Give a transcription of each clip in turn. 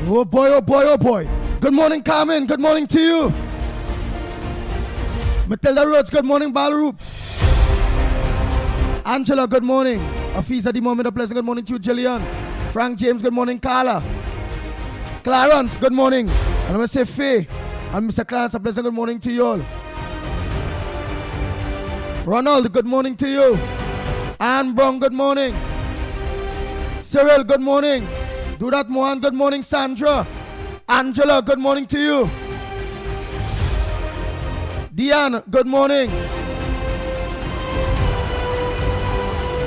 Oh boy, oh boy, oh boy. Good morning, Carmen. Good morning to you. Matilda Rhodes, good morning, Balroop. Angela, good morning. Afiza the moment, a pleasant good morning to you, Jillian. Frank James, good morning, Carla. Clarence, good morning. And I'm going to say Faye. And Mr. Clarence, a pleasant good morning to you all. Ronald, good morning to you. Anne Brown, good morning. Cyril, good morning. Do that, Mohan, good morning. Sandra. Angela, good morning to you. Diane, good morning.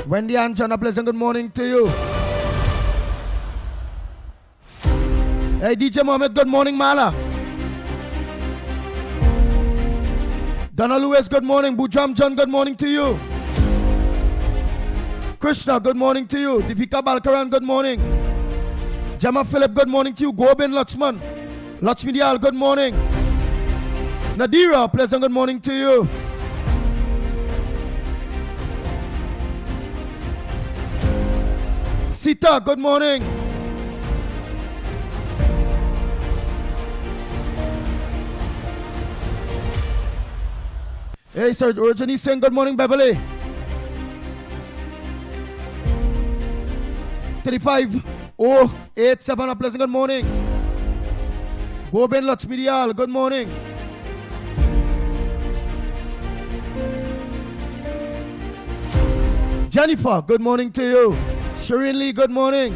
Wendy and John, a pleasant good morning to you. Hey, DJ Mohammed, good morning, Mala. Donna Lewis, good morning. Bujam John, good morning to you. Krishna, good morning to you. Divika Balkaran, good morning. Jama Philip, good morning to you. Gobin Lakshman. Lakshmi Diyal, good morning. Nadira, pleasant good morning to you. Sita, good morning. Hey, Sir Rajani Singh, good morning, Beverly. 35087, a pleasant good morning. Goben Lakshmi Diyal, good morning. Jennifer, good morning to you. Shireen Lee, good morning.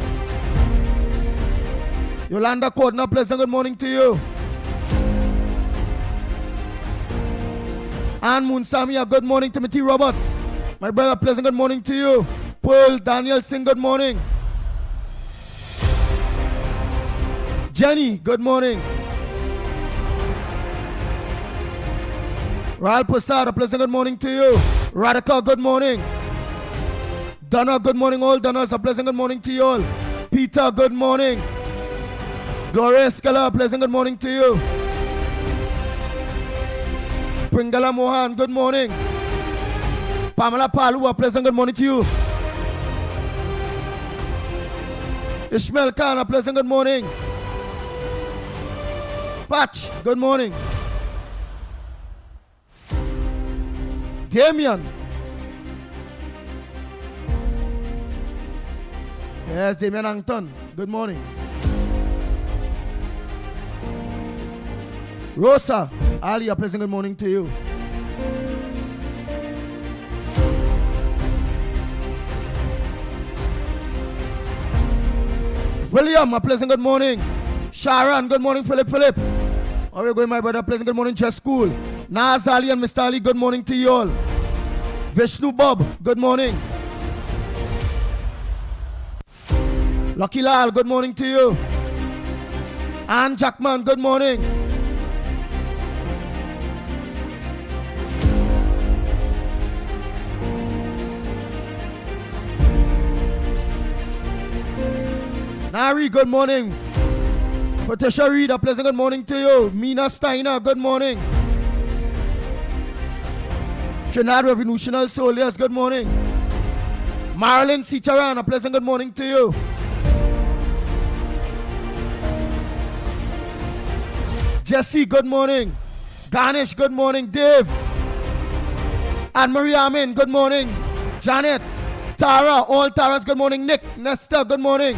Yolanda Kodna, pleasant good morning to you. Anne Moon Samia, good morning. Timothy Roberts, my brother, pleasant good morning to you. Pearl Daniel Singh, good morning. Jenny, good morning. Ral Prasad, a pleasant good morning to you. Radhika, good morning. Donna, good morning all. Donna's a pleasant good morning to you all. Peter, good morning. Gloria Scala, a pleasant good morning to you. Pringala Mohan, good morning. Pamela Palu, a pleasant good morning to you. Ishmael Khan, a pleasant good morning. Patch, good morning. Damien. Yes, Damien Angton, good morning. Rosa, Ali, a pleasant good morning to you. William, a pleasant good morning. Sharon, good morning. Philip. How are you going, my brother? Pleasant good morning, Just School. Naz Ali and Mr. Ali, good morning to you all. Vishnu Bob, good morning. Lucky Lal, good morning to you. Anne Jackman, good morning. Nari, good morning. Patricia Reed, a pleasant good morning to you. Mina Steiner, good morning. Trinidad Revolutionary Soldiers, good morning. Marilyn Sicharan, a pleasant good morning to you. Jesse, good morning. Ganesh, good morning. Dave. Anne-Marie Amin, good morning. Janet. Tara, all Taras, good morning. Nick, Nesta, good morning.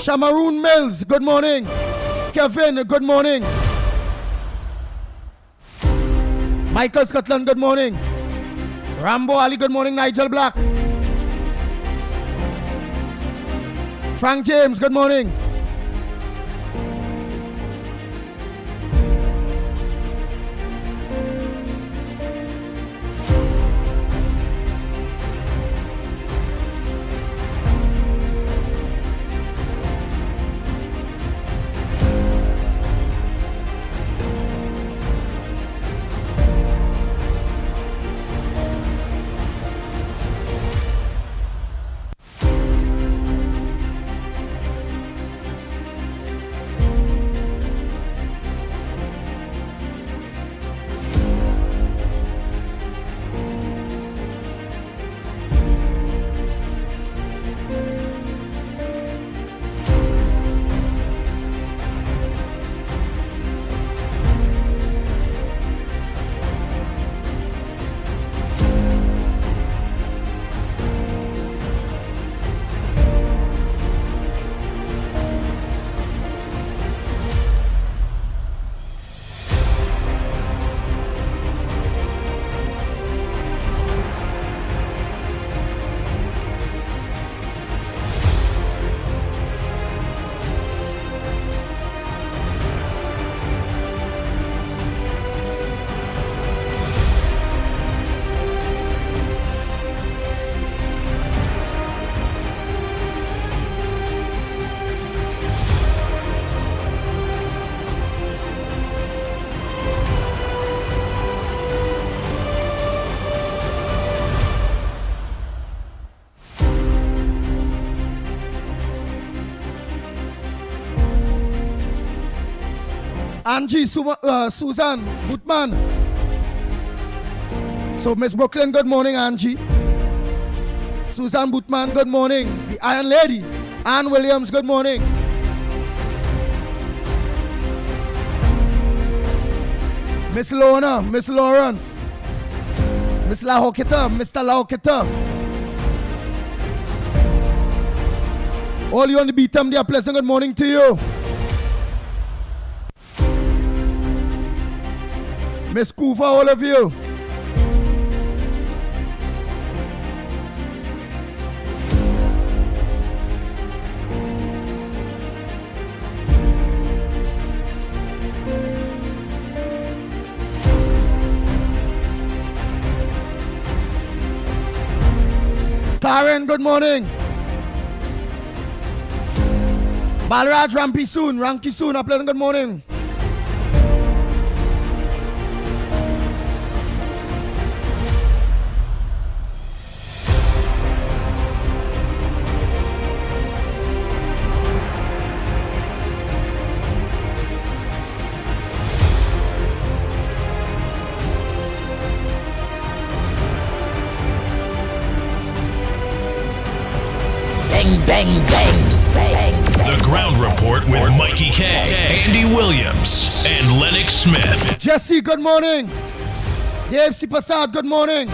Shamaroon Mills, good morning. Kevin, good morning. Michael Scotland, good morning. Rambo Ali, good morning. Nigel Black. Frank James, good morning. Angie, Susan, Bootman. So Miss Brooklyn, good morning, Angie. Susan Bootman, good morning. The Iron Lady, Ann Williams, good morning. Miss Lorna, Miss Lawrence, Miss Lahokita, Mr. Lahokita. All you on the beat, they are pleasant good morning to you. Miss Kufa, all of you. Karen, good morning. Balraj, Ranky soon, a pleasant good morning. Bang, bang. The Ground Report with Mickie K, Andy Williams, and Lennox Smith. Jesse, good morning. Dave C. Prasad, good morning.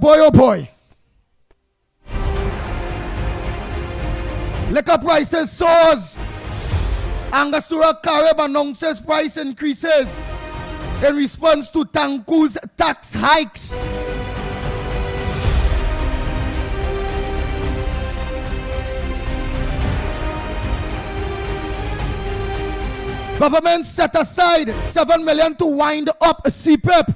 boy, oh boy. Liquor prices soars Angostura Carib announces price increases in response to Tanku's tax hikes. Government set aside $7 million to wind up a CPIP.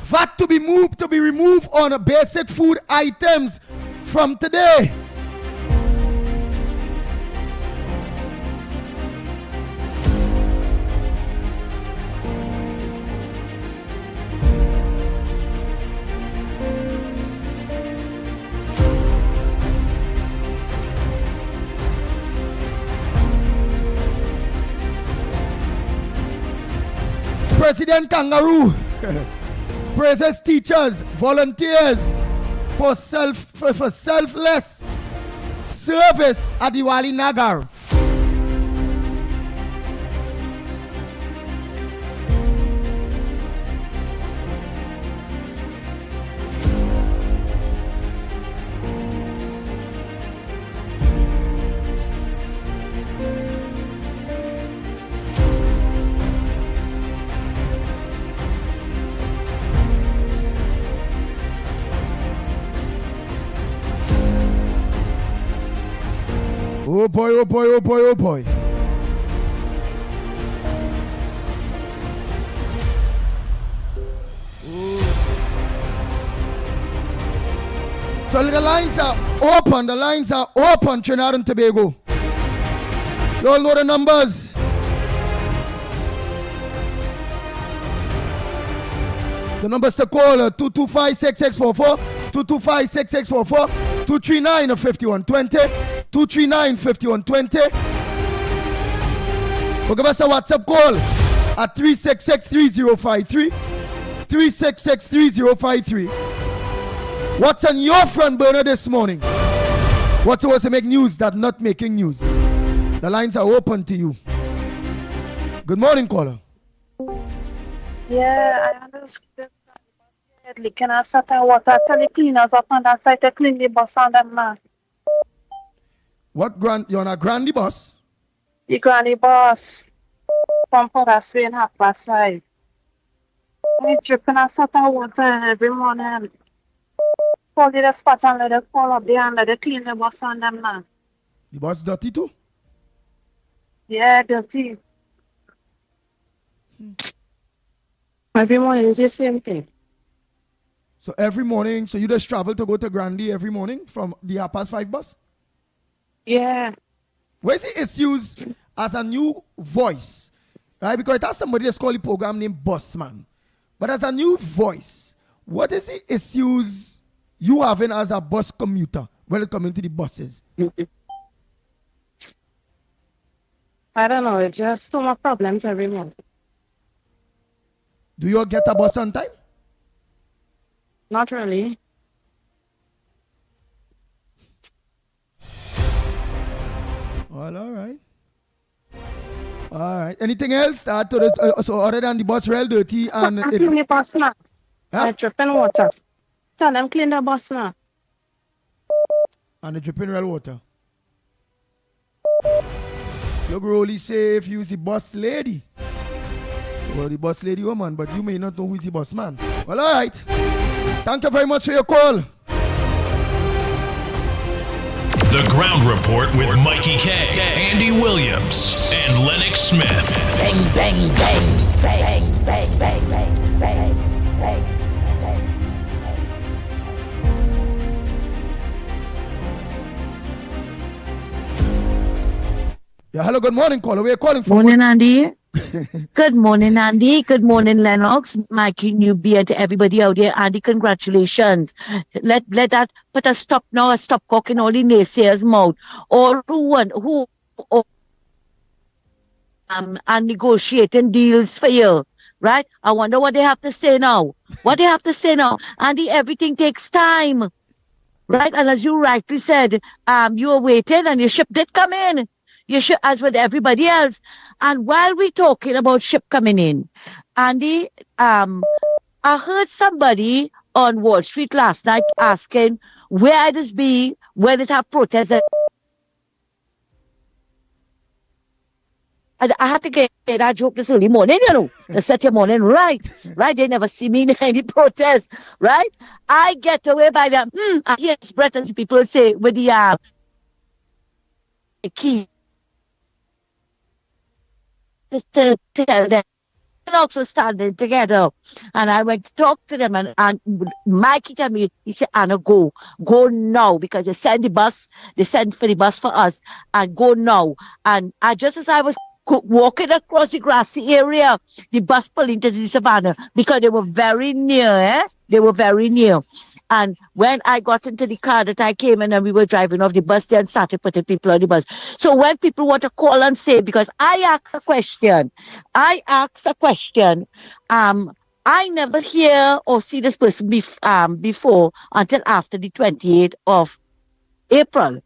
VAT to be removed on basic food items from today. President Kangaroo praises teachers, volunteers for selfless service at Diwali Nagar. Oh boy, oh boy, oh boy, oh boy. So the lines are open, Trinidad and Tobago. You all know the numbers. The numbers to call 225-6644, 225-6644, 239-5120, 239-5120. Or give us a WhatsApp call at 366-3053, 366-3053. What's on your front burner this morning? What's supposed to make news that not making news? The lines are open to you. Good morning, caller. Yeah, I understand. Can I set a water? Tell the cleaners up on that side to clean the bus on them now. What you're on a grandy bus? The granny bus. From Pogasway and 5:30. I dripping a set of water every morning. Call the dispatch and let them call up there and let them clean the bus on them now. The bus dirty too? Yeah, dirty. Every morning is the same thing. So every morning, so you just travel to go to Grandy every morning from the 5:30 bus? Yeah. Where's the issues as a new voice? Right? Because it has somebody that's called the program named Bossman. But as a new voice, what is the issues you having as a bus commuter when it comes to the buses? I don't know, it's just too much problems every month. Do you all get a bus on time? Not really. Well, all right. All right. Anything else? So other than the bus rail dirty and it's... Clean the bus now. Huh? They're dripping water. Tell them clean the bus now. And the dripping rail water. Look, Rolly say if you use the bus lady. Well, the bus lady woman, but you may not know who is the bus man. Well, all right. Thank you very much for your call. The Ground Report with Mickie K, Andy Williams, and Lennox Smith. Bang, bang, bang, bang, bang, bang, bang, bang, bang. Yeah, hello, good morning, caller. Where are you calling from? Morning, Andy. Good morning, Andy. Good morning, Lennox, Mickie, newbie, and to everybody out there. Andy, congratulations. Let that put a stop now, a stop cock in all the naysayers' mouth. All who are negotiating deals for you, right? I wonder what they have to say now. What they have to say now. Andy, everything takes time, right? And as you rightly said, you were waiting and your ship did come in. You should, as with everybody else. And while we're talking about ship coming in, Andy, I heard somebody on Wall Street last night asking where it is be when it have protests. I had to get that joke this early morning, the Saturday morning, right? They never see me in any protest, right? I get away by them. I hear breath as people say with the key to tell them. Also standing together, and I went to talk to them, and Mickie told me, he said, Anna, go now, because they send for the bus for us, and go now. And just as I was walking across the grassy area, the bus pulled into the savannah, because they were very near, They were very near. And when I got into the car that I came in and we were driving off the bus, then started putting people on the bus. So when people want to call and say, because I asked a question, I never hear or see this person before until after the 28th of April,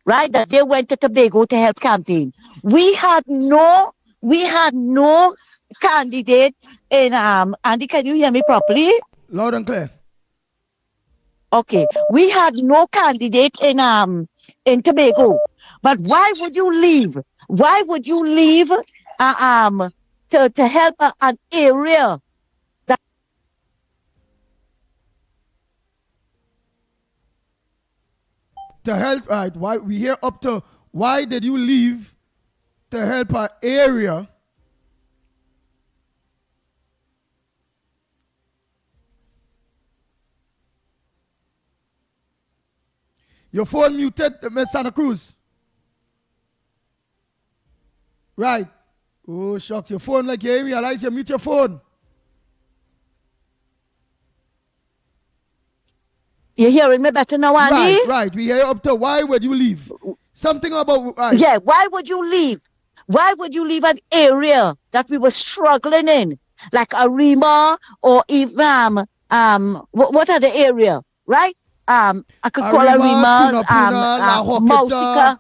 right? That they went to Tobago to help campaign. We had no candidate in Andy, can you hear me properly? Loud and clear. Okay, we had no candidate in Tobago, but why would you leave? Why would you leave to help an area that to help? Right? Why we here up to? Why did you leave to help an area? Your phone muted, Miss Santa Cruz. Right. Oh, shucks. Your phone, like you hear me, realize you mute your phone. you're hearing me better now, Andy? Right. We hear you up to why would you leave? Something about, right. Yeah, why would you leave? Why would you leave an area that we were struggling in? Like Arima or even, what are the area, right? I could call Arima, Mausika.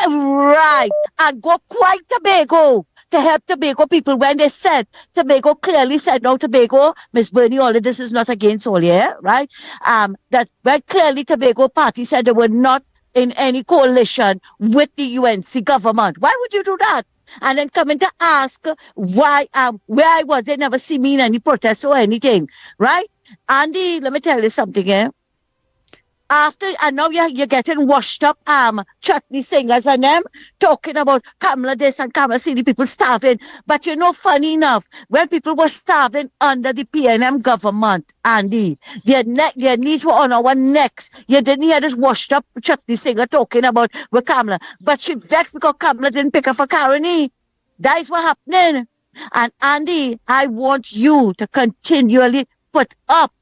Right, and go quite Tobago to help Tobago people when they said, Tobago clearly said, no, Tobago, Miss Bernie, all of this is not against all, yeah, right? That when clearly Tobago party said they were not in any coalition with the UNC government. Why would you do that? And then coming to ask why, where I was, they never see me in any protests or anything, right? Andy, let me tell you something, After, and now you're getting washed up, chutney singers and them, talking about Kamala this and Kamala see the people starving. But you know, funny enough, when people were starving under the PNM government, Andy, their knees were on our necks. You didn't hear this washed up chutney singer talking about with Kamala. But she vexed because Kamala didn't pick up for Karani. That is what happening. And Andy, I want you to continually put up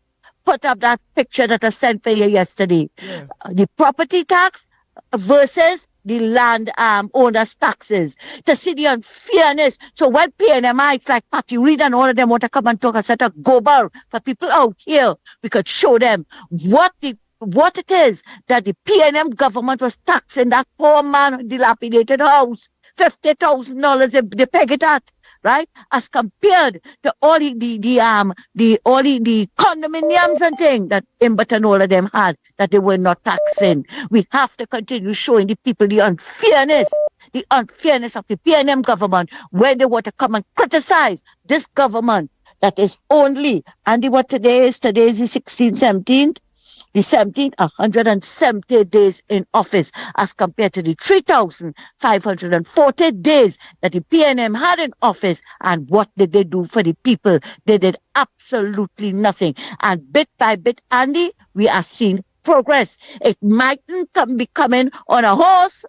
that picture that I sent for you yesterday. Yeah. The property tax versus the land owners' taxes. To see the unfairness. So when PNMites like Patty Reid and all of them want to come and talk a set of gobar for people out here, we could show them what it is that the PNM government was taxing that poor man dilapidated house. $50,000 they peg it at. Right, as compared to all the condominiums and things that Imbert and all of them had that they were not taxing. We have to continue showing the people the unfairness of the PNM government when they want to come and criticize this government that is only, Andy, what today is? Today is the 16th, 17th. The 17th, 170 days in office as compared to the 3,540 days that the PNM had in office. And what did they do for the people? They did absolutely nothing. And bit by bit, Andy, we are seeing progress. It mightn't be coming on a horse,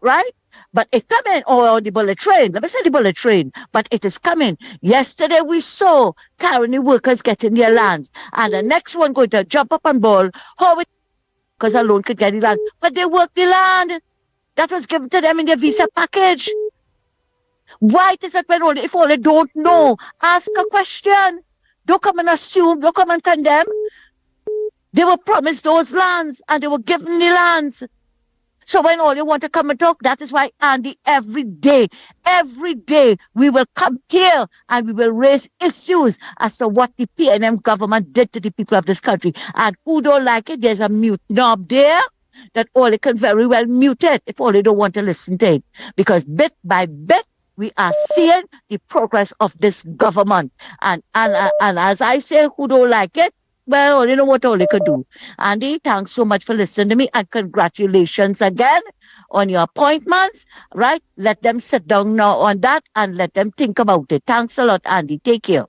right? But it coming on the bullet train. Let me say the bullet train. But it is coming. Yesterday we saw Karani workers getting their lands. And the next one going to jump up and ball. How it because alone could get the land. But they worked the land. That was given to them in their visa package. Why is it when if all they don't know? Ask a question. Don't come and assume. Don't come and condemn. They were promised those lands and they were given the lands. So when all you want to come and talk, that is why, Andy, every day, we will come here and we will raise issues as to what the PNM government did to the people of this country. And who don't like it, there's a mute knob there that all they can very well mute it if all they don't want to listen to it. Because bit by bit, we are seeing the progress of this government. And as I say, who don't like it, well, you know what all they could do. Andy, thanks so much for listening to me and congratulations again on your appointments, right? Let them sit down now on that and let them think about it. Thanks a lot, Andy. Take care.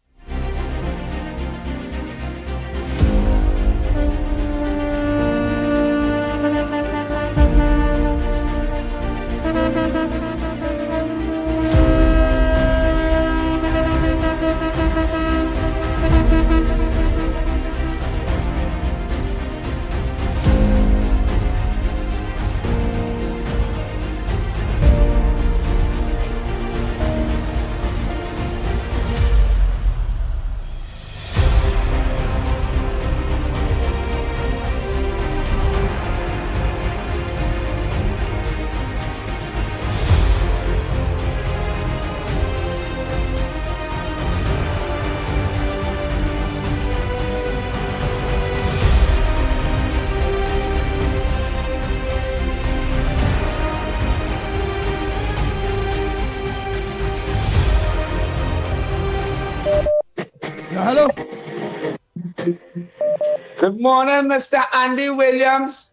Hello. Good morning, Mr. Andy Williams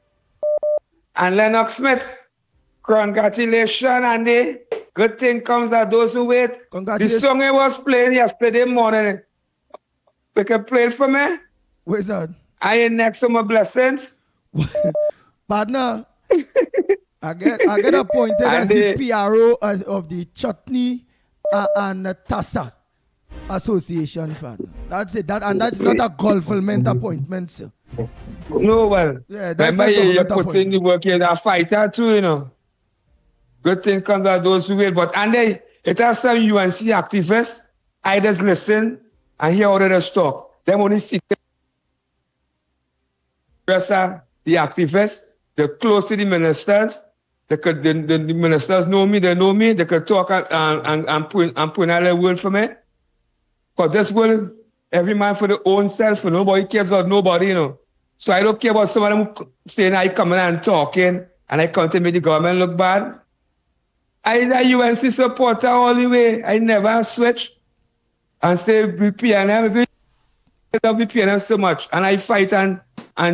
and Lennox Smith. Congratulations, Andy. Good thing comes at those who wait. The Congratulations. song I was playing yesterday morning, you can play it for me? Where's that? I ain't next to my blessings. Partner, I get appointed as the PRO of the Chutney and Tassa associations, partner. That's it. That's not a government appointment, sir. No, well, Yeah, that's remember not you government put in the work, you're a fighter too, you know. Good thing comes out those who wait. But Andy, it has some UNC activists. I just listen and hear all of the talk. Them only see the activists, they're close to the ministers. The ministers know me, they know me, they could talk and point out a word for me. Because this world, every man for their own self, nobody cares about nobody, you know. So I don't care about someone who saying I come in and talking and I come to make the government look bad. I'm a UNC supporter all the way. I never switch and say PNM. I love the PNM so much. And I fight and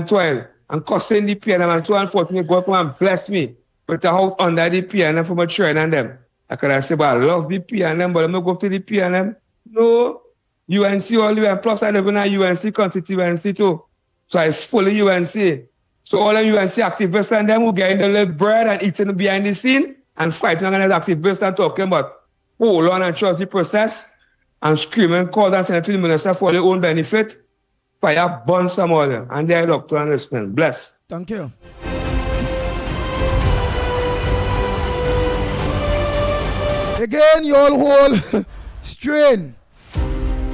toil and cussing the PNM and so unfortunately God come and bless me with a house under the PNM for my children and them. I could have said, but I love the PNM, but I'm not going to the PNM. No. UNC all the way. And plus I live in a UNC constituency too. So I fully UNC. So all the UNC activists and them who getting the little bread and eating behind the scene and fighting against activists and talking about hold on and trust the process and screaming, call and send to the minister for their own benefit. Fire burn some of them. And they look to understand. Bless. Thank you. Again, you all hold strain.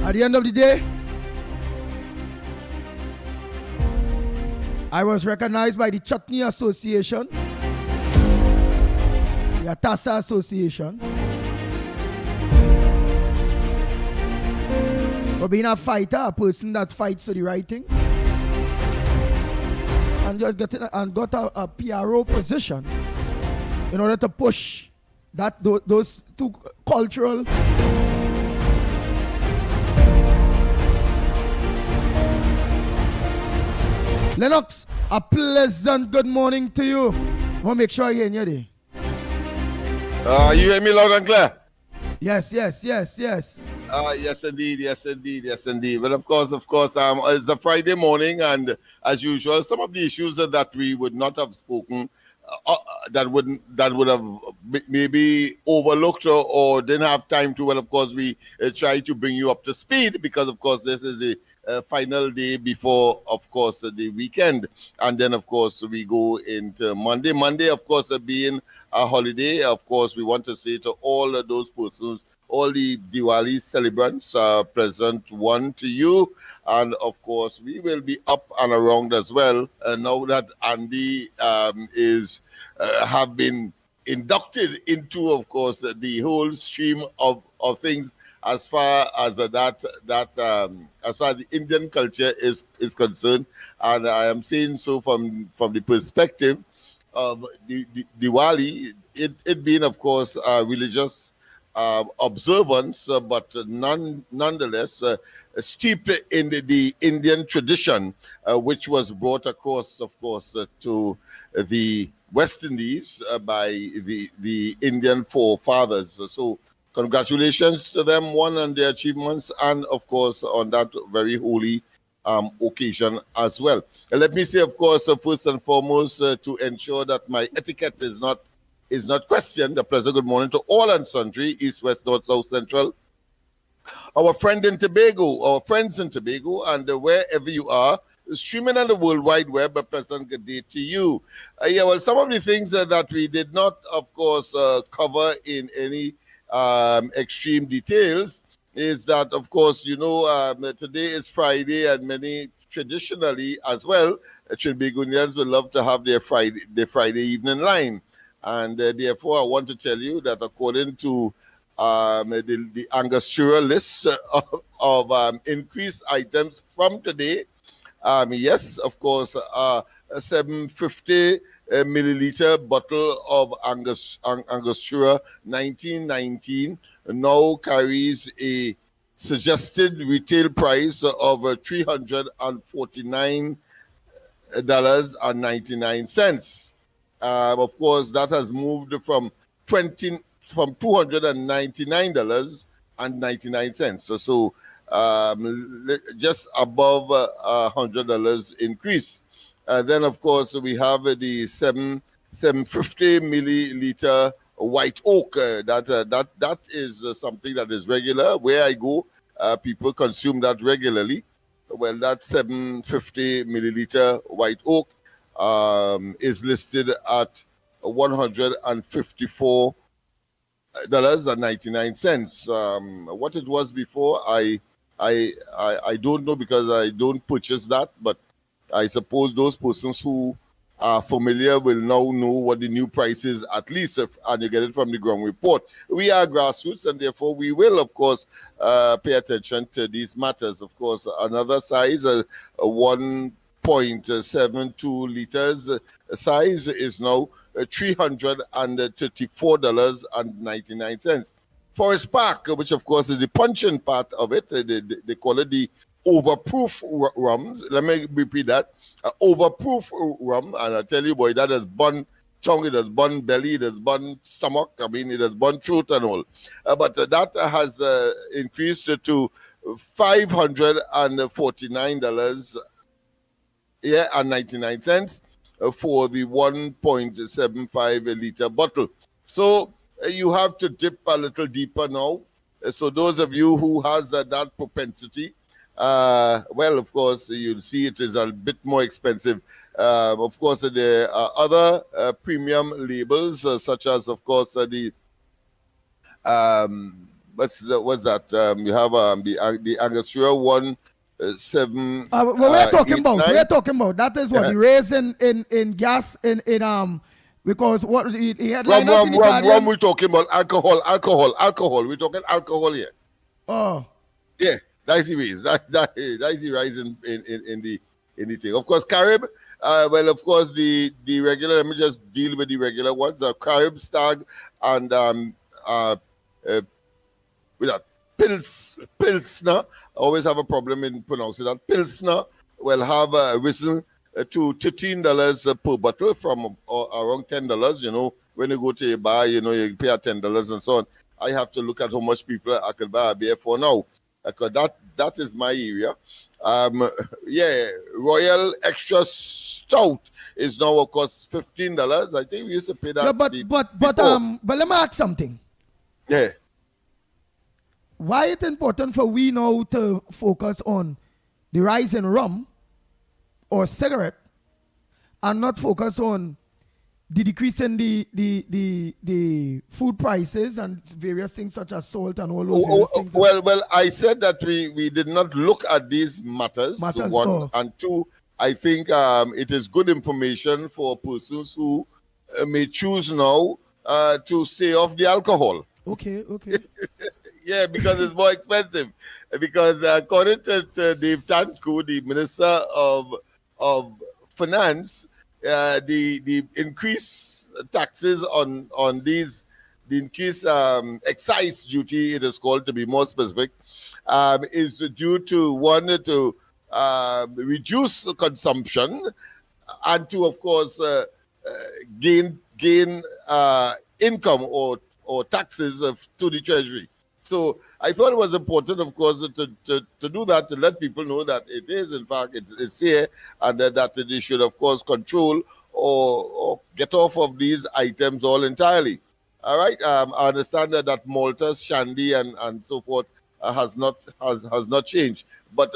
At the end of the day, I was recognized by the Chutney Association, the Atassa Association, for being a fighter, a person that fights for the right thing, and just got a PRO position in order to push those two cultural Lennox, a pleasant good morning to you. I want to make sure you're in your day. You hear me loud and clear? Yes. Yes indeed. But of course, it's a Friday morning, and as usual, some of the issues that we would not have spoken, that would have maybe overlooked or didn't have time to. Well, of course, we try to bring you up to speed because, of course, this is a final day before, of course, the weekend. And then, of course, we go into Monday. Monday, of course, being a holiday, of course, we want to say to all of those persons all the Diwali celebrants, present one to you. And of course, we will be up and around as well. Now that Andy have been inducted into, of course, the whole stream of things as far as as far as the Indian culture is concerned. And I am saying so from the perspective of the Diwali, it being, of course, religious observance, but nonetheless steeped in the Indian tradition, which was brought across, of course, to the West Indies by the Indian forefathers. So congratulations to them, one, on their achievements, and of course on that very holy occasion as well. Let me say, of course, first and foremost, to ensure that my etiquette is not questioned, a pleasant good morning to all and sundry, east, west, north, south, central, our friends in Tobago, and wherever you are, streaming on the World Wide Web, a pleasant good day to you. Well, some of the things that we did not, of course, cover in any extreme details is that, of course, today is Friday, and many traditionally as well, Trinbagonians will love to have their Friday evening line. And therefore, I want to tell you that according to the Angostura list of increased items from today, yes, of course, a 750 milliliter bottle of Angostura 1919 now carries a suggested retail price of $349.99. Of course, that has moved from $299.99. So just above $100 increase. Then, of course, we have the 750 milliliter white oak. That is something that is regular. Where I go, people consume that regularly. Well, that 750 milliliter white oak is listed at $154.99. What it was before, I don't know, because I don't purchase that, but I suppose those persons who are familiar will now know what the new price is, at least, and you get it from the ground report. We are grassroots, and therefore we will, of course, pay attention to these matters. Of course, another size, 1.72 liters size, is now $334.99. Forest Park, which of course is the punching part of it, they call it the overproof rums. Let me repeat that. Overproof rum, and I tell you, boy, that has bun tongue, it has bun belly, it has bun stomach, it has bun throat and all. But that has increased to $549 and 99 cents for the 1.75 liter bottle. So you have to dip a little deeper now. So those of you who has that propensity, well, of course, you'll see it is a bit more expensive. Of course, there are other premium labels, such as, of course, the what's that? You have the Angostura 1.7. We're talking about that is what the raise in gas in because what he had rum. We're talking about alcohol. We're talking alcohol here. Oh, yeah. That's the reason. That's the rise in the thing. Of course, Carib. Well, of course, the regular. Let me just deal with the regular ones. Carib, Stag, and with that Pilsner. I always have a problem in pronouncing that. Pilsner will have risen to $13 per bottle from around $10. When you go to a bar, you pay $10 and so on. I have to look at how much people I can buy a beer for now. Because that is my area. Royal Extra Stout is now, of course, $15. I think we used to pay that. Yeah, but let me ask something. Yeah. Why it's important for we now to focus on the rise in rum or cigarette and not focus on the decrease in the food prices and various things such as salt and all those various things. Well, I said that we did not look at these matters. One, oh. and two, I think it is good information for persons who may choose now to stay off the alcohol. Okay. Yeah, because it's more expensive. Because according to Dave Tanku, the Minister of Finance, the increased taxes on these, the increased excise duty, it is called, to be more specific, is due to one, to reduce consumption, and to, of course, gain income or taxes to the treasury. So I thought it was important, of course, to do that, to let people know that it is, in fact, it's here, and that they should, of course, control or get off of these items all entirely. All right. I understand that Malta's shandy and so forth has not changed, but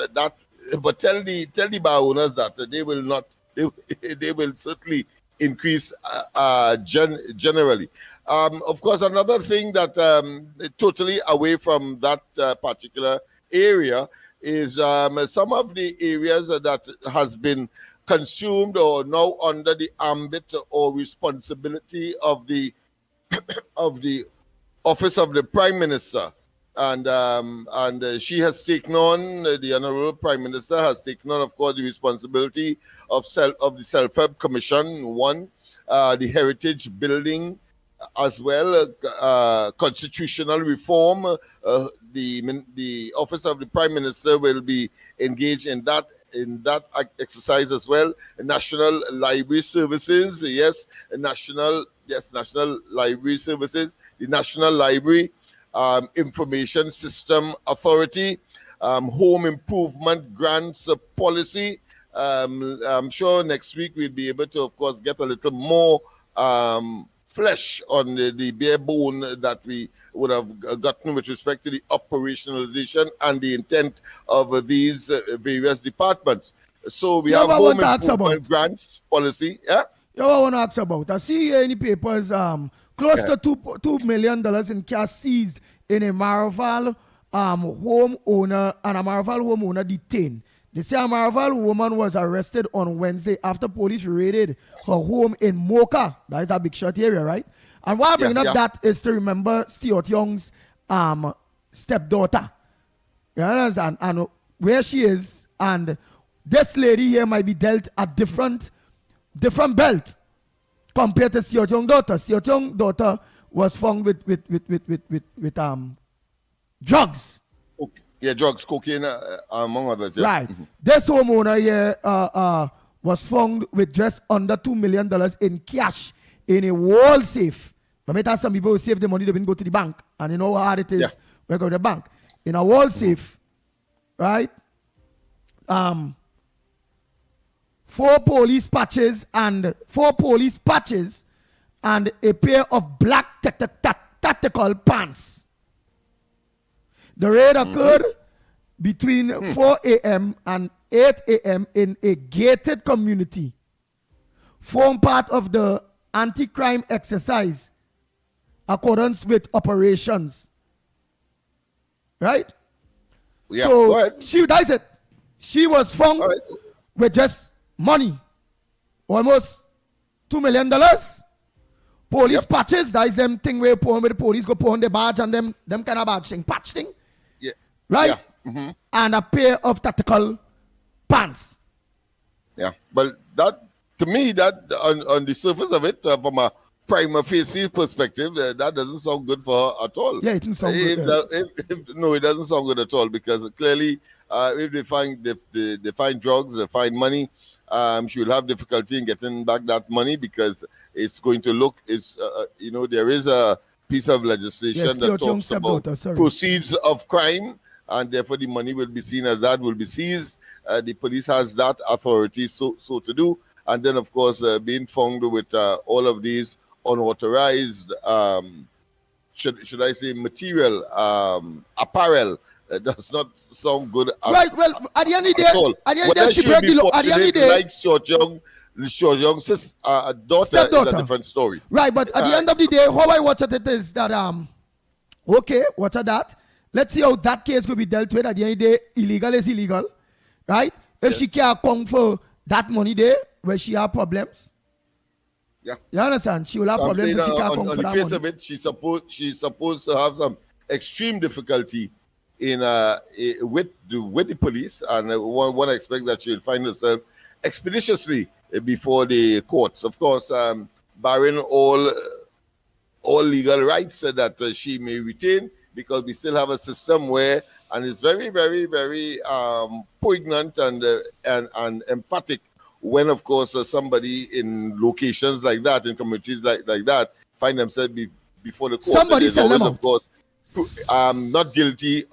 tell the bar owners that they will not. They will certainly increase generally. Of course, another thing that totally away from that particular area is some of the areas that has been consumed or now under the ambit or responsibility of the of the office of the Prime Minister. And she has taken on, the Honorable Prime Minister has taken on, of course, the responsibility of the Self-Help Commission, one, the heritage building, as well, constitutional reform. The Office of the Prime Minister will be engaged in that exercise as well. National Library Services, National Library Services, the National Library, Information System Authority, Home Improvement Grants Policy. I'm sure next week we'll be able to, of course, get a little more flesh on the bare bone that we would have gotten with respect to the operationalization and the intent of these various departments. So we have Home Improvement Grants Policy. Yeah? You know what I want to ask about? I see here in the papers close to $2 million in cash seized in a Maraval homeowner, and a Maraval homeowner detained. They say a Maraval woman was arrested on Wednesday after police raided her home in Mocha. That is a big shot area, right? And why I bring up that is to remember Stuart Young's stepdaughter. You understand? And where she is, and this lady here might be dealt a different belt compared to Stuart Young's daughter. Stuart Young's daughter was found with drugs. Okay. Yeah, drugs, cocaine, among others. Yeah. Right. This homeowner here was found with just under $2 million in cash in a wall safe. But tell some people who save the money, they didn't go to the bank. And you know how hard it is when go to the bank. In a wall safe, right? 4 police patches and a pair of black tactical pants. The raid occurred between 4 a.m. and 8 a.m. in a gated community, form part of the anti-crime exercise accordance with operations. Right? Yeah, so she was found with just money, almost $2 million. Police patches, that is them thing where you put on with the police, go put on the badge and them kind of badge thing, patch thing. Yeah. Right? Yeah. And a pair of tactical pants. Yeah. But that, to me, that on the surface of it, from a prima facie perspective, that doesn't sound good for her at all. Yeah, it doesn't sound good. No, it doesn't sound good at all, because clearly, if they find drugs, they find money, she will have difficulty in getting back that money, because it's going to look, there is a piece of legislation that talks about proceeds of crime, and therefore the money will be seen as that, will be seized. The police has that authority so to do. And then, of course, being found with all of these unauthorized, should I say, material, apparel, does not sound good. Right. Well, at the end of the day, she break the law. At the end of the day, like Stuart Young, Cho Young's daughter is Stepdaughter. a different story. Right, but at the end of the day, how I watch it is that okay, watch at that. Let's see how that case could be dealt with. At the end of the day, illegal is illegal, right? If she can't come for that money there, where she have problems, you understand? She will have problems if she can't come for the that face money. of it, she's supposed to have some extreme difficulty in with the police, and one expects that she will find herself expeditiously before the courts. Of course, barring all legal rights that she may retain, because we still have a system where, and it's very, very, very poignant and emphatic when, of course, somebody in locations like that, in communities like that, find themselves before the court. Somebody sell them out. Of course, not guilty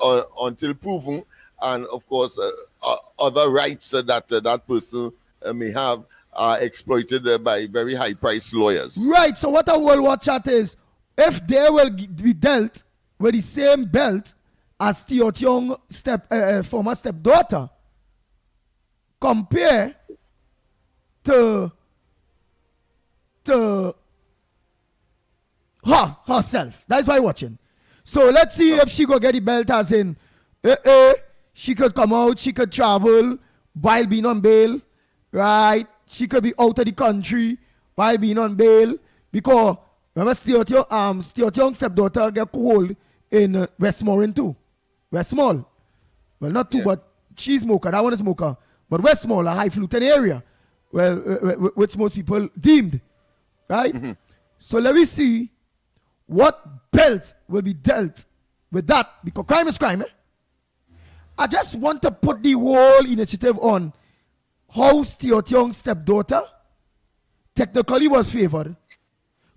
until proven, and of course, other rights that that person may have are exploited by very high-priced lawyers. Right. So what I will watch at is, if they will be dealt with the same belt as Theo Young former stepdaughter, compare to herself. That's why I'm watching. So let's see if she go get the belt, as in she could come out, she could travel while being on bail, right? She could be out of the country while being on bail, because remember Stuart Young's stepdaughter get cold in Westmoreland too. Westmall. Well, not too, but she's smoker. That one is smoker. But Westmall, a high-fluting area, well, which most people deemed, right? Mm-hmm. So let me see what belt will be dealt with that, because crime is crime. I just want to put the whole initiative on how Stuart Young's stepdaughter technically was favored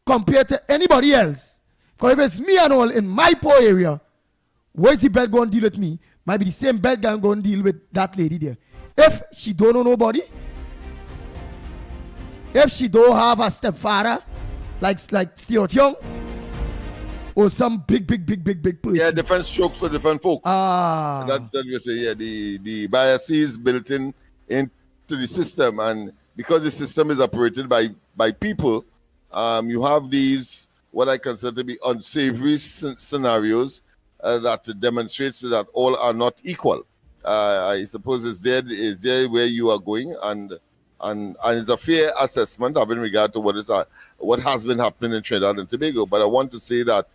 compared to anybody else. Because if it's me and all in my poor area, where's the belt going to deal with me? Might be the same belt going to deal with that lady there. If she don't know nobody, if she don't have a stepfather like Stuart Young, or some big person. Yeah, different strokes for different folks. That you say, the biases built into the system, and because the system is operated by people, you have these what I consider to be unsavory scenarios that demonstrates that all are not equal. I suppose is there where you are going, and it's a fair assessment having regard to what has been happening in Trinidad and Tobago. But I want to say that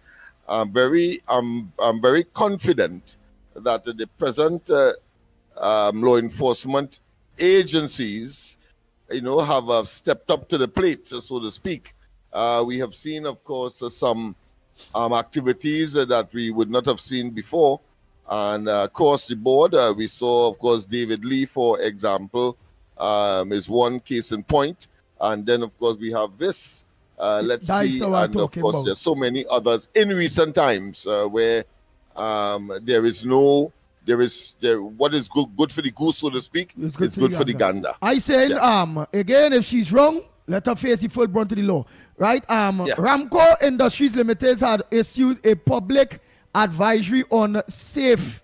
I'm very confident that the present law enforcement agencies, have stepped up to the plate, so to speak. We have seen, of course, some activities that we would not have seen before, and across the board, we saw, of course, David Lee, for example, is one case in point, and then, of course, we have this. Let's see, and of course, there's so many others in recent times where what is good for the goose, so to speak, is good for the gander. I said, again, if she's wrong, let her face the full brunt of the law, right? Ramco Industries Limited had issued a public advisory on safe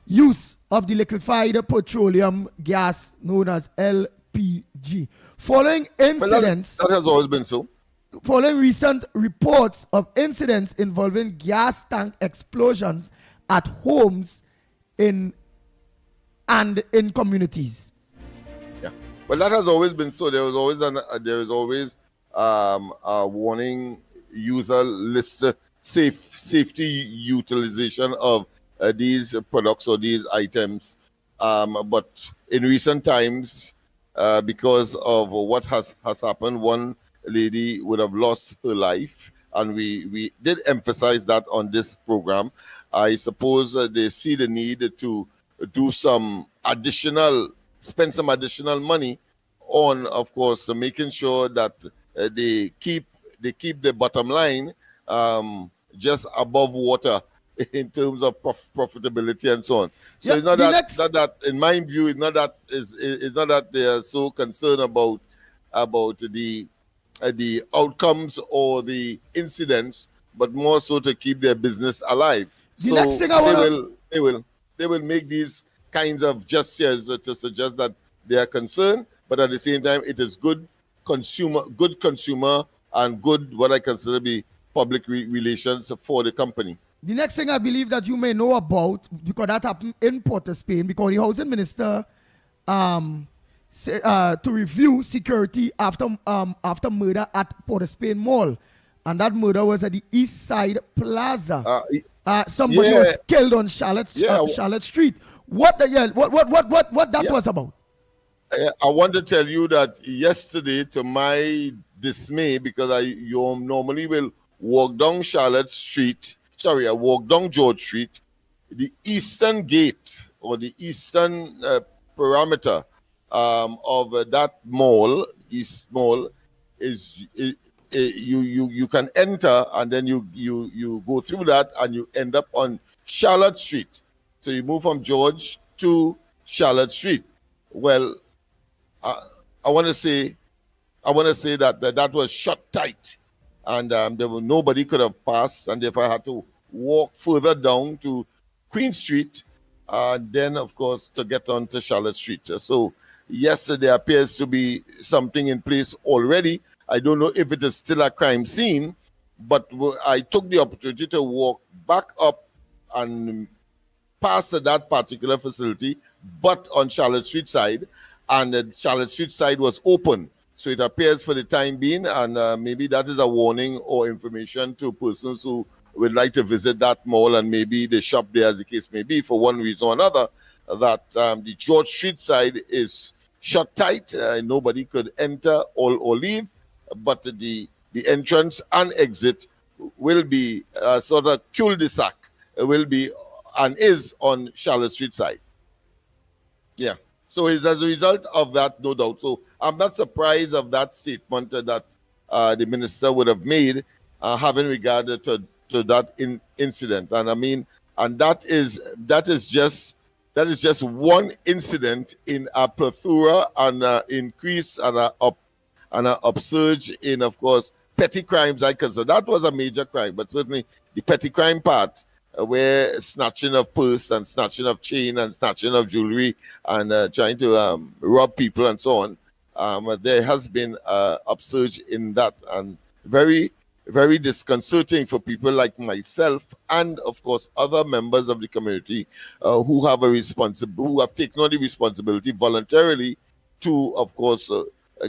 use of the liquefied petroleum gas known as LPG. Following incidents, that has always been so. Following recent reports of incidents involving gas tank explosions at homes and in communities. Yeah, well, that has always been so. There is always a warning user list safety utilization of these products or these items. But in recent times, because of what has happened, one lady would have lost her life, and we did emphasize that on this program. I suppose they see the need to do spend some additional money on, of course, making sure that they keep the bottom line just above water in terms of profitability and so on. So it's not that in my view, it's not that they are so concerned about the outcomes or the incidents, but more so to keep their business alive. They will make these kinds of gestures to suggest that they are concerned, but at the same time, it is good good consumer and good what I consider to be public relations for the company. The next thing I believe that you may know about, because that happened in Port of Spain, because the housing minister to review security after murder at Port of Spain Mall, and that murder was at the East Side Plaza. Somebody was killed on Charlotte Street. What that was about? I want to tell you that yesterday, to my dismay, because you normally will walk down I walked down George Street, the eastern gate or the eastern parameter of that mall, East Mall, is you can enter and then you go through that and you end up on Charlotte Street. So you move from George to Charlotte Street. Well, I want to say that was shut tight, and nobody could have passed, and therefore I had to walk further down to Queen Street, then of course to get on to Charlotte Street. So yes, there appears to be something in place already. I don't know if it is still a crime scene, but I took the opportunity to walk back up and past that particular facility, but on Charlotte Street side, and the Charlotte Street side was open. So it appears for the time being, and maybe that is a warning or information to persons who would like to visit that mall and maybe they shop there, as the case may be, for one reason or another, that the George Street side is shut tight. Nobody could enter or leave, but the entrance and exit will be sort of cul-de-sac, will be and is on Charlotte Street side. Yeah. So it's as a result of that, no doubt. So I'm not surprised of that statement that the minister would have made, having regard to that incident. And I mean, and that is just one incident in a plethora and increase and an upsurge in, of course, petty crimes. I consider that was a major crime, but certainly the petty crime part, where snatching of purse and snatching of chain and snatching of jewelry and trying to rob people and so on, there has been an upsurge in that, and very, very disconcerting for people like myself and, of course, other members of the community who have taken on the responsibility voluntarily to, of course,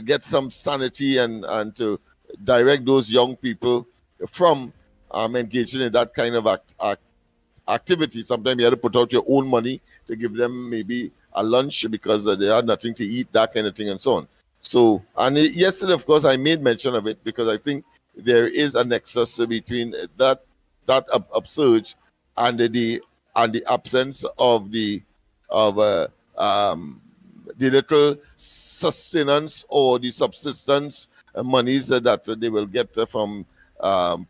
get some sanity and to direct those young people from engaging in that kind of activity. Sometimes you have to put out your own money to give them maybe a lunch because they have nothing to eat, that kind of thing, and so on. So, and yesterday, of course, I made mention of it because I think there is a nexus between that upsurge and the absence of the little sustenance or the subsistence monies that they will get from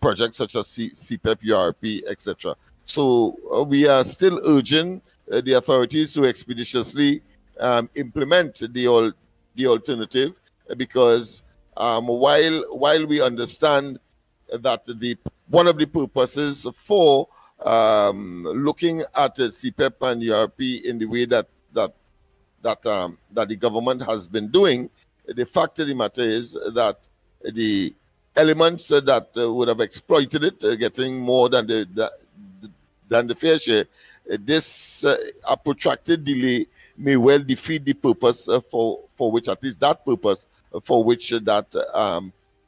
projects such as CPEP, URP, etc. So we are still urging the authorities to expeditiously implement the alternative, because while we understand that one of the purposes for looking at CPEP and URP in the way that the government has been doing, the fact of the matter is that the elements that would have exploited it, getting more than the fair share, this a protracted delay may well defeat the purpose for which, at least that purpose for which that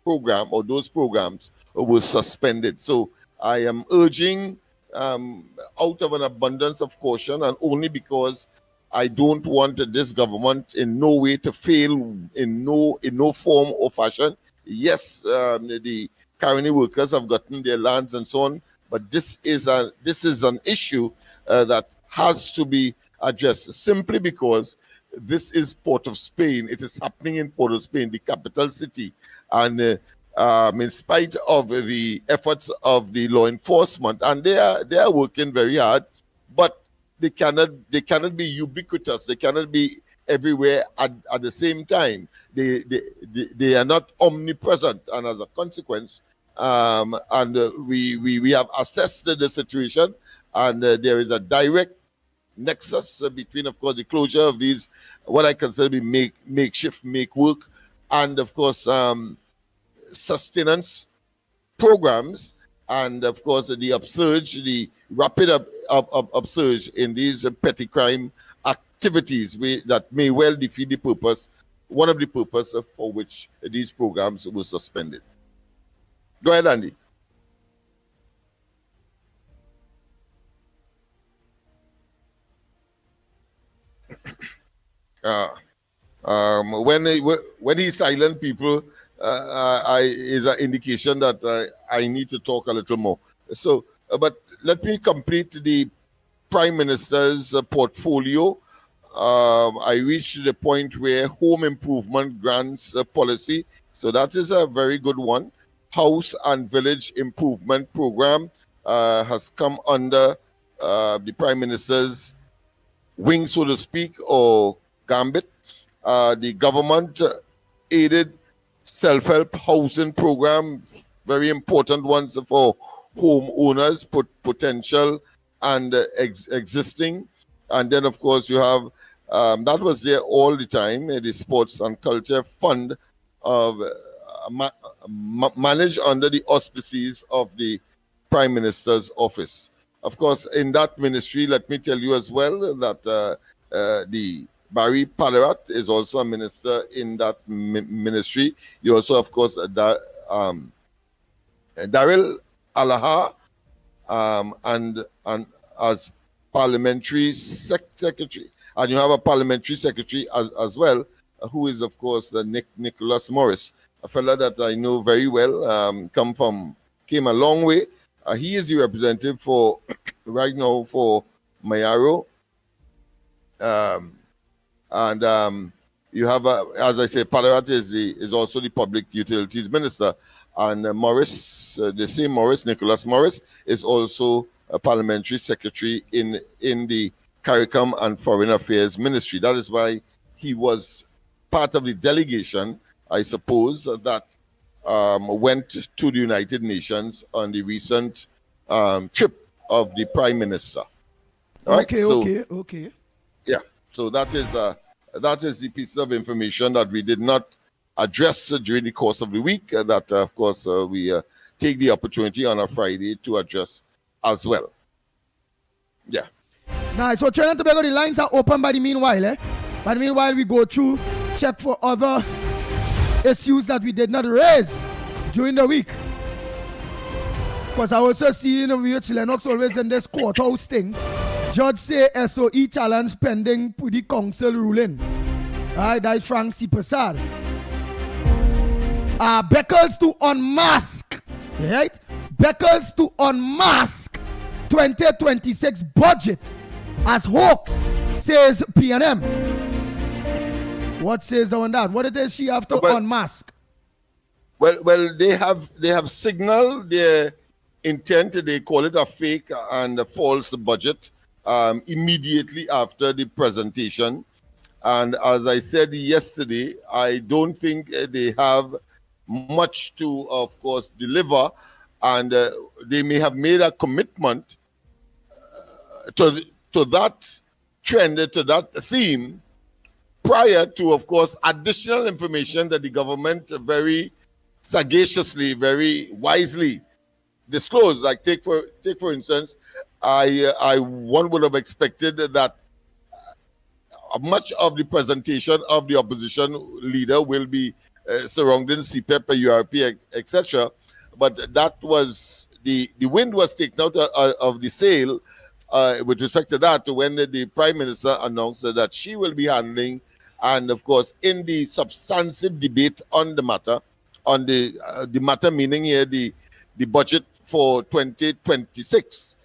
program or those programs were suspended. So I am urging, out of an abundance of caution, and only because I don't want this government in no way to fail in no form or fashion. Yes, the colony workers have gotten their lands and so on, but this is an issue that has to be addressed, simply because this is Port of Spain. It is happening in Port of Spain, the capital city, and in spite of the efforts of the law enforcement, and they are working very hard, but they cannot be ubiquitous. They cannot be everywhere at the same time. They are not omnipresent, and as a consequence, we have assessed the situation, and there is a direct nexus between, of course, the closure of these, what I consider to be makeshift, make work and of course sustenance programs, and of course the upsurge, the rapid upsurge in these petty crime activities that may well defeat the purpose, one of the purpose for which these programs were suspended. Go ahead, Andy. When he's silent, people, is an indication that I need to talk a little more. So, but let me complete the Prime Minister's portfolio. I reached the point where home improvement grants policy. So that is a very good one. House and Village Improvement Program has come under the Prime Minister's wing, so to speak, or gambit. The government aided self-help housing program, very important ones for homeowners, potential and existing. And then, of course, you have, that was there all the time, the Sports and Culture Fund of managed under the auspices of the Prime Minister's office. Of course, in that ministry, let me tell you as well that the Barry Padarat is also a minister in that ministry. You also, of course, Daryl Alaha, and as parliamentary secretary, and you have a parliamentary secretary as well, who is, of course, Nicholas Morris, a fella that I know very well, came a long way. He is the representative for right now for Mayaro. You have, as I say, Padarat is also the public utilities minister, and Morris, the same Morris, Nicholas Morris, is also a parliamentary secretary in the CARICOM and Foreign Affairs Ministry. That is why he was part of the delegation, I suppose, that went to the United Nations on the recent trip of the Prime Minister. All okay, right? Okay. Yeah, so that is the piece of information that we did not address during the course of the week, that, of course, we take the opportunity on a Friday to address as well. Yeah. Nice. So Trinidad and Tobago, the lines are open by the meanwhile, eh? By the meanwhile, we go through, check for other issues that we did not raise during the week. Because I also see in which Lennox always in this courthouse thing. Judge say SOE challenge pending with the council ruling. Alright, that is Frank C. Prasad. Beckles to unmask. Right? Beckles to unmask 2026 budget as hoax, says PNM. What says on that? What does she have to unmask? Well, they have signaled their intent. They call it a fake and a false budget immediately after the presentation. And as I said yesterday, I don't think they have much to, of course, deliver. And they may have made a commitment to that trend, to that theme, prior to, of course, additional information that the government very sagaciously, very wisely disclosed. Like take for instance, one would have expected that much of the presentation of the opposition leader will be surrounding CPEP, URP, etc. But that was the wind was taken out of the sail with respect to that when the Prime Minister announced that she will be handling, and of course in the substantive debate on the matter, on the matter meaning here the budget for 2026,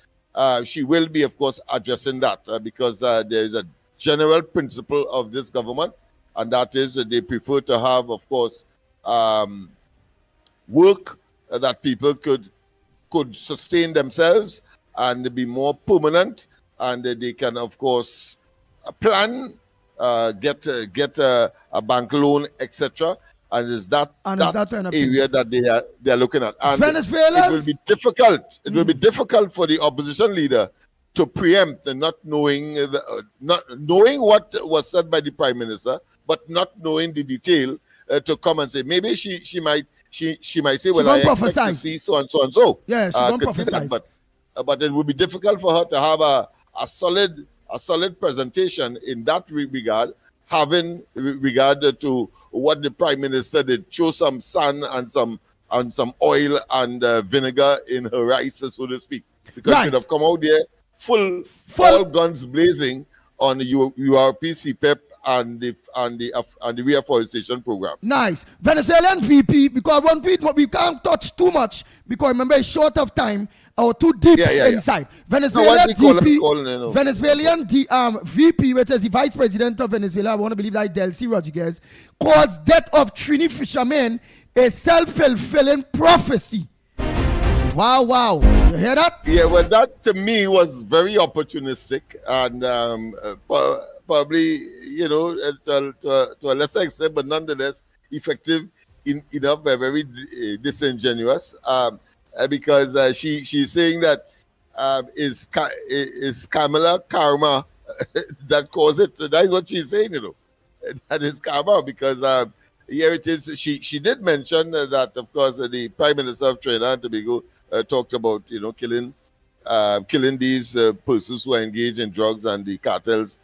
she will be, of course, addressing that because there is a general principle of this government, and that is they prefer to have, of course, work that people could sustain themselves and be more permanent, and they can, of course, plan, get a bank loan, etc. And is that area that they are looking at. And it will be difficult. It will be difficult for the opposition leader to preempt, not knowing what was said by the Prime Minister, but not knowing the detail to come and say. Maybe she might say, well, won't I expect to prophesy. see so and so and so. Yeah, she won't could see prophesy. that, but it would be difficult for her to have a solid presentation in that regard, having regard to what the Prime Minister did, show some sun and some oil and vinegar in her rice, so to speak, because she'd have come out there full all guns blazing on the URP, CPEP, and the reforestation programs. Nice. Venezuelan VP, because one tweet we can't touch too much because remember it's short of time or too deep inside. Venezuelan Venezuelan VP, which is the Vice President of Venezuela, I want to believe that Delcy Rodriguez, calls death of Trini fishermen a self-fulfilling prophecy. Wow. You hear that? Yeah, well, that to me was very opportunistic and probably, to a lesser extent, but nonetheless effective enough, very disingenuous, because she's saying that is Kamala karma that caused it. That's what she's saying, that is karma, because here it is. She did mention that, of course, the Prime Minister of Trinidad and Tobago talked about, killing these persons who are engaged in drugs and the cartels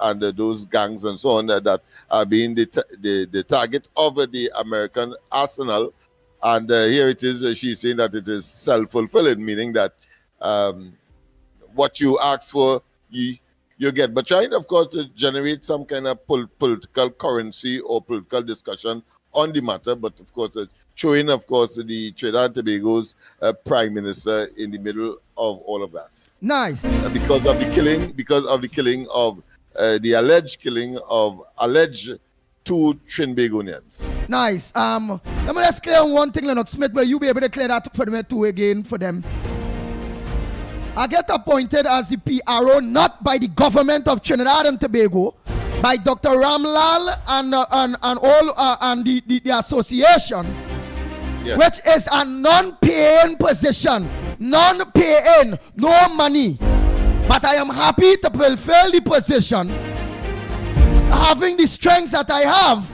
and those gangs and so on that are being the target of the American arsenal. And here it is. She's saying that it is self-fulfilling, meaning that what you ask for, you get. But trying, of course, to generate some kind of political currency or political discussion on the matter. But of course, showing, of course, the Trinidad and Tobago's Prime Minister in the middle of all of that. Nice. Because of the alleged killing of two Trinbagonians. Nice. Let me just clear on one thing, Lennox Smith. Will you be able to clear that for them too again for them? I get appointed as the PRO not by the government of Trinidad and Tobago, by Dr. Ramlal and the association, which is a non-paying position, non-paying, no money. But I am happy to fulfill the position, having the strengths that I have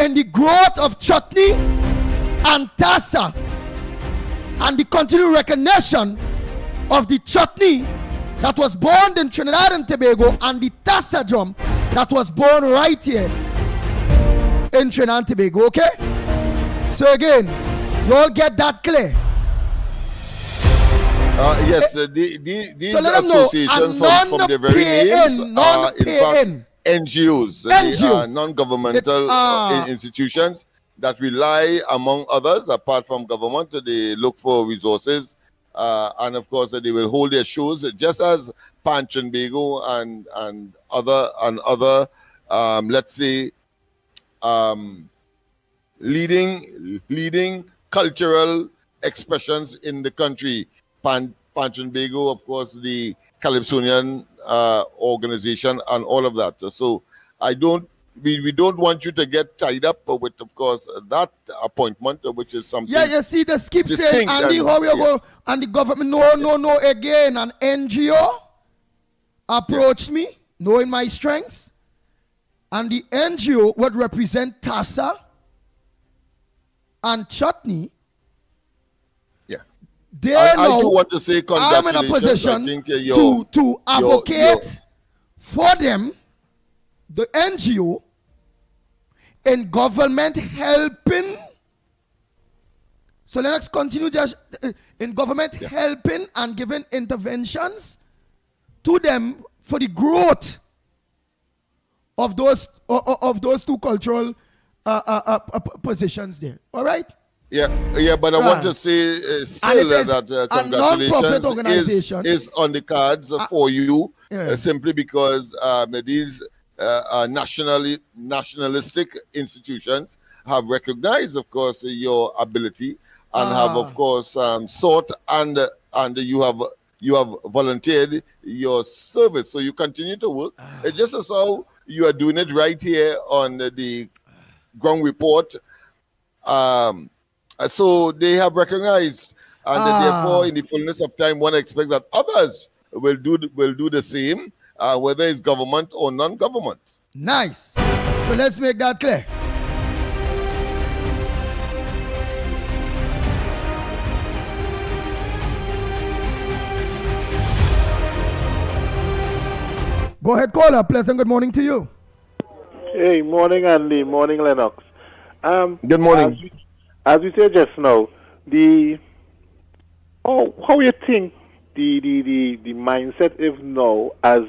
in the growth of Chutney and Tassa, and the continued recognition of the Chutney that was born in Trinidad and Tobago and the Tassa drum that was born right here in Trinidad and Tobago, okay? So again, you all get that clear? Yes, these associations from the very names are in fact NGOs. They are non-governmental institutions that rely, among others, apart from government, they look for resources. And of course, they will hold their shows just as Pan Trinbago and other let's say leading cultural expressions in the country. Pan Trinbago, of course, the Calypsonian organization and all of that. So we don't want you to get tied up with, of course, that appointment, which is something. Yeah, you see, the skip saying, Andy, how you go, and the government, no, again, an NGO approached me, knowing my strengths, and the NGO would represent Tassa and Chutney. Yeah. I do want to say congratulations. I'm in a position I think, to advocate for them, the NGO, in government helping. So let's continue just in government helping and giving interventions to them for the growth of those two cultural positions there. All right? Yeah, but I want to say still that congratulations is on the cards for you, simply because these nationalistic institutions have recognized, of course, your ability and have, of course, sought and you have volunteered your service. So you continue to work, just as how you are doing it right here on the ground report. So they have recognized, and therefore, in the fullness of time, one expects that others will do the same, whether it's government or non-government. Nice. So let's make that clear. Go ahead, caller. Pleasant good morning to you. Hey, morning Andy, morning Lennox. Good morning. As we said just now, how you think the mindset is now as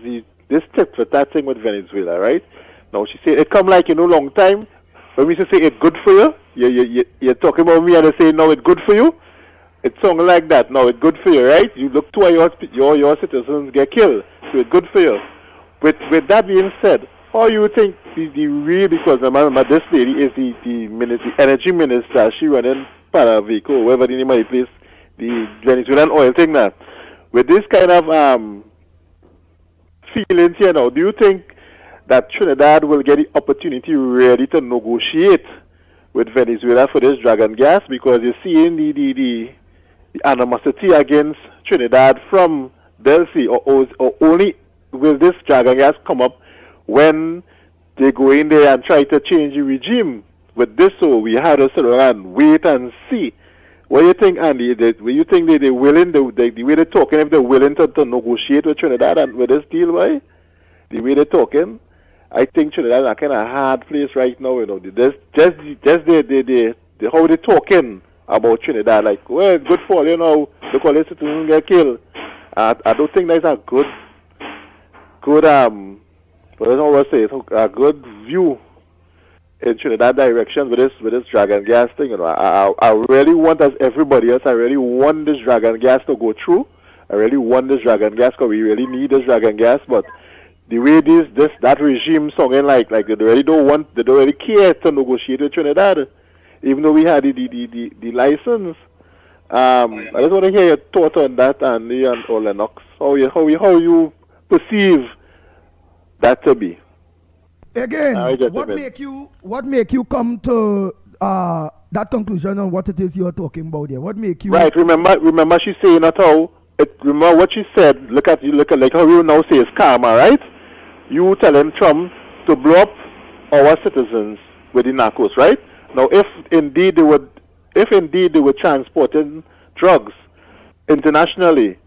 this tit for tat thing with Venezuela, right? Now she said it come like long time. When we say it's good for you, you're talking about me and they say no, it's good for you. It sounds like that. No, it's good for you, right? You look to your citizens get killed, so it's good for you. With that being said, how you think the real, because remember this lady is the energy minister, she running Paravico, wherever the name of the place, the Venezuelan oil thing now. With this kind of feelings here now, do you think that Trinidad will get the opportunity really to negotiate with Venezuela for this dragon gas? Because you're seeing the animosity against Trinidad from Delcy, or only will this dragon gas come up when they go in there and try to change the regime? With this, so we had to sit around and wait and see. What do you think, Andy? Do you think they're willing, the way they're talking, if they're willing to negotiate with Trinidad and with this deal, right? The way they're talking, I think Trinidad is a kind of hard place right now, Just the how they're talking about Trinidad, like, well, good for, the college citizens get killed. I don't think that's a good, what I want to say, a good view in Trinidad direction with this dragon gas thing. I really want, as everybody else, I really want this dragon gas to go through. I really want this dragon gas because we really need this dragon gas. But the way that regime songing like they don't really care to negotiate with Trinidad, even though we had the license. I just want to hear your thought on that, Andy and Lennox. How you perceive that to be? Again, what make you come to that conclusion on what it is you're talking about there? What make you right? Remember she's saying that remember what she said. Look at like how you now say it's karma, right? You telling Trump to blow up our citizens with the narcos, right? Now, if indeed they were transporting drugs internationally,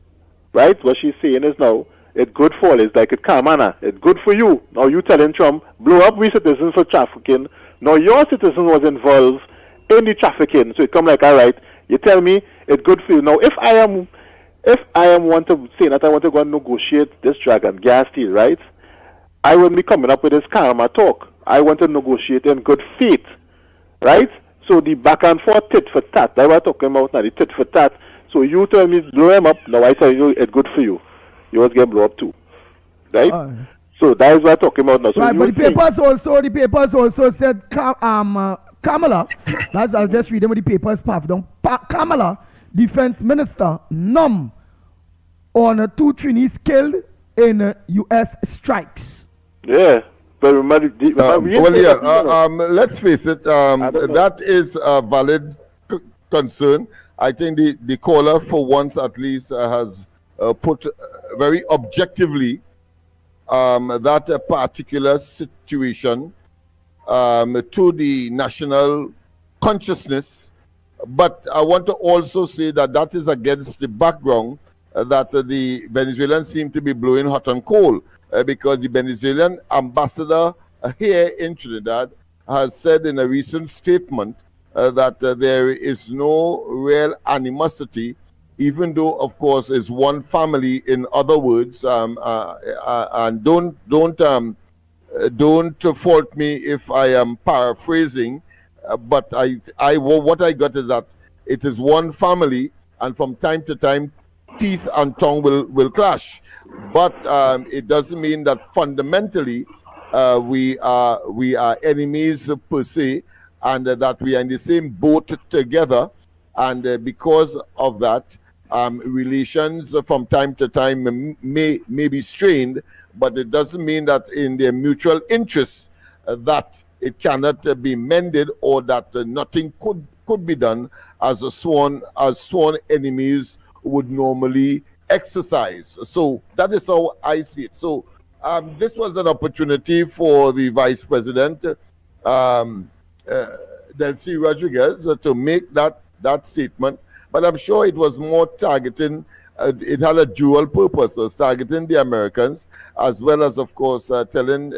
right? What she's saying is now, it's good for it's like it karma. It's good for you. Now you telling Trump, blow up we citizens for trafficking. Now your citizen was involved in the trafficking. So it come like, all right, you tell me it's good for you. Now if I am want to say that I want to go and negotiate this dragon gas deal, right? I wouldn't be coming up with this karma talk. I want to negotiate in good faith, right? So the back and forth tit for tat, that we're talking about now, the tit for tat. So you tell me blow him up, now I tell you it's good for you. Yours get blown up too, right? So that is what I'm talking about now. So right, but the papers also said Kamala. I'll just read them with the papers. Kamala, defense minister, numb on 2 trainees killed in U.S. strikes. Yeah, but remember, let's face it. That is a valid concern. I think the caller, for once at least, has put very objectively that particular situation to the national consciousness. But I want to also say that is against the background that the Venezuelans seem to be blowing hot and cold because the Venezuelan ambassador here in Trinidad has said in a recent statement that there is no real animosity, even though, of course, it's one family. In other words, and don't fault me if I am paraphrasing, but what I got is that it is one family, and from time to time, teeth and tongue will clash. But it doesn't mean that fundamentally we are enemies per se, and that we are in the same boat together. And because of that, relations from time to time may be strained, but it doesn't mean that in their mutual interests that it cannot be mended, or that nothing could be done as sworn enemies would normally exercise. So that is how I see it. So this was an opportunity for the Vice President, Delcy Rodriguez, to make that statement. But I'm sure it was more targeting. It had a dual purpose, was targeting the Americans, as well as, of course, telling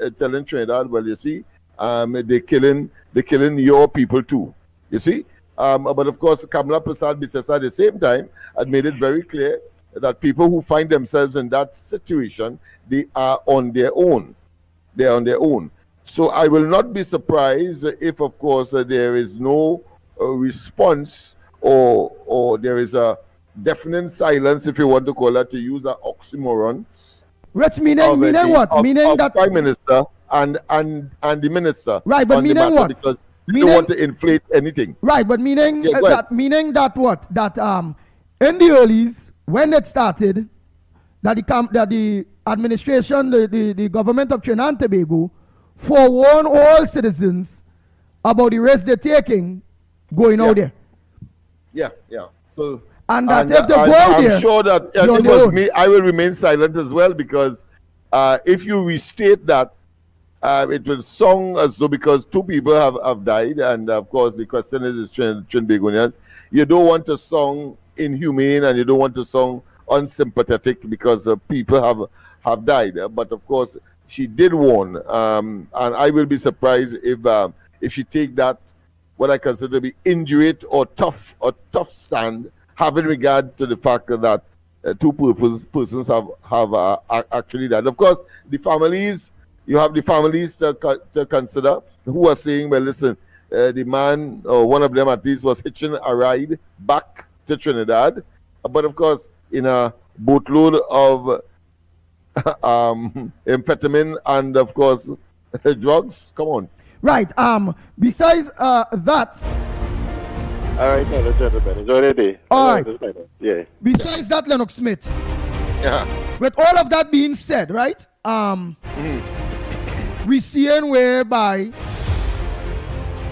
Trinidad, well, you see, they're killing your people too. You see, but of course, Kamala Prasad Bisesa at the same time had made it very clear that people who find themselves in that situation, they are on their own. They are on their own. So I will not be surprised if, of course, there is no response or there is a deafening silence, if you want to call that, to use an oxymoron. Which meaning what? Meaning that Prime Minister and the Minister. Right, but meaning what? Because they don't want to inflate anything. Right, but meaning Yeah, that what? That in the earlys, when it started, that the administration, the government of Trinidad and Tobago, forewarn all citizens about the risk they're taking going out there. Yeah. So and if they go out there, I'm sure that if it was me, I will remain silent as well, because if you restate that, it will sound as though because two people have died, and of course the question is Trinbagonians. You don't want to sound inhumane and you don't want to sound unsympathetic because people have died. But of course, she did warn, and I will be surprised if she take that what I consider to be injurious or tough stand, having regard to the fact that two persons have actually died. Of course, the families. You have the families to consider who are saying, well, listen, the man, or one of them at least, was hitching a ride back to Trinidad. But of course, in a boatload of amphetamine and, of course, drugs. Come on. Right. Besides that. All right, now, gentlemen, enjoy the day. All right. Yeah. Besides that, Lennox Smith. Yeah. With all of that being said, right? We seeing whereby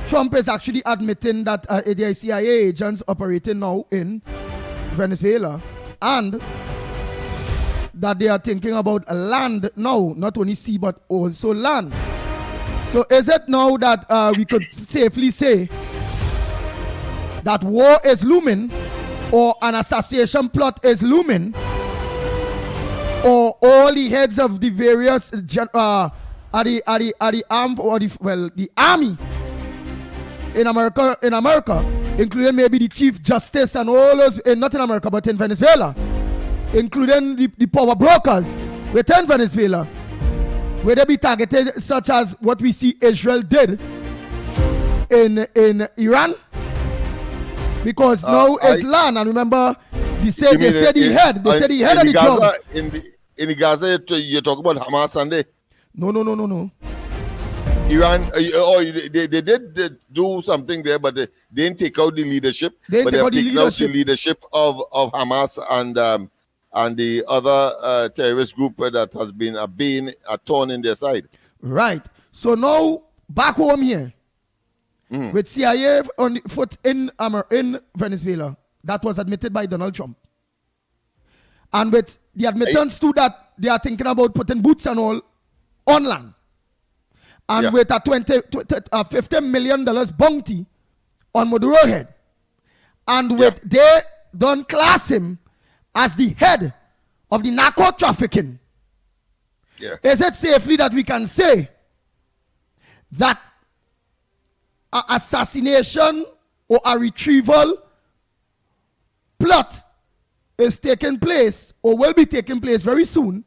Trump is actually admitting that there are CIA agents operating now in Venezuela, and that they are thinking about land now, not only sea but also land. So is it now that we could safely say that war is looming, or an assassination plot is looming, or all the heads of the various the army in America, including maybe the Chief Justice and all those, not in America but in Venezuela, including the power brokers within Venezuela, where they be targeted, such as what we see Israel did in Iran, because now it's land. And remember, they said the head of the job. In the Gaza, you're talking about Hamas Sunday. No. Iran, they did do something there, but they didn't take out the leadership. They have taken out the leadership of Hamas and the other terrorist group that has been a thorn in their side. Right. So now back home here, with CIA on the foot in Venezuela, that was admitted by Donald Trump, and with the admittance to that, they are thinking about putting boots and all on land. And with a $50 million bounty on Maduro head. And with they don't class him as the head of the narco trafficking. Yeah. Is it safely that we can say that an assassination or a retrieval plot is taking place or will be taking place very soon,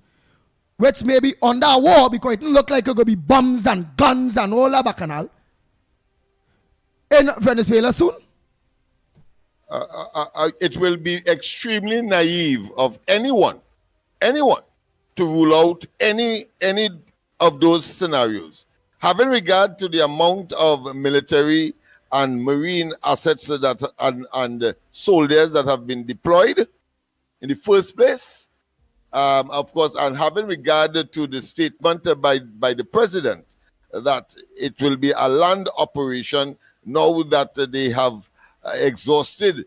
which may be under war, because it look like it's going to be bombs and guns and all that bacchanal in Venezuela soon? It will be extremely naive of anyone to rule out any of those scenarios. Having regard to the amount of military and marine assets that and soldiers that have been deployed in the first place, of course, and having regard to the statement by the president that it will be a land operation now that they have exhausted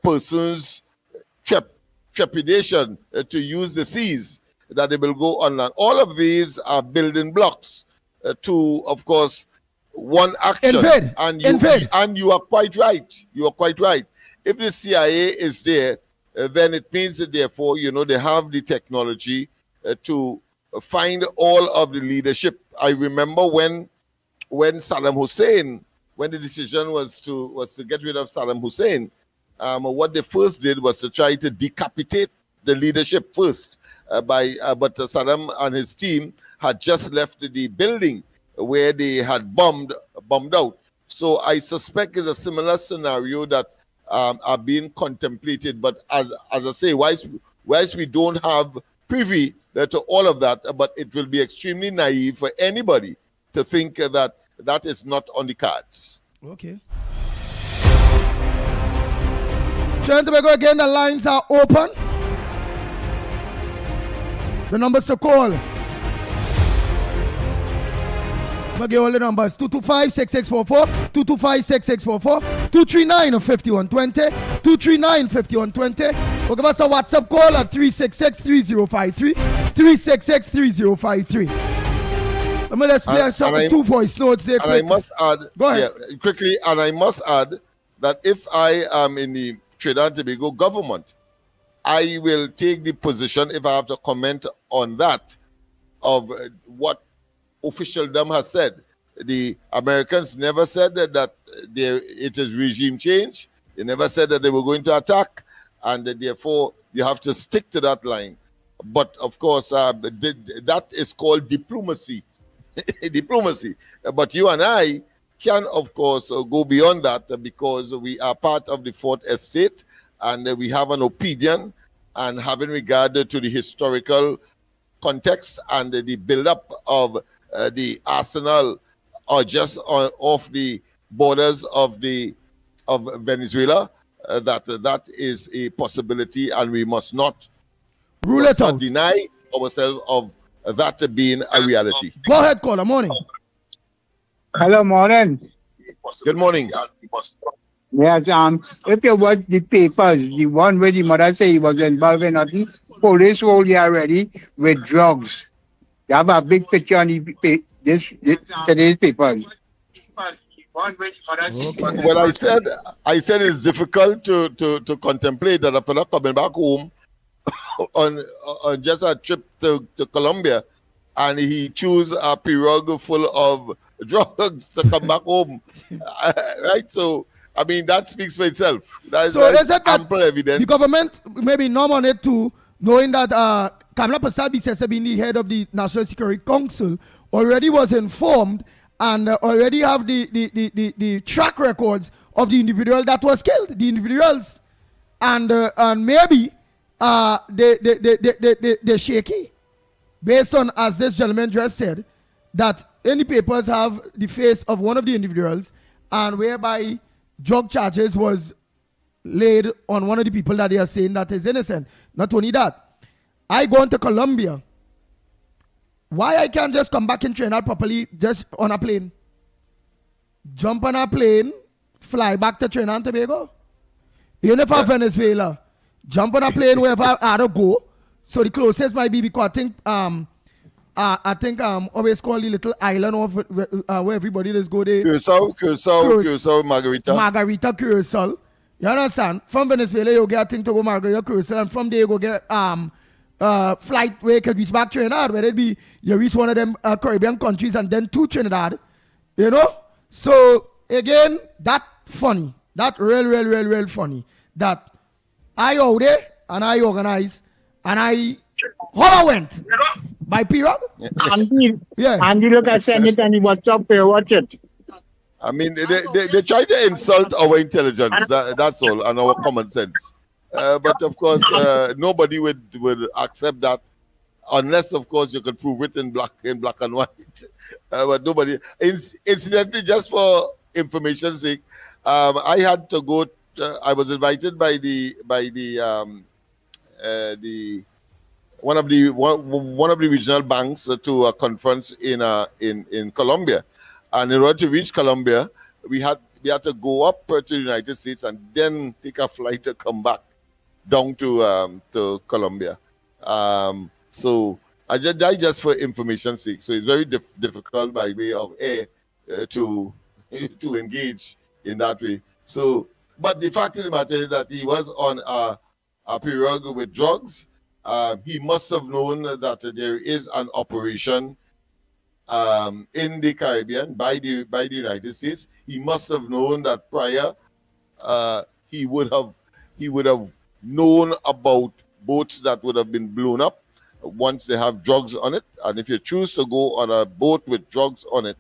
persons' trepidation to use the seas, that they will go on. All of these are building blocks to, of course, one action. And you are quite right. You are quite right. If the CIA is there, then it means that, therefore, they have the technology to find all of the leadership. I remember when Saddam Hussein, when the decision was to get rid of Saddam Hussein, what they first did was to try to decapitate the leadership first. But Saddam and his team had just left the building where they had bombed out. So I suspect it's a similar scenario that are being contemplated. But as I say, whilst we don't have privy to all of that, but it will be extremely naive for anybody to think that is not on the cards. Okay. Trying to go again, the lines are open. The numbers to call. I'll give all the numbers. 225-6644, 225-6644, 239-5120, 239-5120. We'll give us a WhatsApp call at 366-3053, 366-3053. Let's play some 2 voice notes there. And I must add, go ahead. Quickly, and I must add that if I am in the Trinidad and Tobago government, I will take the position, if I have to comment on that, of what officialdom has said. The Americans never said that it is regime change. They never said that they were going to attack, and therefore you have to stick to that line. But of course, that is called diplomacy. Diplomacy. But you and I can, of course, go beyond that because we are part of the Fourth Estate, and we have an opinion, and having regard to the historical context and the build-up of the arsenal or just off the borders of Venezuela, that is a possibility, and we must not deny ourselves of that being a reality. Go ahead, caller. Morning. Hello, morning. Good morning. Yes, if you watch the papers, the one where the mother say he was involved in nothing, police hold you already with drugs. You have a big picture on today's papers. Okay. Well, I said it's difficult to contemplate that a fellow coming back home on just a trip to Colombia, and he choose a pirogue full of drugs to come back home, right? So, I mean, that speaks for itself. That's ample evidence. The government maybe nominated to, knowing that Kamala Persad being the head of the National Security Council, already was informed and already have the track records of the individual that was killed, the individuals, and maybe they're shaky, based on, as this gentleman just said, that any papers have the face of one of the individuals, and whereby drug charges was laid on one of the people that they are saying that is innocent. Not only that, I go into Colombia. Why I can't just come back in Trinidad properly just on a plane? Jump on a plane, fly back to Trinidad and Tobago. Even if I'm Venezuela, jump on a plane wherever I had to go. So the closest might be, because I think always call the little island of where everybody just go there. Curacao, Margarita. Margarita, Curacao. You understand? From Venezuela, you get a thing to go Margarita, Curacao, and from there you go get flight where you can reach back Trinidad, whether it be you reach one of them Caribbean countries and then to Trinidad. You know? So again, that funny. That real funny. That I out there and I organize and I went by pirogue. Andy, look, I send it and he WhatsApp here, watch it. I mean, they try to insult our intelligence, that's all, and our common sense. But of course, nobody would accept that unless, of course, you could prove it in black and white. But nobody. Incidentally, just for information's sake, I had to go. I was invited by one of the regional banks to a conference in Colombia, and in order to reach Colombia, we had to go up to the United States and then take a flight to come back down to Colombia. So just for information's sake. So it's very difficult by way of air to to engage in that way. So, but the fact of the matter is that he was on a period with drugs. He must have known that there is an operation in the Caribbean by the United States. He must have known that prior. He would have known about boats that would have been blown up once they have drugs on it. And if you choose to go on a boat with drugs on it,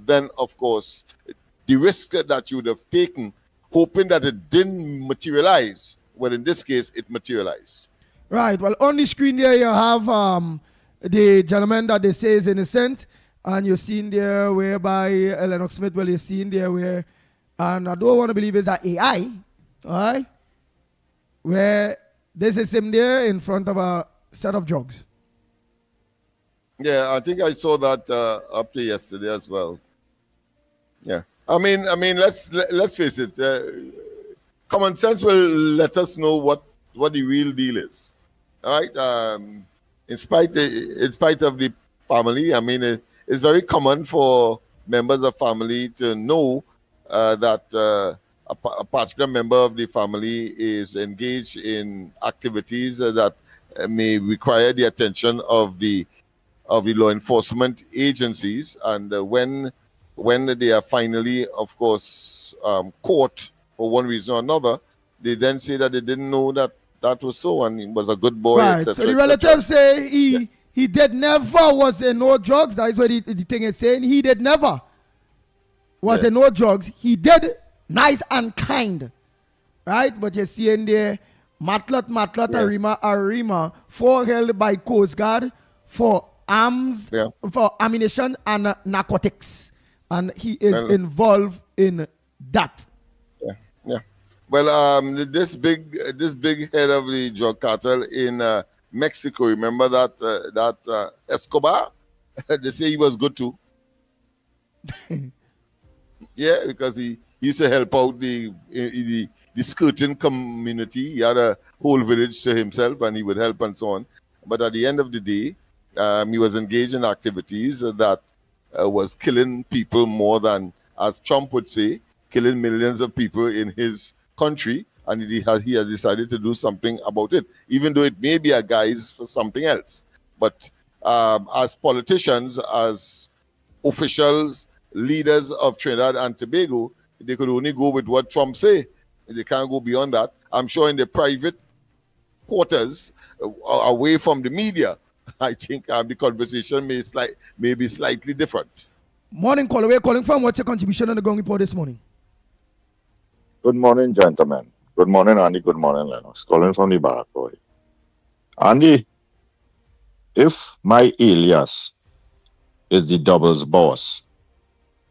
then of course the risk that you would have taken, hoping that it didn't materialize. Well, in this case, it materialized. Right. Well, on the screen there, you have the gentleman that they say is innocent, and you're seeing there whereby Lennox Smith, well, you're seeing there where, and I don't want to believe it's an AI, all right, where this is him there in front of a set of drugs. Yeah, I think I saw that up to yesterday as well. Yeah, I mean, let's face it. Common sense will let us know what the real deal is. All right. In spite of the family, I mean, it's very common for members of family to know that a particular member of the family is engaged in activities that may require the attention of the law enforcement agencies, and when they are finally, of course, caught for one reason or another, they then say that they didn't know that was so, and he was a good boy, right. etc. So the relatives say he did never was in no drugs. That is what the thing is saying. He did never was in no drugs. He did nice and kind, right? But you're seeing there, Matlat, Arima, 4 held by Coast Guard for arms, for ammunition and narcotics, and he is involved in that. Yeah. Well, this big head of the drug cartel in Mexico. Remember that Escobar? They say he was good too. Yeah, because he used to help out the skirting community. He had a whole village to himself, and he would help and so on. But at the end of the day, he was engaged in activities that was killing people more than, as Trump would say, killing millions of people in his country, and he has decided to do something about it, even though it may be a guise for something else. But as politicians, as officials, leaders of Trinidad and Tobago, they could only go with what Trump say. They can't go beyond that. I'm sure in their private quarters, away from the media, I think the conversation may be slightly different. Morning, caller. We're calling from. What's your contribution on the Gong Report this morning? Good morning, gentlemen. Good morning, Andy. Good morning, Lennox. Calling from the Barak Boy. Andy, if my alias is the doubles boss,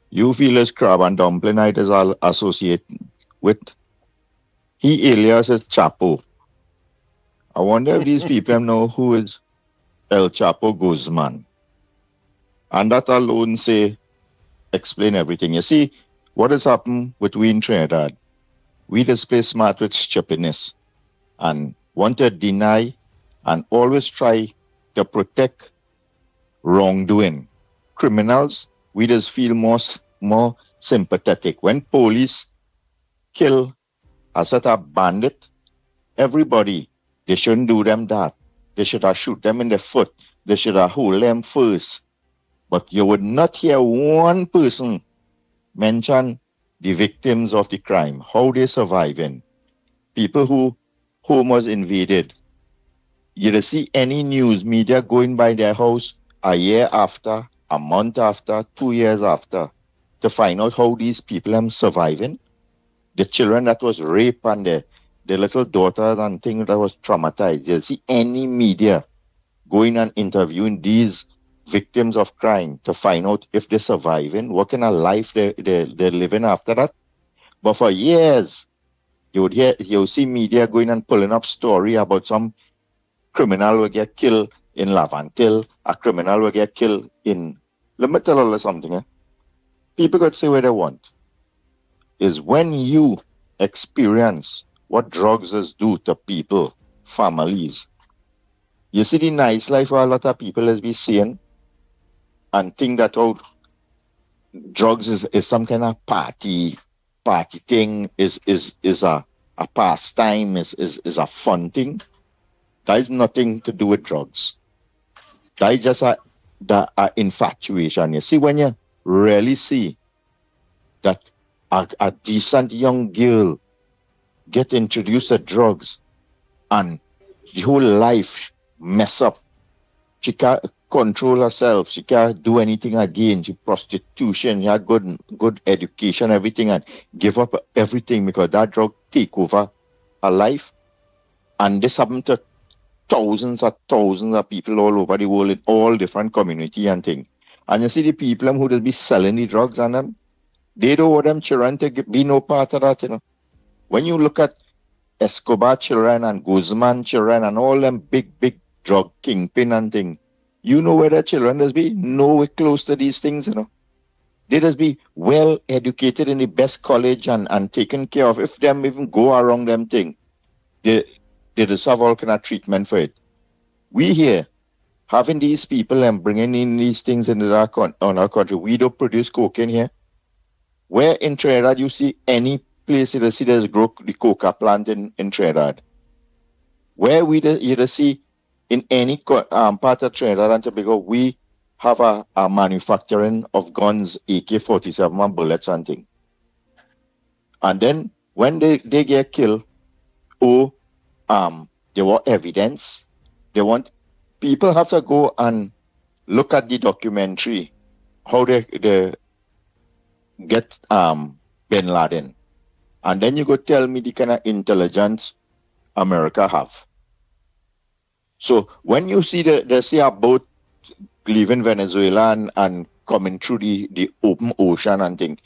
you feel his crab and dumpling night is all associated with, he alias is Chapo. I wonder if these people know who is El Chapo Guzman. And that alone explain everything. You see, what has happened between Trinidad? We display smart with stupidness and want to deny and always try to protect wrongdoing. Criminals, we just feel more sympathetic. When police kill a set of bandit, everybody, they shouldn't do them that. They should have shoot them in the foot. They should have hold them first. But you would not hear one person mention the victims of the crime, how they surviving. People who home was invaded. You don't see any news media going by their house a year after, a month after, 2 years after, to find out how these people are surviving. The children that was raped and the little daughters and things that was traumatized. You'll see any media going and interviewing these victims of crime to find out if they're surviving, what kind of life they're living after that. But for years, you'll see media going and pulling up story about some criminal will get killed in Lavantil, a criminal will get killed in Limital or something. Eh? People could say what they want. Is when you experience what drugs do to people, families, You see the nice life where a lot of people has been seeing and think that drugs is some kind of party thing, is a pastime, is a fun thing. That is nothing to do with drugs. That is just a infatuation. You see, when you really see that a decent young girl get introduced to drugs and the whole life mess up. She can't control herself. She can't do anything again. She prostitution. She had good education, everything, and give up everything because that drug take over her life. And this happened to thousands of people all over the world in all different community and thing. And you see the people who will be selling the drugs and them, they don't want them children to be no part of that, you know. When you look at Escobar children and Guzman children and all them big drug kingpin and thing, you know where their children does be? Nowhere close to these things, you know. They does be well educated in the best college and taken care of. If them even go around them thing, they deserve all kind of treatment for it. We here, having these people and bringing in these things into our country, we don't produce cocaine here. Where in Trinidad you see any place you see there's grow the coca plant in Trinidad? Where you see in any part of Trinidad and Tobago, we have a manufacturing of guns, AK-47 and bullets and thing. And then when they get killed, they want evidence. They want people have to go and look at the documentary, how they get Bin Laden. And then you go tell me the kind of intelligence America have. So when you see they see a boat leaving Venezuela and coming through the open ocean and thing,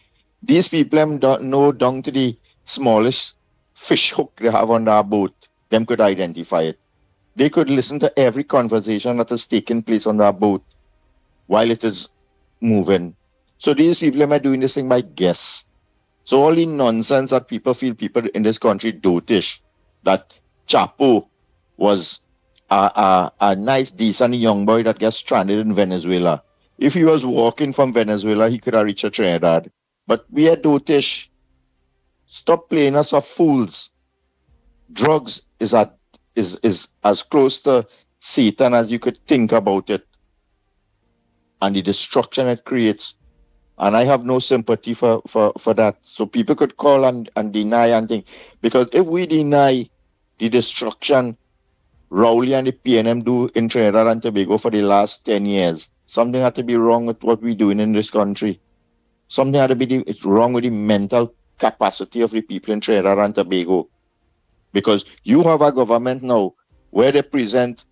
these people don't know down to the smallest fish hook they have on that boat, them could identify it. They could listen to every conversation that is taking place on that boat while it is moving. So these people are doing this thing by guess. So all the nonsense that people in this country dotish, that Chapo was a nice, decent young boy that gets stranded in Venezuela. If he was walking from Venezuela, he could have reached Trinidad. But we are dotish. Stop playing us for fools. Drugs is as close to Satan as you could think about it. And the destruction it creates. And I have no sympathy for that. So people could call and deny and think. Because if we deny the destruction Rowley and the PNM do in Trinidad and Tobago for the last 10 years, something had to be wrong with what we're doing in this country. Something had to be wrong with the mental capacity of the people in Trinidad and Tobago. Because you have a government now where they present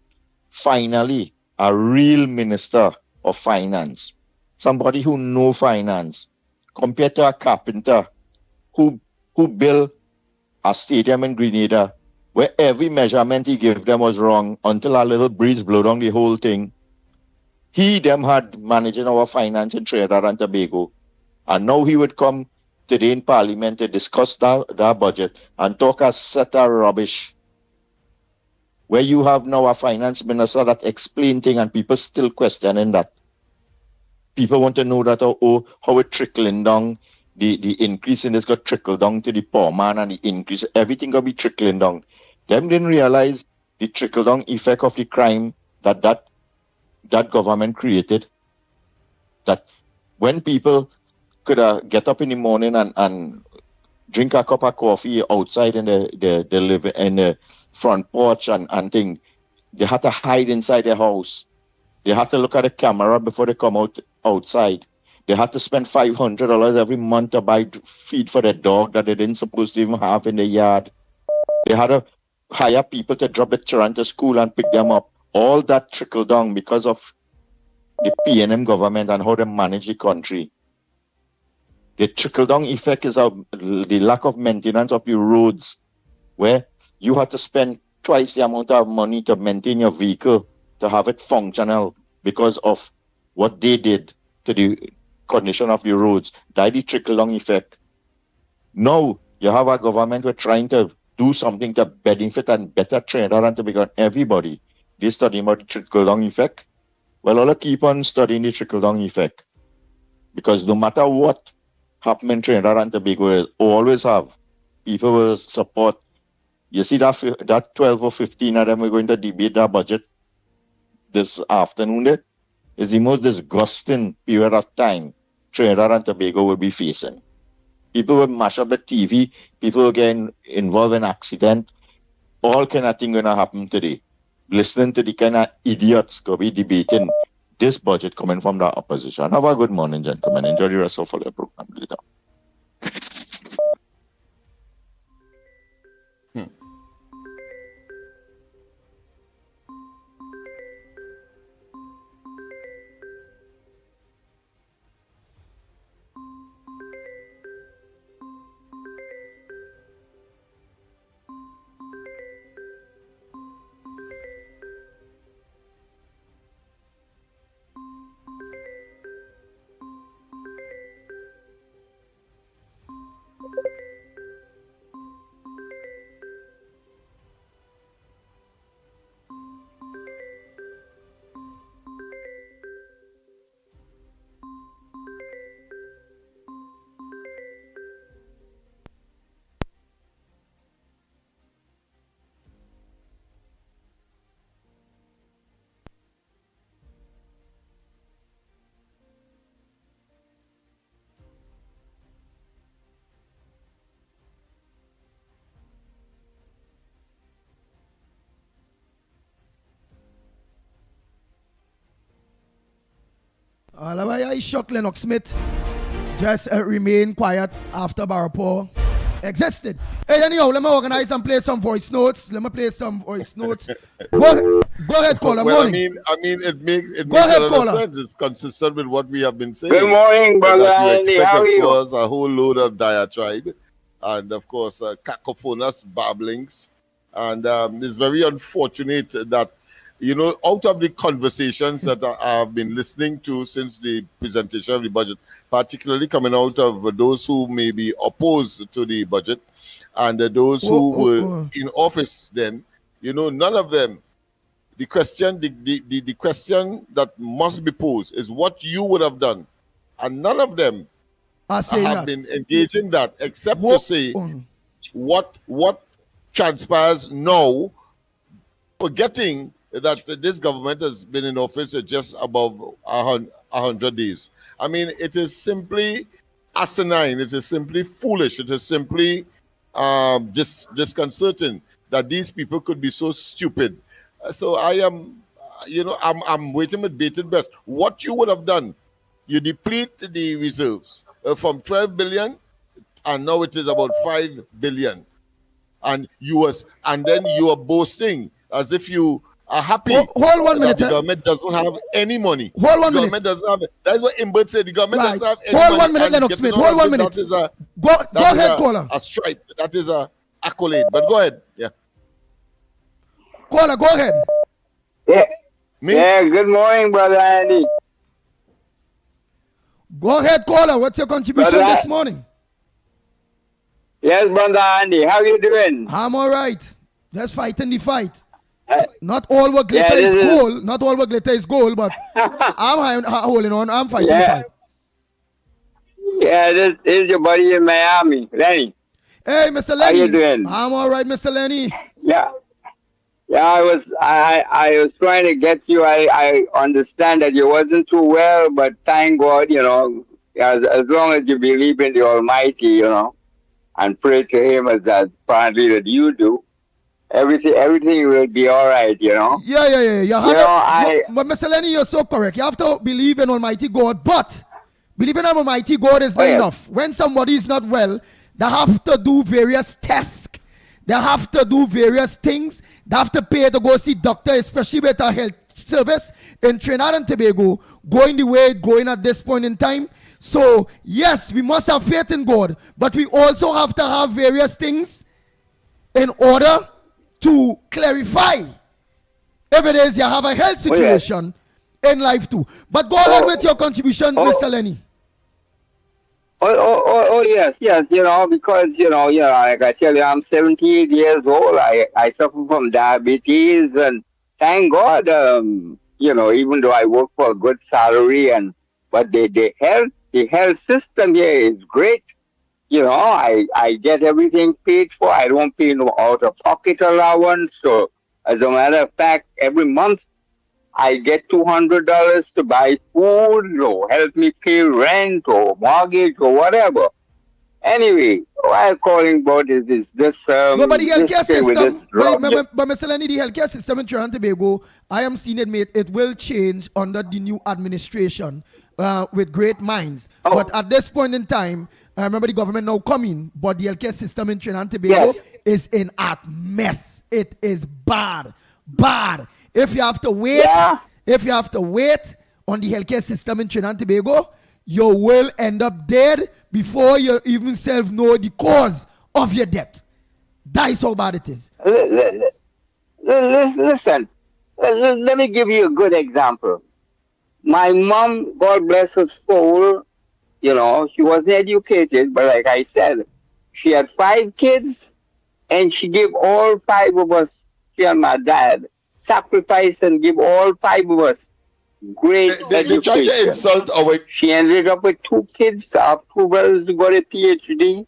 finally a real minister of finance. Somebody who know finance, compared to a carpenter who built a stadium in Grenada where every measurement he gave them was wrong until a little breeze blew down the whole thing. He them had managing our finance in Trinidad and Tobago. And now he would come today in Parliament to discuss that budget and talk a set of rubbish. Where you have now a finance minister that explain things and people still questioning that. People want to know that how it trickling down, the increase in this got trickle down to the poor man and the increase, everything got be trickling down. Them didn't realize the trickle down effect of the crime that government created. That when people could get up in the morning and drink a cup of coffee outside in the front porch and thing, they had to hide inside their house. They had to look at the camera before they come outside. They had to spend $500 every month to buy feed for their dog that they didn't supposed to even have in the yard. They had to hire people to drop the children to school and pick them up. All that trickled down because of the PNM government and how they manage the country. The trickle-down effect is the lack of maintenance of your roads, where you have to spend twice the amount of money to maintain your vehicle to have it functional because of what they did to the condition of the roads. That's the trickle-down effect. Now you have a government who are trying to do something to benefit and better Trinidad and Tobago everybody. they study about the trickle-down effect. Well, I'll keep on studying the trickle-down effect. Because no matter what happens in Trinidad and Tobago, will always have people will support. You see that 12 or 15 of them are going to debate that budget this afternoon. There is the most disgusting period of time Trinidad and Tobago will be facing. People will mash up the TV. People will get involved in accident. All kind of things going to happen today. Listening to the kind of idiots going to be debating this budget coming from the opposition. Have a good morning, gentlemen. Enjoy the rest of your program later. I shocked Lennox Smith. Just remain quiet after Barapo existed. Hey, anyhow, let me organize and play some voice notes. Go ahead, caller. Well, morning. I mean, it makes a ahead, lot caller. of sense. It's consistent with what we have been saying. Good morning, brother Andy. How are Of you? course, a whole load of diatribe, and of course, cacophonous babblings, and it's very unfortunate that, you know, out of the conversations that I've been listening to since the presentation of the budget, particularly coming out of those who may be opposed to the budget and those who were in office then, you know, none of them, the question that must be posed is what you would have done. And none of them have been engaging that, except to say what transpires now, forgetting that this government has been in office just above 100 days. I mean, it is simply asinine. It is simply foolish. It is simply disconcerting that these people could be so stupid. So I am, you know, I'm waiting with bated breath. What you would have done, you deplete the reserves from 12 billion, and now it is about 5 billion. And then you are boasting as if you are happy. Hold 1 minute. The government doesn't have any money. Hold 1 minute. The government doesn't have. That's what Imbert said. The government doesn't have any Hold money. 1 minute, Lennox Smith. Hold 1 minute. That is a go ahead, caller. A stripe. That is a accolade. But go ahead. Yeah. Caller, go ahead. Yeah. Me? Yeah, good morning, brother Andy. Go ahead, caller. What's your contribution Brother, this morning? Yes, brother Andy. How you doing? I'm all right. Just fighting the fight. Not all what glitter Yeah, is gold. Not all what glitter is gold, but I'm holding on. I'm fighting the fight. Yeah, this is your buddy in Miami, Lenny. Hey, Mr. Lenny. How you doing? I'm all right, Mr. Lenny. Yeah. Yeah, I was trying to get you. I understand that you wasn't too well, but thank God, you know, as long as you believe in the Almighty, you know, and pray to Him as apparently that you do, everything will be all right, you know. Yeah. But Mr. Lenny, you're so correct. You have to believe in Almighty God, but believing in Almighty God is not enough. When somebody is not well, they have to do various tests. They have to do various things. They have to pay to go see doctor, especially with a health service in Trinidad and Tobago, going the way it's going at this point in time. So, yes, we must have faith in God, but we also have to have various things in order to clarify if it is you have a health situation in life too. But go ahead with your contribution, Mr. Lenny. Yes, you know, because, you know, like I tell you, I'm 78 years old. I suffer from diabetes, and thank God, even though I work for a good salary but the health system here is great. I get everything paid for. I don't pay no out of pocket allowance. So as a matter of fact, every month I get $200 to buy food or help me pay rent or mortgage or whatever. Anyway, what I'm calling about is this Nobody this healthcare thing with this system, drug. but Mr. Lenny, the healthcare system in Trinidad and Tobago, I am seeing it, mate. It will change under the new administration with great minds. Oh. But at this point in time, I remember the government now coming, but the healthcare system in Trinidad and Tobago is in a mess. It is bad. If you have to wait, on the healthcare system in Trinidad and Tobago, you will end up dead before you even self know the cause of your death. That is how bad it is. Listen, let me give you a good example. My mom, God bless her soul, she wasn't educated, but like I said, she had 5 kids, and she gave all 5 of us, she and my dad, sacrifice and give all 5 of us great They try to education. insult our. She ended up with 2 kids, 2 brothers who got a PhD.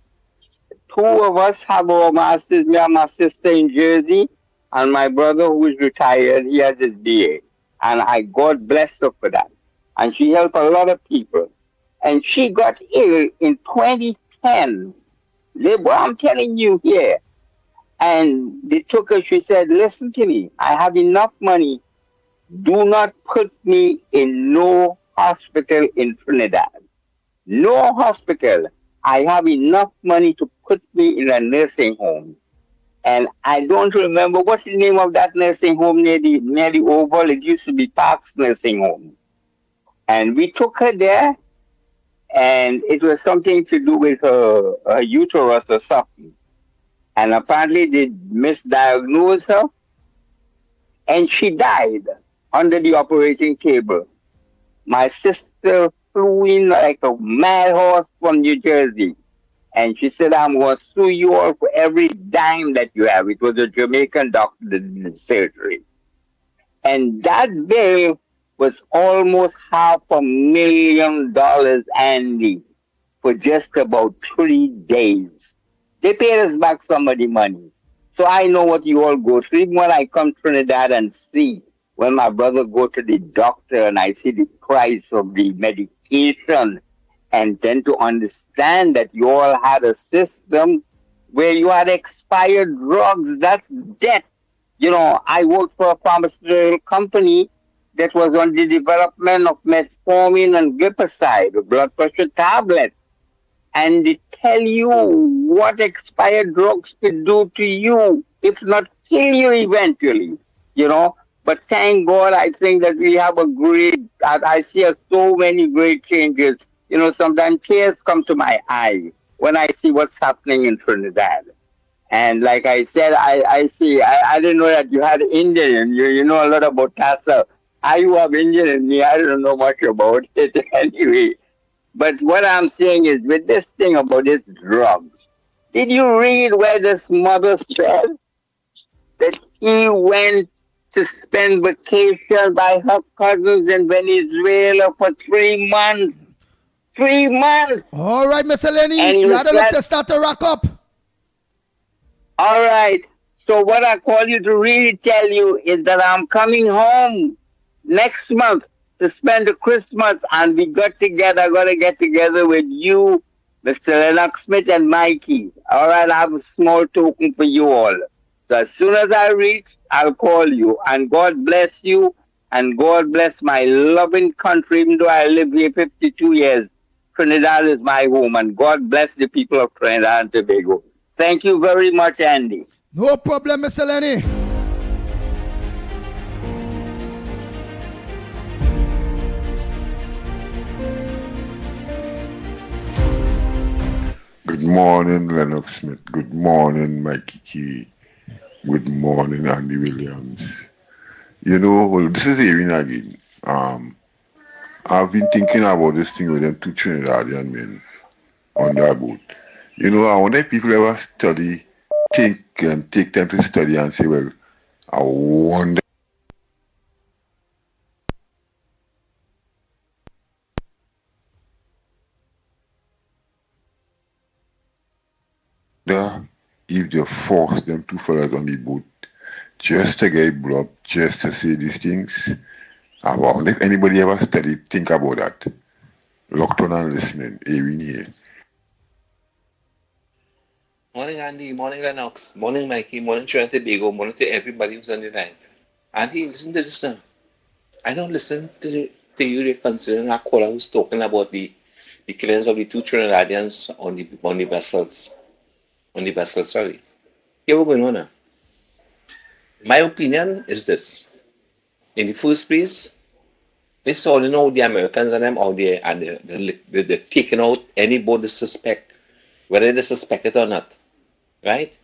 2 of us have our masters. Me and my sister in Jersey, and my brother who is retired, he has his BA. And God bless her for that. And she helped a lot of people. And she got ill in 2010. I'm telling you here. And they took her, she said, listen to me, I have enough money. Do not put me in no hospital in Trinidad. No hospital. I have enough money to put me in a nursing home. And I don't remember what's the name of that nursing home near the Oval. It used to be Parks Nursing Home. And we took her there, and it was something to do with her uterus or something. And apparently they misdiagnosed her, and she died under the operating table. My sister flew in like a mad horse from New Jersey. And she said, I'm going to sue you all for every dime that you have. It was a Jamaican doctor that did the surgery. And that bill was almost $500,000, Andy, for just about 3 days. They paid us back some of the money. So I know what you all go through. Even when I come to Trinidad and see, when my brother go to the doctor and I see the price of the medication, and then to understand that you all had a system where you had expired drugs, that's death. I worked for a pharmaceutical company that was on the development of metformin and glipizide, blood pressure tablets. And they tell you what expired drugs could do to you, if not kill you eventually, But thank God, I think that we have I see so many great changes. Sometimes tears come to my eye when I see what's happening in Trinidad. And like I said, I see, I didn't know that you had Indian. You know a lot about Tassa. You have Indian in me. I don't know much about it anyway. But what I'm saying is, with this thing about these drugs, did you read where this mother said that he went to spend vacation by her cousins in Venezuela for 3 months? 3 months! All right, Mr. Lenny, you had to look to start to rack up. All right. So what I call you to really tell you is that I'm coming home next month to spend the Christmas, and we got to get together with you, Mr. Lennox Smith and Mickie. All right, I have a small token for you all. So as soon as I reach, I'll call you. And God bless you, and God bless my loving country, even though I live here 52 years. Trinidad is my home, and God bless the people of Trinidad and Tobago. Thank you very much, Andy. No problem, Mr. Lenny. Good morning, Lennox Smith. Good morning, Mickie. Good morning, Andy Williams. This is Erin again. I've been thinking about this thing with them 2 Trinidadian men on that boat. I wonder if people ever take time to study and say, well, I wonder if they force them two fellas on the boat just to get blow up, just to say these things, I wonder if anybody ever studied, think about that. Locked on and listening, even here. Morning, Andy. Morning, Lennox. Morning, Mikey. Morning, Trinity Tobago. Morning to everybody who's on the line. Andy, listen to this now. I don't listen to you considering that caller who's talking about the killings of the two Trinidadians on the vessels. On the vessel, sorry. Here we're going on now. My opinion is this. In the first place, this all you know the Americans and them out there and they're taking out any boat they suspect, whether they suspect it or not. Right?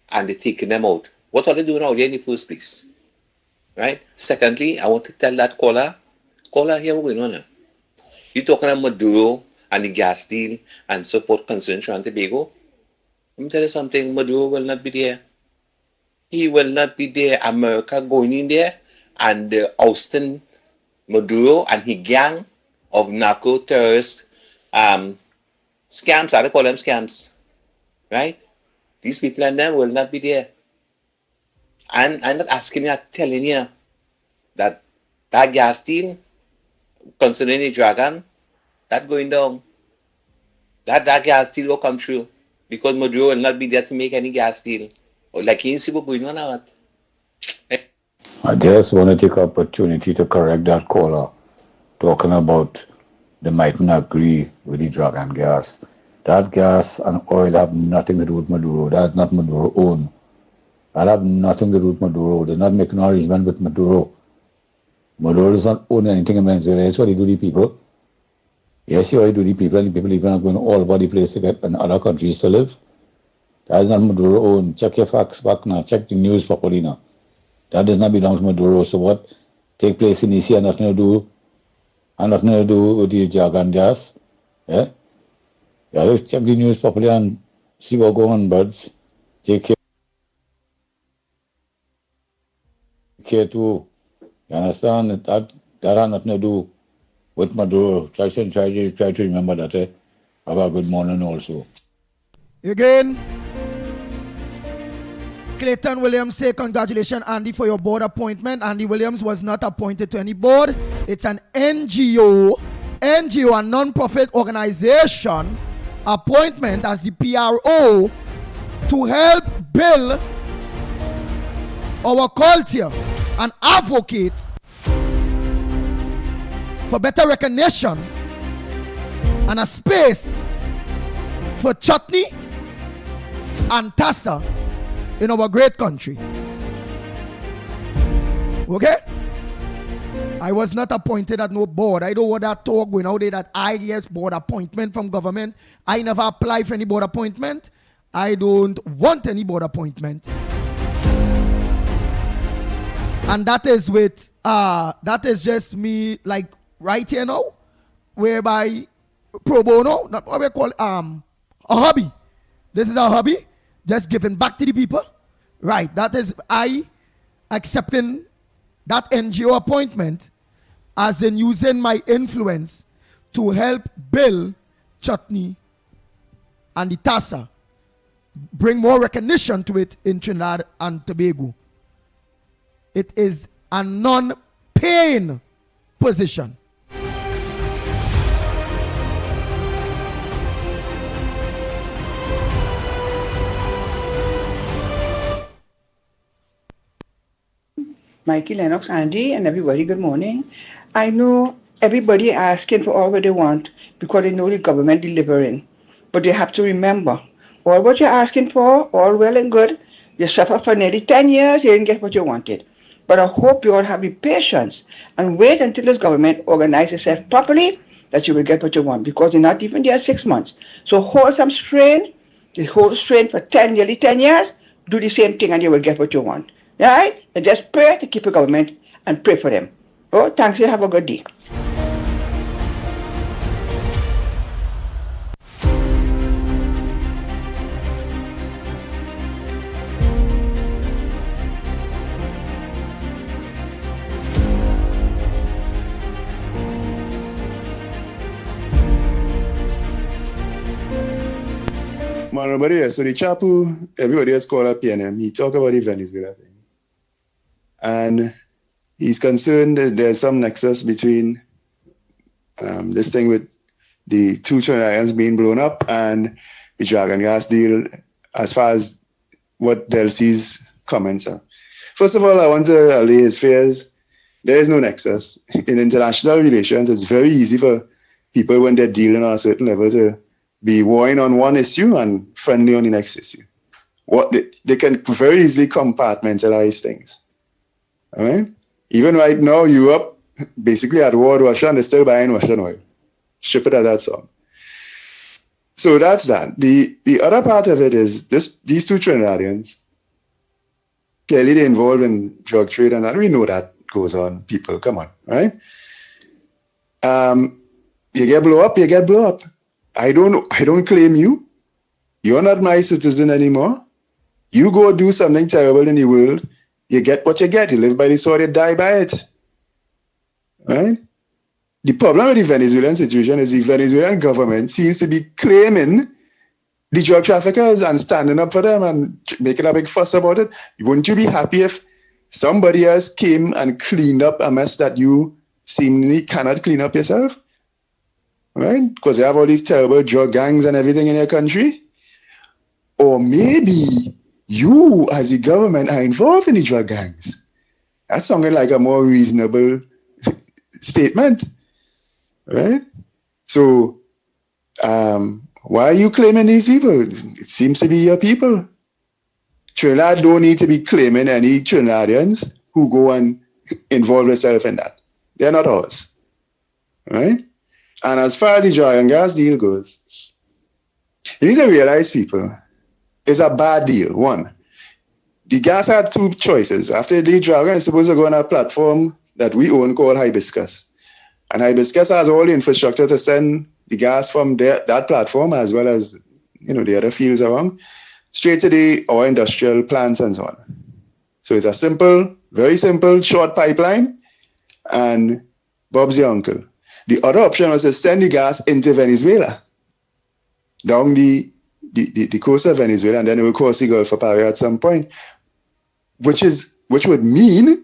And they're taking them out. What are they doing out there in the first place? Right? Secondly, I want to tell that caller, here we're going on now. You're talking about Maduro and the gas deal and so forth concerning Trinidad and Tobago. Let me tell you something, Maduro will not be there. He will not be there. America going in there and ousting Maduro and his gang of narco terrorist scams. I call them scams. Right? These people and them will not be there. I'm not asking you, I'm telling you that gas deal concerning the Dragon, that going down. That gas deal will come true. Because Maduro will not be there to make any gas deal. Or like you see what's going on or what? I just want to take opportunity to correct that caller talking about they might not agree with the Dragon gas. That gas and oil have nothing to do with Maduro. That's not Maduro own. That have nothing to do with Maduro. They're not making an arrangement with Maduro. Maduro does not own anything in Venezuela. That's what he do to the people. Yes, he do the people, and the people even are going all over the place to get in other countries to live. That is not Maduro own. Check your facts back now. Check the news properly now. That does not belong to Maduro. So what take place in EC has nothing to do with the Dragon gas. Yeah? Yeah, let's check the news properly and see what's going on, birds. Take care too. You understand? That has nothing to do with Maduro. Try to remember that. Have a good morning also. Again, Clayton Williams say congratulations Andy for your board appointment. Andy Williams was not appointed to any board. It's an NGO, a non-profit organization appointment as the PRO to help build our culture and advocate for better recognition and a space for chutney and tassa in our great country. Okay? I was not appointed at no board. I don't want that talk going out there that I get board appointment from government. I never applied for any board appointment. I don't want any board appointment. And that is just me like right here now, whereby pro bono, not what we call a hobby. This is a hobby, just giving back to the people. Right, that is I accepting that NGO appointment as in using my influence to help build chutney and the tassa, bring more recognition to it in Trinidad and Tobago. It is a non-paying position. Mikey, Lennox, Andy, and everybody, good morning. I know everybody asking for all what they want because they know the government delivering. But they have to remember, all what you're asking for, all well and good, you suffer for nearly 10 years, you didn't get what you wanted. But I hope you all have the patience and wait until this government organizes itself properly that you will get what you want because they're not even there 6 months. So hold some strain, hold strain for nearly 10 years, do the same thing and you will get what you want. All right? And just pray to keep the government and pray for them. Oh, thanks. You have a good day. nobody else. So the chap who everybody else called up PNM, he talked about the Venezuela thing. And he's concerned that there's some nexus between this thing with the two Trinidadians being blown up and the Dragon gas deal as far as what Delsey's comments are. First of all, I want to allay his fears. There is no nexus. In international relations, it's very easy for people when they're dealing on a certain level to be warring on one issue and friendly on the next issue. They can very easily compartmentalize things. All right? Even right now, Europe basically at war with Russia and they're still buying Russian oil. Ship it at that song. So that's that. The other part of it is these two Trinidadians, clearly they're involved in drug trade and that. We know that goes on. People, come on, right? You get blow up, you get blow up. I don't claim you. You're not my citizen anymore. You go do something terrible in the world, you get what you get. You live by the sword, you die by it. Right? The problem with the Venezuelan situation is the Venezuelan government seems to be claiming the drug traffickers and standing up for them and making a big fuss about it. Wouldn't you be happy if somebody else came and cleaned up a mess that you seemingly cannot clean up yourself? Right? Because you have all these terrible drug gangs and everything in your country. Or maybe you, as the government, are involved in the drug gangs. That's something like a more reasonable statement. Right? So, why are you claiming these people? It seems to be your people. Trinidad don't need to be claiming any Trinidadians who go and involve themselves in that. They're not ours. Right? And as far as the Dragon gas deal goes, you need to realize, people, it's a bad deal. One, the gas had two choices. After the Dragon is supposed to go on a platform that we own called Hibiscus. And Hibiscus has all the infrastructure to send the gas from that platform as well as the other fields around straight to our industrial plants and so on. So it's a simple, very simple, short pipeline, and Bob's your uncle. The other option was to send the gas into Venezuela, down the coast of Venezuela, and then it will cross the Gulf of Paria at some point, which would mean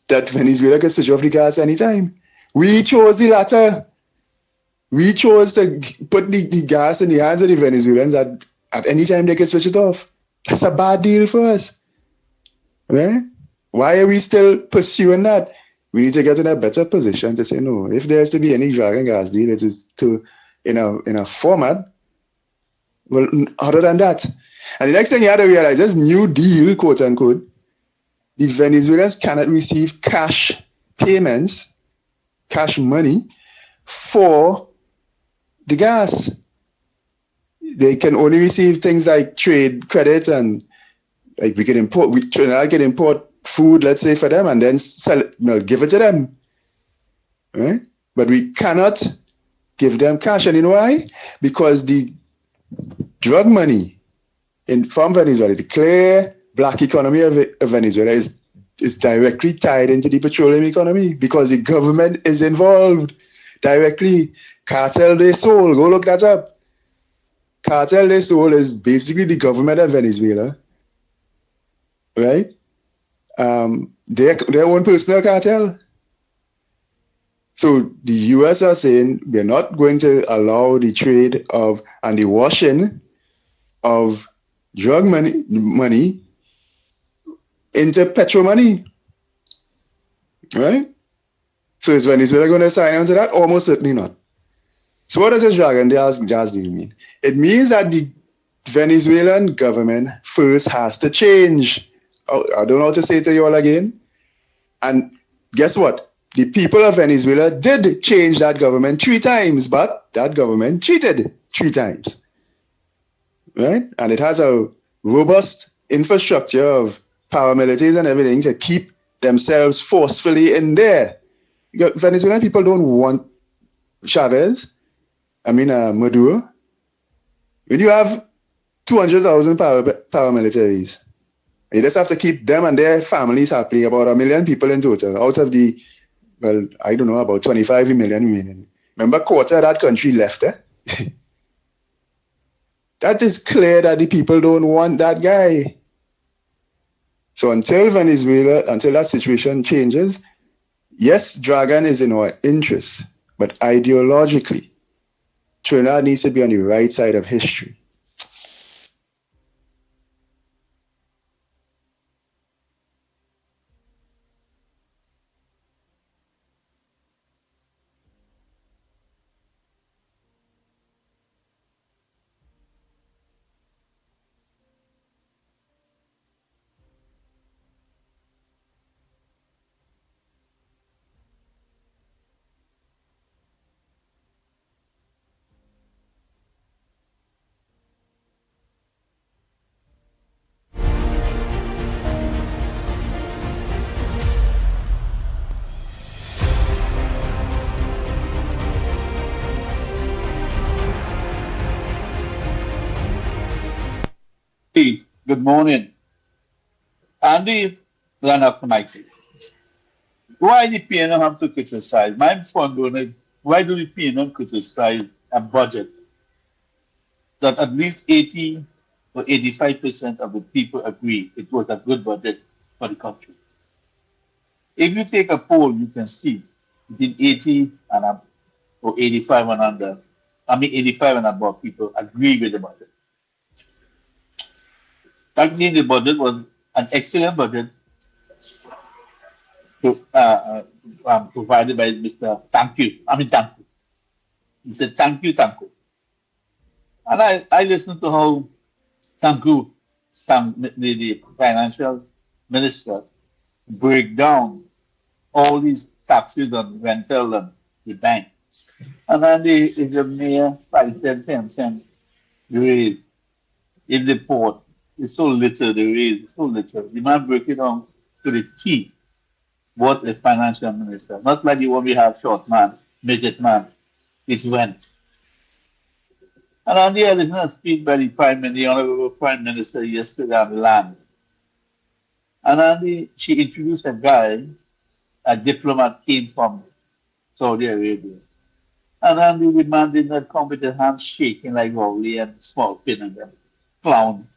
that Venezuela could switch off the gas anytime. We chose the latter. We chose to put the gas in the hands of the Venezuelans at any time they could switch it off. That's a bad deal for us. Right? Why are we still pursuing that? We need to get in a better position to say, no, if there has to be any Dragon gas deal, it is in a format, well, other than that. And the next thing you have to realize, this new deal, quote unquote, the Venezuelans cannot receive cash payments, cash money for the gas. They can only receive things like trade credit and like Trinidad can import food, let's say, for them and then sell it, give it to them. Right? But we cannot give them cash. And you know why? Because the drug money from Venezuela, the clear black economy of Venezuela is directly tied into the petroleum economy because the government is involved directly. Cartel de Sol, go look that up. Cartel de Sol is basically the government of Venezuela, right? Their own personal cartel. So the US are saying we're not going to allow the trade of and the washing of drug money into petrol money, right? So is Venezuela going to sign on to that? Almost certainly not. So what does this Dragon gas deal mean? It means that the Venezuelan government first has to change. I don't know how to say it to you all again. And guess what? The people of Venezuela did change that government 3 times, but that government cheated 3 times. Right? And it has a robust infrastructure of paramilitaries and everything to keep themselves forcefully in there. Venezuelan people don't want Chavez. Maduro. When you have 200,000 paramilitaries, you just have to keep them and their families happy, about 1 million people in total, out of the, about 25 million remaining. Remember, quarter of that country left, That is clear that the people don't want that guy. So until that situation changes, yes, Dragon is in our interest, but ideologically, Trinidad needs to be on the right side of history. Hey, good morning. Andy, Lennox, Mickie. Why the PNM have to criticize? My phone going, why do the PNM criticize a budget that at least 80 or 85% of the people agree it was a good budget for the country? If you take a poll, you can see between 80 and up, or 85 and under, 85 and above people agree with the budget. That means the budget was an excellent budget provided by Mr. Thank you. Thank you. He said, thank you, thank you. And I listened to how thank you, the financial minister, break down all these taxes on rental and the bank. And then the mayor, 5 cents, 10 cents raise in the port. It's so little, the raise is so little. The man break it down to the T. What a financial minister. Not like the one we have, short man, midget man. It went. And on the other, there's a speech by the Honorable Prime Minister yesterday on the land. And on she introduced a guy, a diplomat came from Saudi Arabia. And then the man did not come with his hands shaking like Rowley and small pin and them clowns.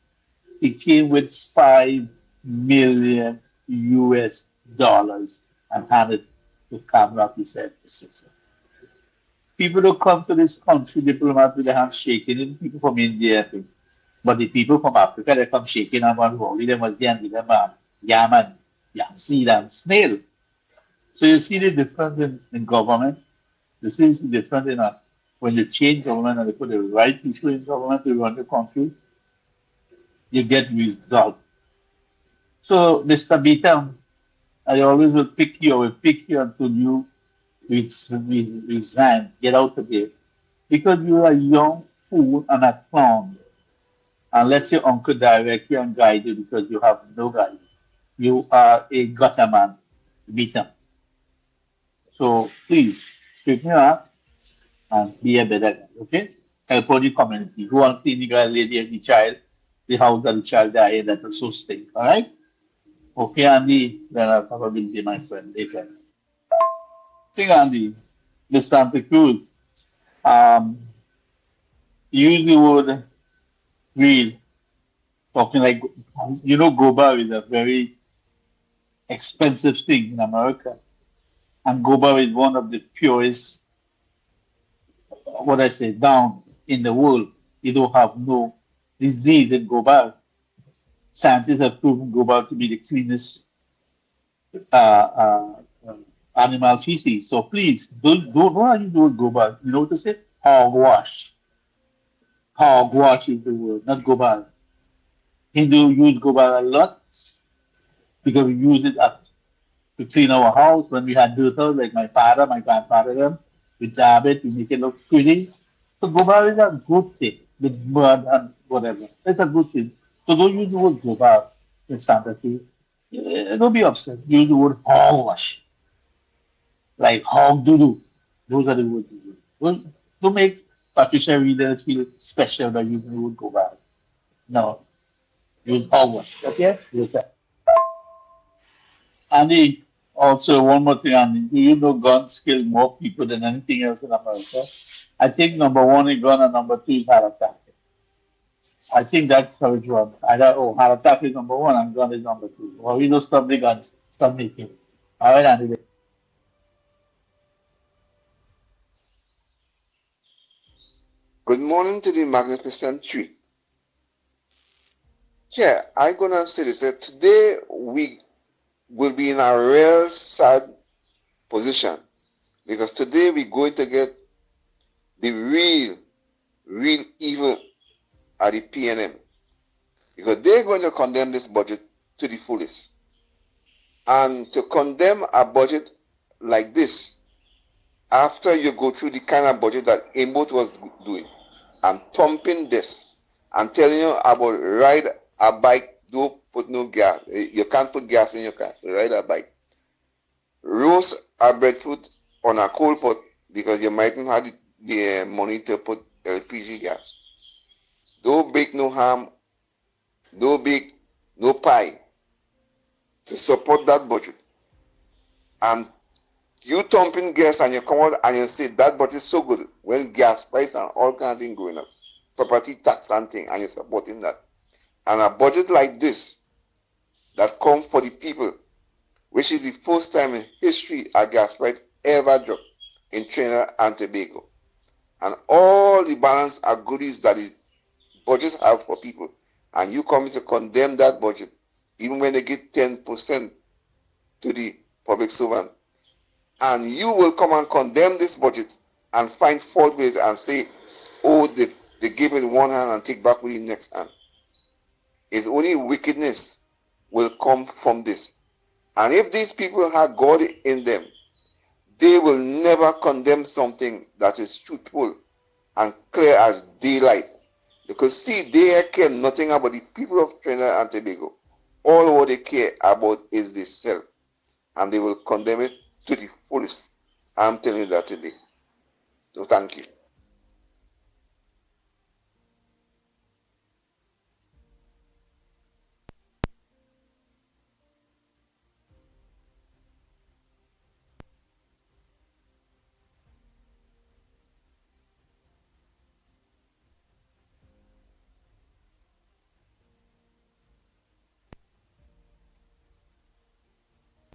He came with $5 million US and handed to Kamra. He said, people who come to this country, diplomats with their hands shaking, and people from India, but the people from Africa, they come shaking and one Rowley, they must be Yaman, Yamsi, and snail. So you see the difference in government. You see the difference in when you change government and they put the right people in government to run the country, you get results. So, Mr. Beaton, I always will pick you until you resign, get out of here. Because you are a young fool and a clown. And let your uncle direct you and guide you because you have no guidance. You are a gutter man, Beaton. So, please, pick me up and be a better guy, okay? Help out the community. Go and clean the girl, lady, and the child, the house that the child died, that will so stink, all right? Okay, Andy, then I'll probably be my friend later. Thing, Andy, the Santa Cruz, use the word real, talking like, Goba is a very expensive thing in America. And Goba is one of the purest, down in the world. You don't have no disease in Goba. Scientists have proven Goba to be the cleanest animal feces. So please, don't why you do Goba. You know what to say? Hogwash. Hogwash is the word, not Goba. Hindu use Goba a lot because we use it to clean our house when we had dirt out, like my father, my grandfather, them. We dab it, we make it look pretty. So Goba is a good thing with mud and whatever. It's a good thing. So don't use the word Goba in Santa Cruz. Don't be upset. Use the word hogwash. Like hog doo-doo. Those are the words you use. Don't make Patricia readers feel special by using the word Goba. No. Use hogwash. Okay? Use that. Andy, also one more thing, Andy. Do you know guns kill more people than anything else in America? I think number one is gun and number two is heart attack. I think that's how it works. Either, oh, heart attack is number one and gun is number two. Or we don't stop the guns, stop making. All right, Andy. Good morning to the Magnificent Tree. Yeah, I'm gonna say this. Today we will be in a real sad position because today we're going to get the real evil at the PNM because they're going to condemn this budget to the fullest. And to condemn a budget like this after you go through the kind of budget that Aimbot was doing and thumping this and telling you about ride a bike, don't put no gas. You can't put gas in your car, so ride a bike. Roast a breadfruit on a coal pot because you mightn't have the money to put LPG gas. Don't bake no ham, don't bake no pie to support that budget. And you thumping gas and you come out and you say that budget is so good when gas price and all kinds of things going up, property tax and thing, and you're supporting that. And a budget like this that come for the people, which is the first time in history a gas price ever dropped in Trinidad and Tobago. And all the balance of goodies that the budgets have for people. And you come to condemn that budget, even when they get 10% to the public servant. And you will come and condemn this budget and find fault with it and say, oh, they give it one hand and take back with the next hand. It's only wickedness will come from this. And if these people have God in them, they will never condemn something that is truthful and clear as daylight. Because see, they care nothing about the people of Trinidad and Tobago. All what they care about is the self. And they will condemn it to the fullest. I'm telling you that today. So thank you.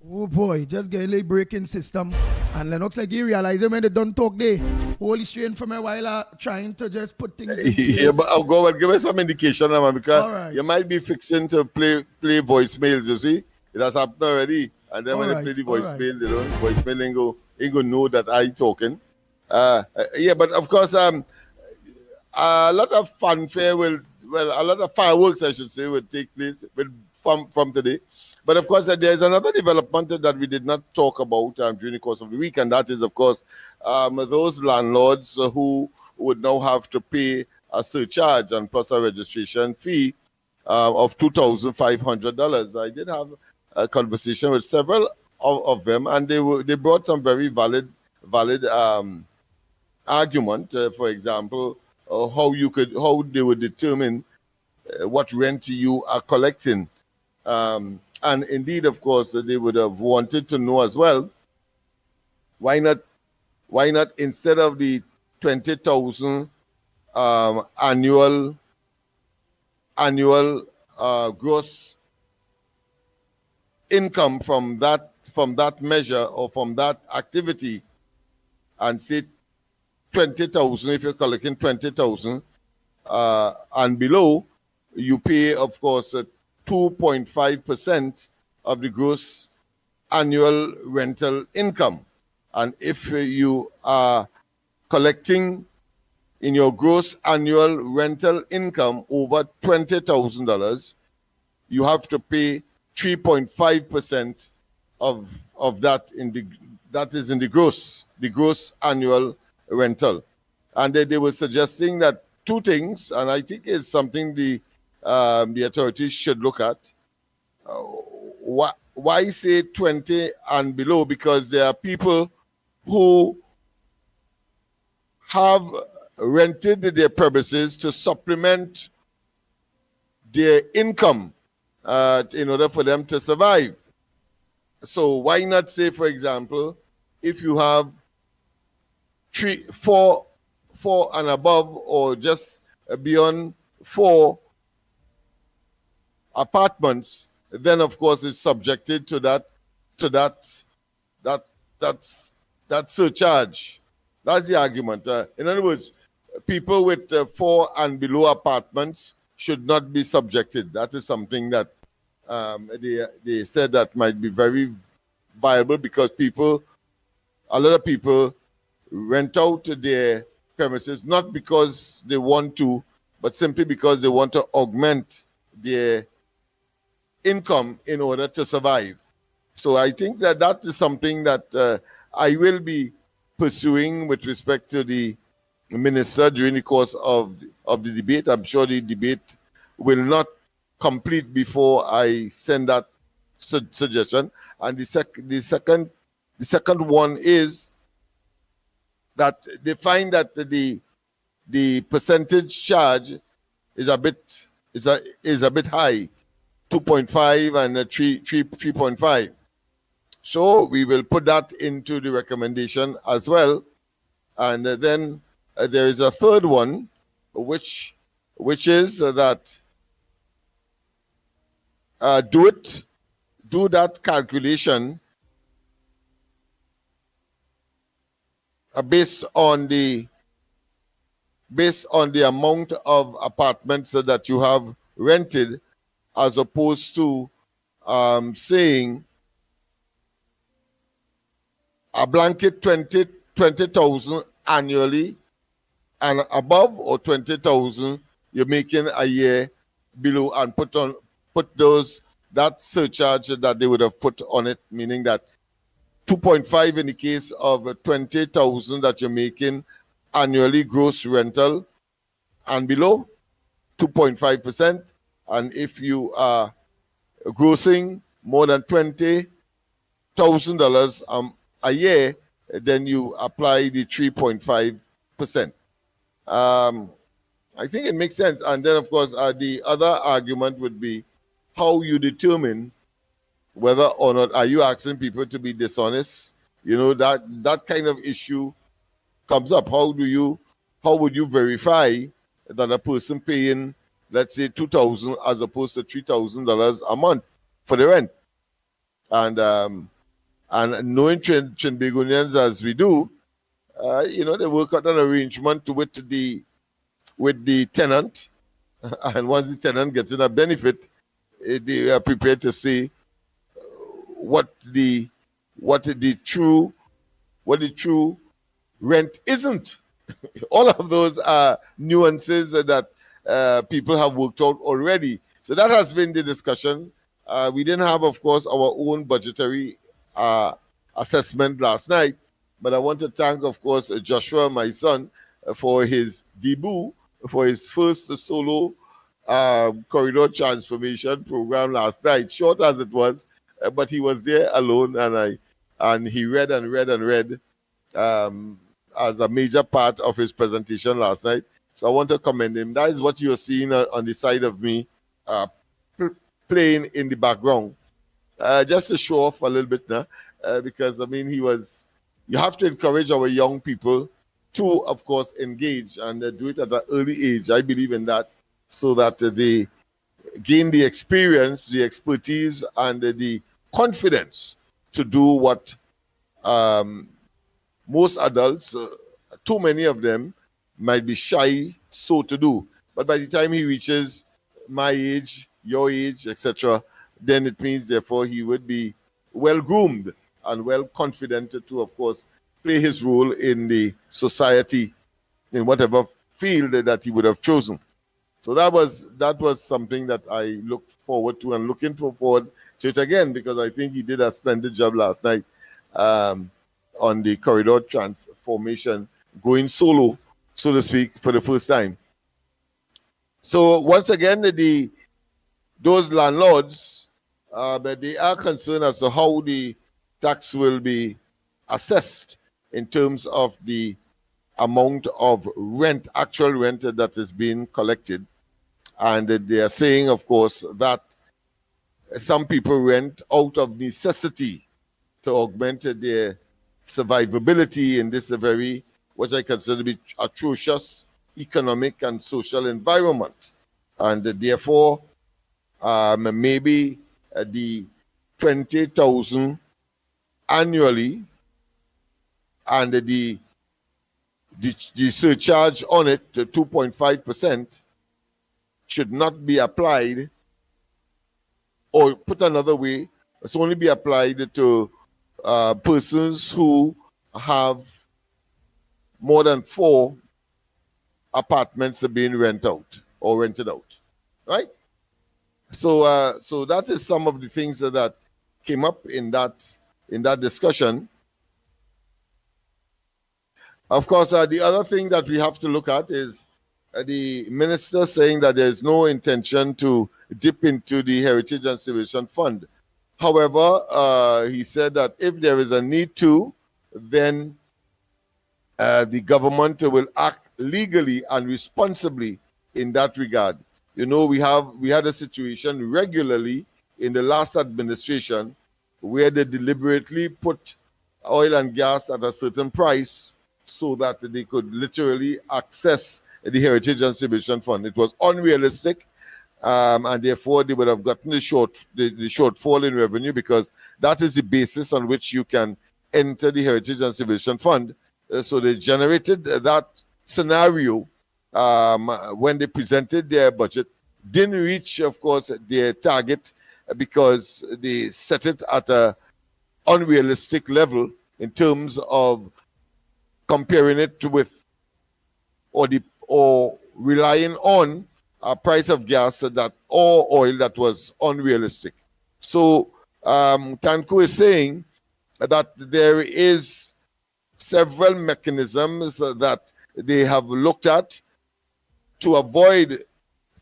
Oh boy, just get a breaking system. And Lennox like he realizing when they don't talk they holy strain from a while trying to just put things in place. Yeah, but I'll go and give us some indication, man, because Alright. you might be fixing to play voicemails, you see. It has happened already. And then when Alright, they play the alright. voicemail, you know, voicemail ain't go know that I talking. Yeah, but of course, a lot of fanfare a lot of fireworks, I should say, will take place from today. But of course, there's another development that we did not talk about during the course of the week, and that is, of course, those landlords who would now have to pay a surcharge and plus a registration fee of $2,500. I did have a conversation with several of them, and they brought some very valid argument. For example, how they would determine what rent you are collecting. And indeed, of course, they would have wanted to know as well, why not instead of the 20,000 annual gross income from that measure or from that activity, and say 20,000, if you're collecting 20,000 and below, you pay, of course, 2.5% of the gross annual rental income. And if you are collecting in your gross annual rental income over $20,000, you have to pay 3.5% of that that is in the gross annual rental. And they were suggesting that two things, and I think is something the authorities should look at. Why say 20 and below? Because there are people who have rented their premises to supplement their income in order for them to survive. So why not say, for example, if you have 4 and above or just beyond 4 apartments, then of course it's subjected to that surcharge. That's the argument. In other words, people with 4 and below apartments should not be subjected. That is something that they said that might be very viable, because a lot of people rent out their premises not because they want to, but simply because they want to augment their income in order to survive. So I think that is something that I will be pursuing with respect to the minister during the course of the debate. I'm sure the debate will not complete before I send that suggestion. And the second one is that they find that the percentage charge is a bit high, 2.5 and 3.5. So we will put that into the recommendation as well. And then there is a third one, which is that do that calculation based on the amount of apartments that you have rented, as opposed to saying a blanket 20,000 annually and above, or 20,000 you're making a year below, and put that surcharge that they would have put on it, meaning that 2.5 in the case of 20,000 that you're making annually gross rental and below, 2.5%. And if you are grossing more than $20,000 a year, then you apply the 3.5%. I think it makes sense. And then, of course, the other argument would be how you determine whether or not are you asking people to be dishonest. You know, that kind of issue comes up. How would you verify that a person paying, let's say, $2,000 as opposed to $3,000 a month for the rent? And knowing Trinbagonians as we do, they work out an arrangement with the tenant, and once the tenant gets in a benefit, they are prepared to say what the true rent isn't. All of those are nuances that people have worked out already. So that has been the discussion. We didn't have, of course, our own budgetary assessment last night, but I want to thank, of course, Joshua, my son, for his debut, for his first solo corridor transformation program last night, short as it was, but he was there alone, and he read and read and read as a major part of his presentation last night. So I want to commend him. That is what you're seeing on the side of me, playing in the background, just to show off a little bit now, because I mean, you have to encourage our young people to, of course, engage and do it at an early age. I believe in that, so that they gain the experience, the expertise, and the confidence to do what most adults, too many of them, might be shy so to do. But by the time he reaches my age, your age, etc., then it means, therefore, he would be well-groomed and well-confident to, of course, play his role in the society in whatever field that he would have chosen. So that was something that I looked forward to, and looking forward to it again, because I think he did a splendid job last night on the corridor transformation, going solo, so to speak, for the first time. So once again, those landlords, they are concerned as to how the tax will be assessed in terms of the amount of rent, actual rent that is being collected. And they are saying, of course, that some people rent out of necessity to augment their survivability in this very, what I consider to be atrocious economic and social environment. and therefore maybe the 20,000 annually and the surcharge on it to 2.5% should not be applied, or put another way, it's only be applied to persons who have more than 4 apartments being rented out, right? So so that is some of the things that came up in that discussion. Of course, the other thing that we have to look at is the minister saying that there is no intention to dip into the Heritage and Civilization Fund. However, he said that if there is a need to, then the government will act legally and responsibly in that regard. You know, we had a situation regularly in the last administration where they deliberately put oil and gas at a certain price so that they could literally access the Heritage and Civilization Fund. It was unrealistic, and therefore they would have gotten the shortfall in revenue, because that is the basis on which you can enter the Heritage and Civilization Fund. So they generated that scenario when they presented their budget, didn't reach, of course, their target because they set it at a unrealistic level in terms of comparing it with or relying on a price of gas or oil that was unrealistic. So TANCU is saying that there is several mechanisms that they have looked at to avoid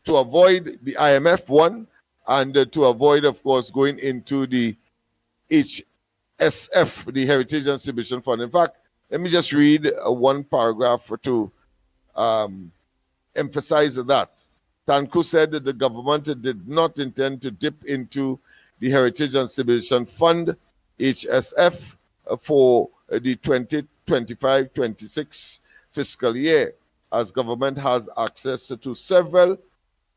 the IMF one, and to avoid, of course, going into the HSF, the Heritage and Civilization Fund. In fact, let me just read one paragraph to emphasize that. TANCU said that the government did not intend to dip into the Heritage and Civilization Fund, HSF, for the 2025-26 fiscal year, as government has access to several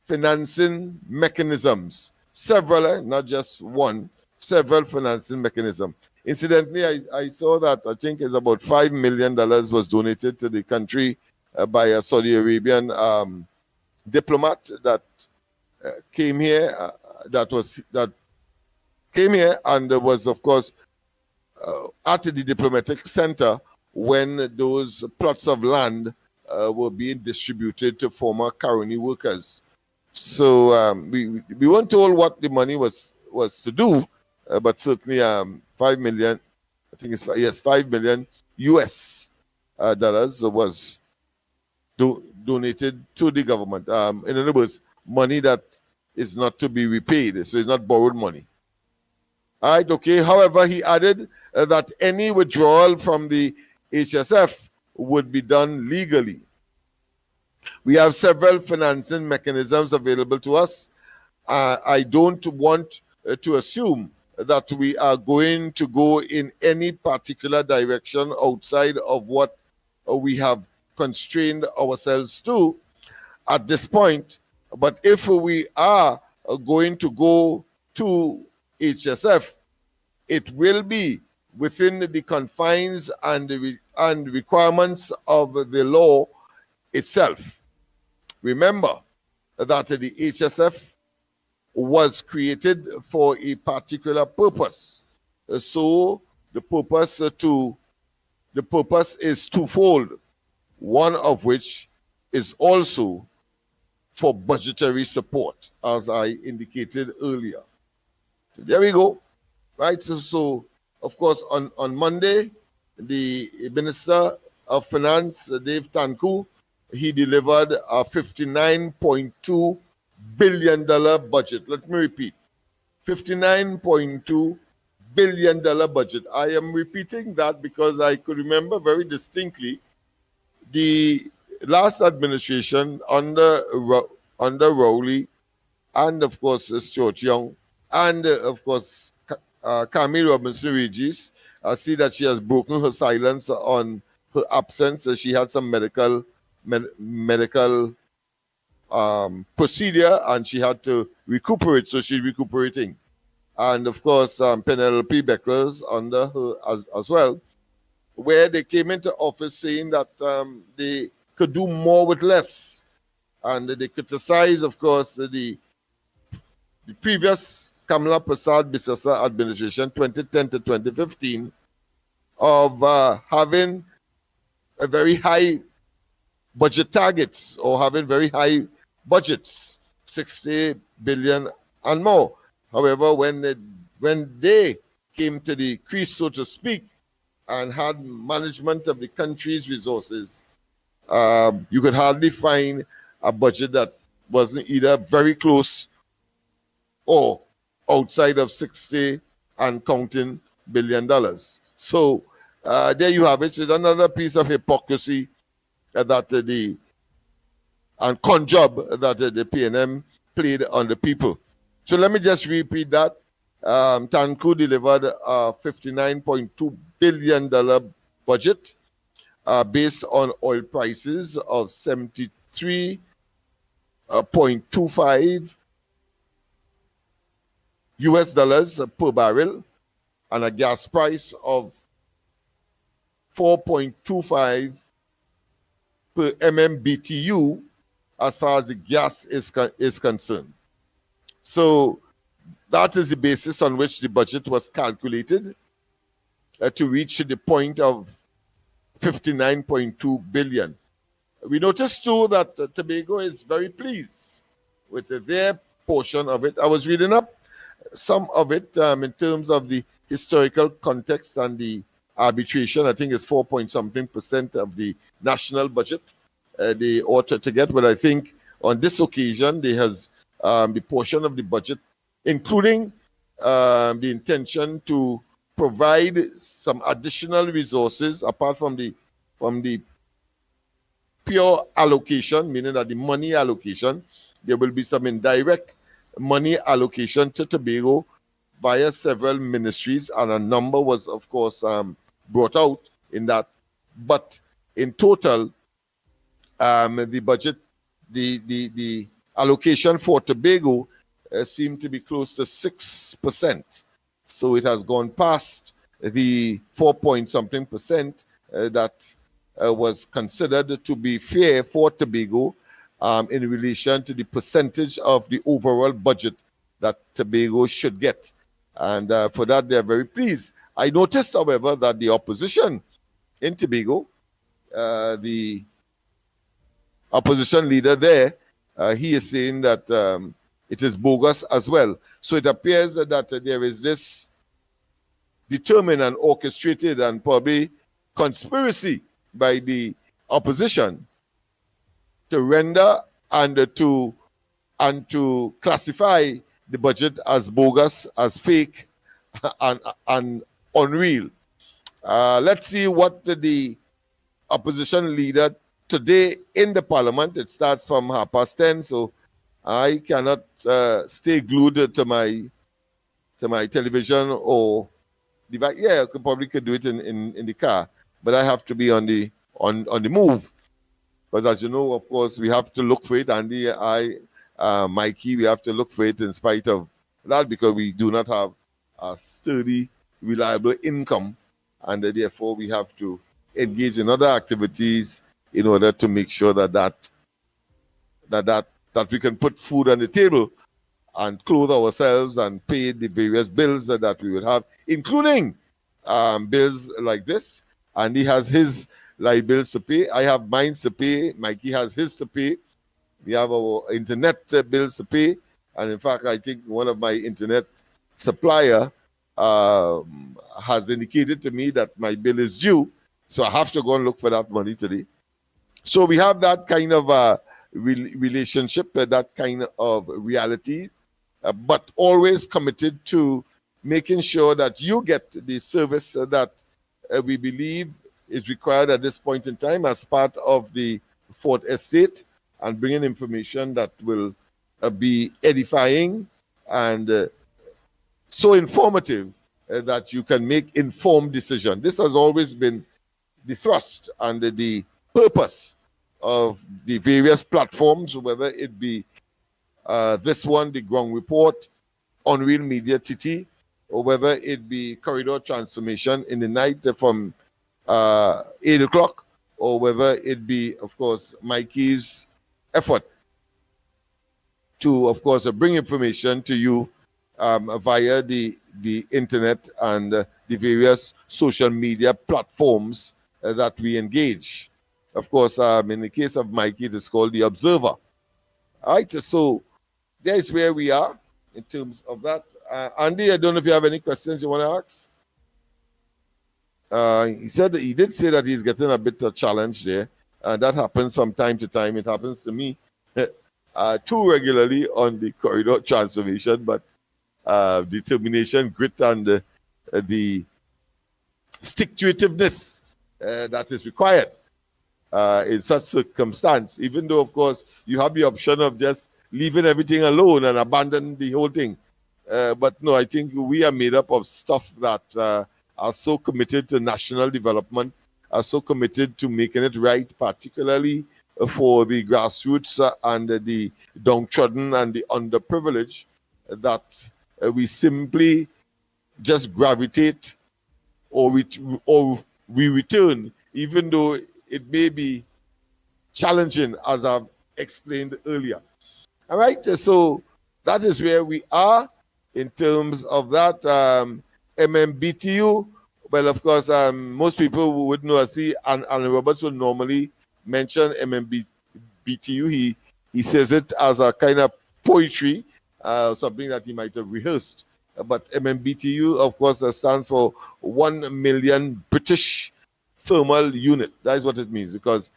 financing mechanisms, several, not just one, several financing mechanisms. Incidentally, I saw that I think it's about $5 million was donated to the country by a Saudi Arabian diplomat that came here, that came here and was, of course, at the diplomatic center when those plots of land were being distributed to former Caroni workers. So we weren't told what the money was to do, but certainly 5 million, I think it's, yes, 5 million US dollars was donated to the government. In other words, money that is not to be repaid, so it's not borrowed money. All right, okay. However, he added that any withdrawal from the HSF would be done legally. We have several financing mechanisms available to us. I don't want to assume that we are going to go in any particular direction outside of what we have constrained ourselves to at this point. But if we are going to go to HSF, it will be within the confines and requirements of the law itself. Remember that the HSF was created for a particular purpose. So the purpose is twofold, one of which is also for budgetary support, as I indicated earlier. So there we go. Right, so of course on Monday, the Minister of Finance, Dave TANCU, he delivered a $59.2 billion budget. Let me repeat, $59.2 billion budget. I am repeating that because I could remember very distinctly the last administration under Rowley, and of course Stuart Young, and of course Camille Robinson Regis. I see that she has broken her silence on her absence. She had some medical procedure, and she had to recuperate, so she's recuperating. And of course, Penelope Beckles under her as well, where they came into office saying that they could do more with less. And they criticized, of course, the previous Kamala Prasad Bisasa administration, 2010 to 2015, of having a very high budget targets or having very high budgets, 60 billion and more. However, when they came to the crease, so to speak, and had management of the country's resources, you could hardly find a budget that wasn't either very close or outside of 60 and counting $billion. So there you have it. It's another piece of hypocrisy that and con job that the PNM played on the people. So let me just repeat that. Tanku delivered a $59.2 billion budget based on oil prices of 73.25 US dollars per barrel and a gas price of 4.25 per MMBTU as far as the gas is concerned. So that is the basis on which the budget was calculated to reach the point of 59.2 billion. We noticed too that Tobago is very pleased with their portion of it. I was reading up some of it in terms of the historical context and the arbitration. I think it's 4-point-something% of the national budget they ought to get. But I think on this occasion, they has the portion of the budget, including the intention to provide some additional resources apart from the pure allocation, meaning that the money allocation, there will be some indirect money allocation to Tobago via several ministries, and a number was, of course, brought out in that. But in total, the budget, the allocation for Tobago seemed to be close to 6%. So it has gone past the 4-point-something% that was considered to be fair for Tobago in relation to the percentage of the overall budget that Tobago should get. And for that, they are very pleased. I noticed, however, that the opposition in Tobago, the opposition leader there, he is saying that it is bogus as well. So it appears that there is this determined and orchestrated and probably conspiracy by the opposition to render and to classify the budget as bogus, as fake, and unreal. Let's see what the opposition leader today in the parliament. It starts from 10:30, so I cannot stay glued to my television or device. Yeah, I probably could do it in the car, but I have to be on the move. Because as you know, of course, we have to look for it. Andy, Mickie, we have to look for it in spite of that, because we do not have a sturdy, reliable income, and therefore we have to engage in other activities in order to make sure that we can put food on the table and clothe ourselves and pay the various bills that we would have, including bills like this. And he has his light bills to pay. I have mine to pay. Mickie has his to pay. We have our internet bills to pay. And in fact, I think one of my internet supplier has indicated to me that my bill is due. So I have to go and look for that money today. So we have that kind of relationship, that kind of reality, but always committed to making sure that you get the service that we believe is required at this point in time as part of the Fourth Estate, and bringing information that will be edifying and so informative that you can make informed decisions. This has always been the thrust and the purpose of the various platforms, whether it be this one, the Ground Report, Unreal Media TT, or whether it be Corridor Transformation in the night from 8 o'clock, or whether it be, of course, Mickie's effort to, of course, bring information to you via the internet and the various social media platforms that we engage. Of course, in the case of Mickie, it is called The Observer. All right, so there is where we are in terms of that. Andy, I don't know if you have any questions you want to ask. He said he did say that he's getting a bit of challenge there. That happens from time to time. It happens to me too regularly on the corridor transformation, but determination, grit, and the stick-to-itiveness that is required in such circumstance, even though, of course, you have the option of just leaving everything alone and abandon the whole thing. But no, I think we are made up of stuff that are so committed to national development, are so committed to making it right, particularly for the grassroots and the downtrodden and the underprivileged, that we simply just gravitate or we return, even though it may be challenging, as I've explained earlier. All right, so that is where we are in terms of that. MMBTU, well, of course, most people who would know, I see, and Roberts will normally mention MMBTU. He says it as a kind of poetry, something that he might have rehearsed. But MMBTU, of course, stands for 1 million British thermal unit. That is what it means, because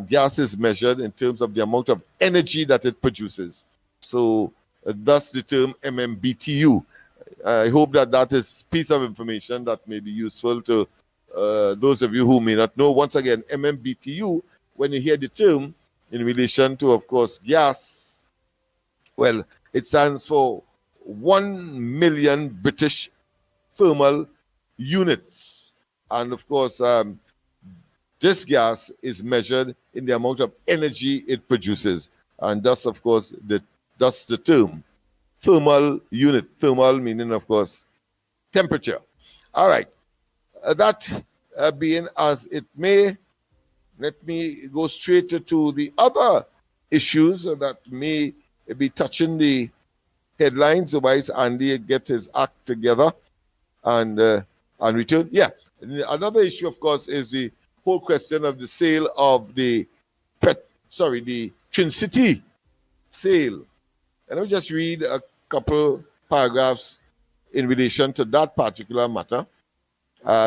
gas is measured in terms of the amount of energy that it produces. So thus the term MMBTU. I hope that that is piece of information that may be useful to those of you who may not know. Once again, MMBTU, when you hear the term in relation to, of course, gas, well, it stands for 1 million British thermal units. And of course, this gas is measured in the amount of energy it produces. And thus, of course, thus the term thermal unit. Thermal meaning, of course, temperature. All right. That being as it may, let me go straight to the other issues that may be touching the headlines. Otherwise, Andy get his act together and return. Yeah. Another issue, of course, is the whole question of the sale of the Twin City sale. And let me just read a couple paragraphs in relation to that particular matter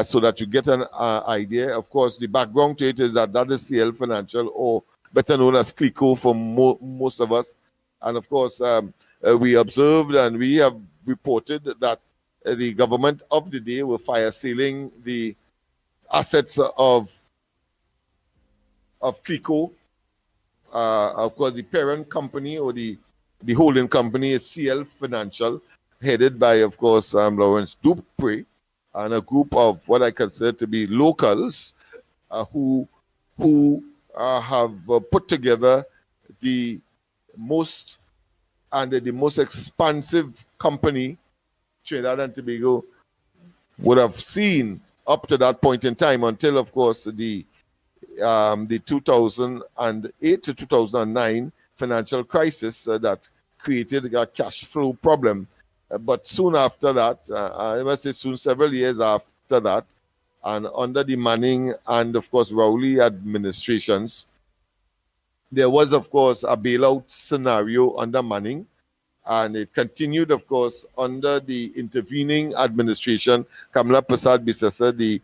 so that you get an idea. Of course, the background to it is that is CL Financial, or better known as CLICO for most of us. And of course, we observed and we have reported that the government of the day were fire selling the assets of CLICO. Of course, the parent company or the holding company is CL Financial, headed by, of course, Lawrence Dupree, and a group of what I consider to be locals who have put together the most expansive company Trinidad and Tobago would have seen up to that point in time, until, of course, the 2008 to 2009 financial crisis that created a cash flow problem. But soon after that, I must say soon, several years after that, and under the Manning and, of course, Rowley administrations, there was, of course, a bailout scenario under Manning, and it continued, of course, under the intervening administration, Kamala Prasad Bisesa, the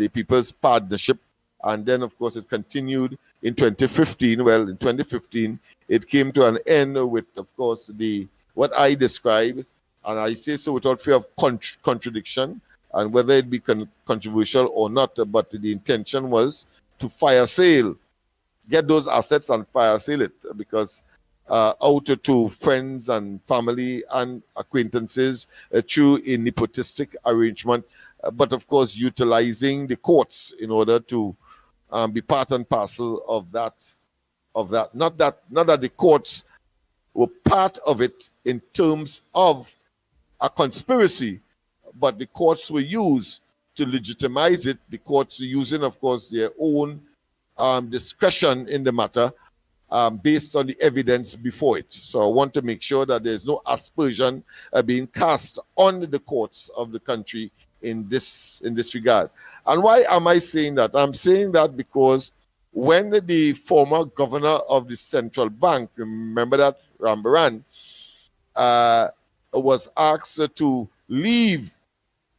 People's Partnership. And then, of course, it continued in 2015. Well, in 2015, it came to an end with, of course, what I describe, and I say so without fear of contradiction, and whether it be controversial or not, but the intention was to fire sale, get those assets and fire sale it, because out to friends and family and acquaintances through a nepotistic arrangement, but of course utilizing the courts in order to be part and parcel of that of that. Not that the courts were part of it in terms of a conspiracy, but the courts were used to legitimize it. The courts were using, of course, their own discretion in the matter based on the evidence before it. So I want to make sure that there's no aspersion being cast on the courts of the country in this regard. And why am I saying that? I'm saying that because when the former governor of the central bank, remember that, Rambaran, was asked to leave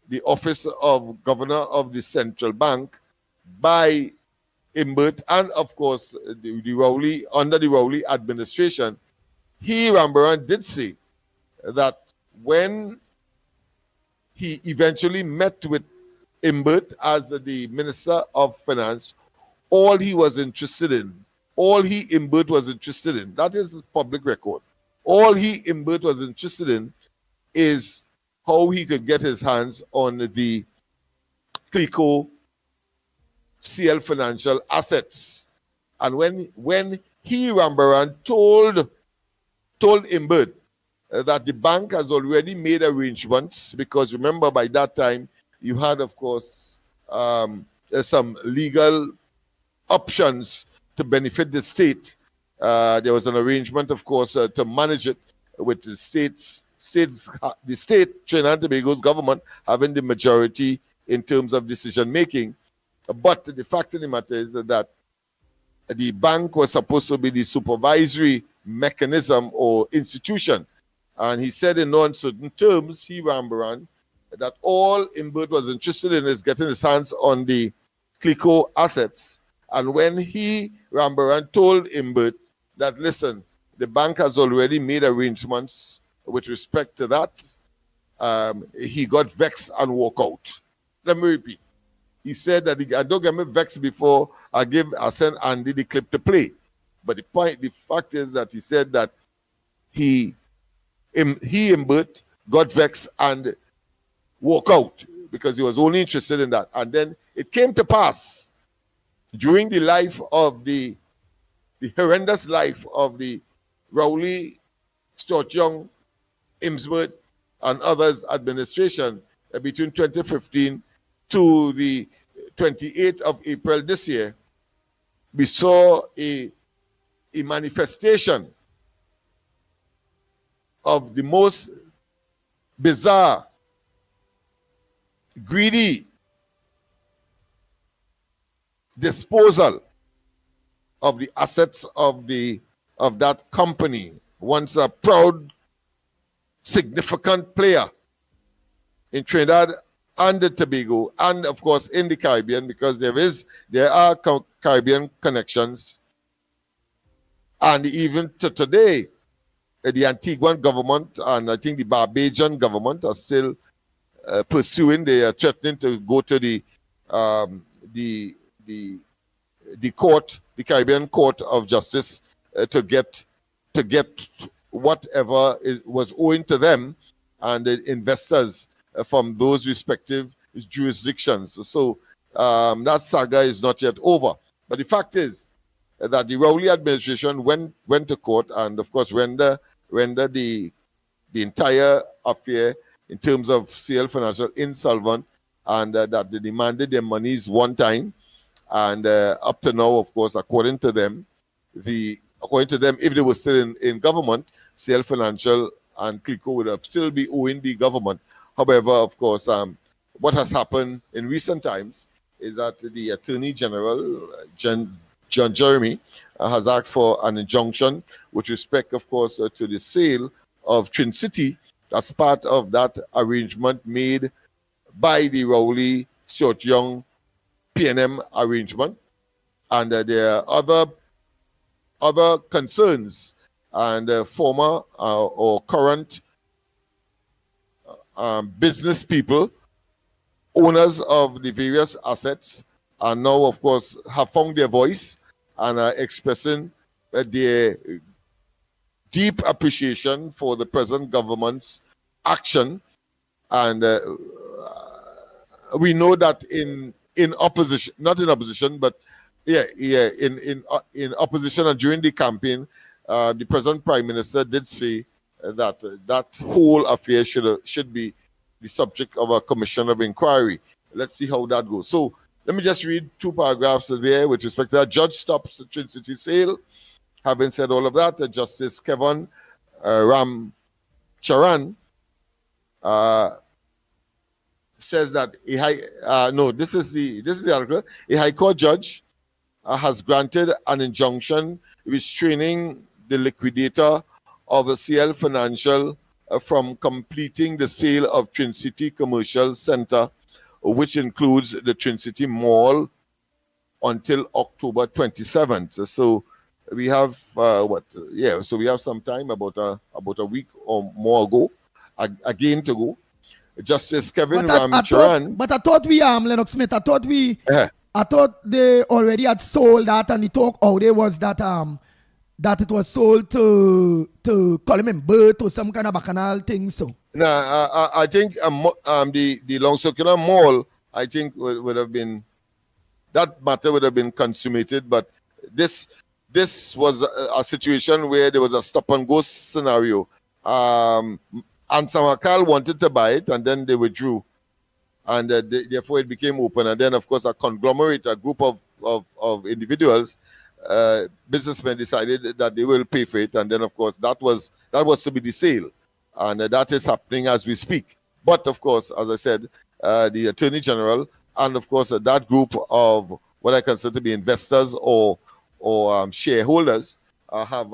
the office of governor of the central bank by Imbert and, of course, the Rowley, under the Rowley administration, Rambaran did say that when he eventually met with Imbert as the Minister of Finance, all Imbert was interested in, that is public record. All Imbert was interested in is how he could get his hands on the CLICO CL financial assets. And when Rambaran told Imbert that the bank has already made arrangements, because remember by that time you had, of course, some legal options to benefit the state. There was an arrangement, of course, to manage it with the state, Trinidad and Tobago's government, having the majority in terms of decision making. But the fact of the matter is that the bank was supposed to be the supervisory mechanism or institution. And he said in no uncertain terms, Rambaran, that all Imbert was interested in is getting his hands on the CLICO assets. And when Rambaran told Imbert that, listen, the bank has already made arrangements with respect to that, he got vexed and walked out. Let me repeat. He said that don't get me vexed before I send Andy the clip to play. But the fact is that he said that he Imbert got vexed and walked out because he was only interested in that. And then it came to pass during the life of the horrendous life of the Rowley, Stuart Young, Imsworth, and others administration between 2015 to the 28th of April this year, we saw a manifestation of the most bizarre, greedy disposal of the assets of that company, once a proud, significant player in Trinidad and Tobago, and of course in the Caribbean, because there are Caribbean connections. And even to today, the Antiguan government and I think the Barbadian government are still pursuing. They are threatening to go to the court, the Caribbean Court of Justice, to get whatever was owing to them and the investors from those respective jurisdictions. So that saga is not yet over. But the fact is that the Rowley administration went to court and, of course, render the entire affair in terms of CL Financial insolvent, and that they demanded their monies one time. And up to now, of course, according to them, if they were still in government, CL Financial and CLICO would have still be owing the government. However, of course, what has happened in recent times is that the Attorney General, John Jeremy, has asked for an injunction with respect, of course, to the sale of Trin City as part of that arrangement made by the Rowley Stuart Young PNM arrangement. And there are other concerns, and former or current business people, owners of the various assets, are now, of course, have found their voice and are expressing their deep appreciation for the present government's action. And we know that in opposition, not in opposition, but In opposition and during the campaign, the present Prime Minister did say that that whole affair should be the subject of a commission of inquiry. Let's see how that goes. So let me just read 2 paragraphs there with respect to that. Judge stops the Twin City sale. Having said all of that, Justice Kevin Ramcharan says that this is the article. A High Court judge has granted an injunction restraining the liquidator of a CL Financial from completing the sale of Twin City Commercial Center, which includes the Twin City Mall, until October 27th. So we have So we have some time, about a week or more ago, again to go. Justice Kevin Ramcharan. But I thought we Lennox Smith. I thought they already had sold that, and the talk out there was that that it was sold to Coleman Burt or some kind of bacchanal thing. So I think the Long Circular Mall, I think would have been, that matter would have been consummated, but this was a situation where there was a stop and go scenario. And Samakal wanted to buy it, and then they withdrew, and therefore it became open. And then, of course, a conglomerate, a group of individuals, businessmen, decided that they will pay for it, and then, of course, that was to be the sale, and that is happening as we speak. But of course, as I said, the Attorney General and, of course, that group of what I consider to be investors or shareholders have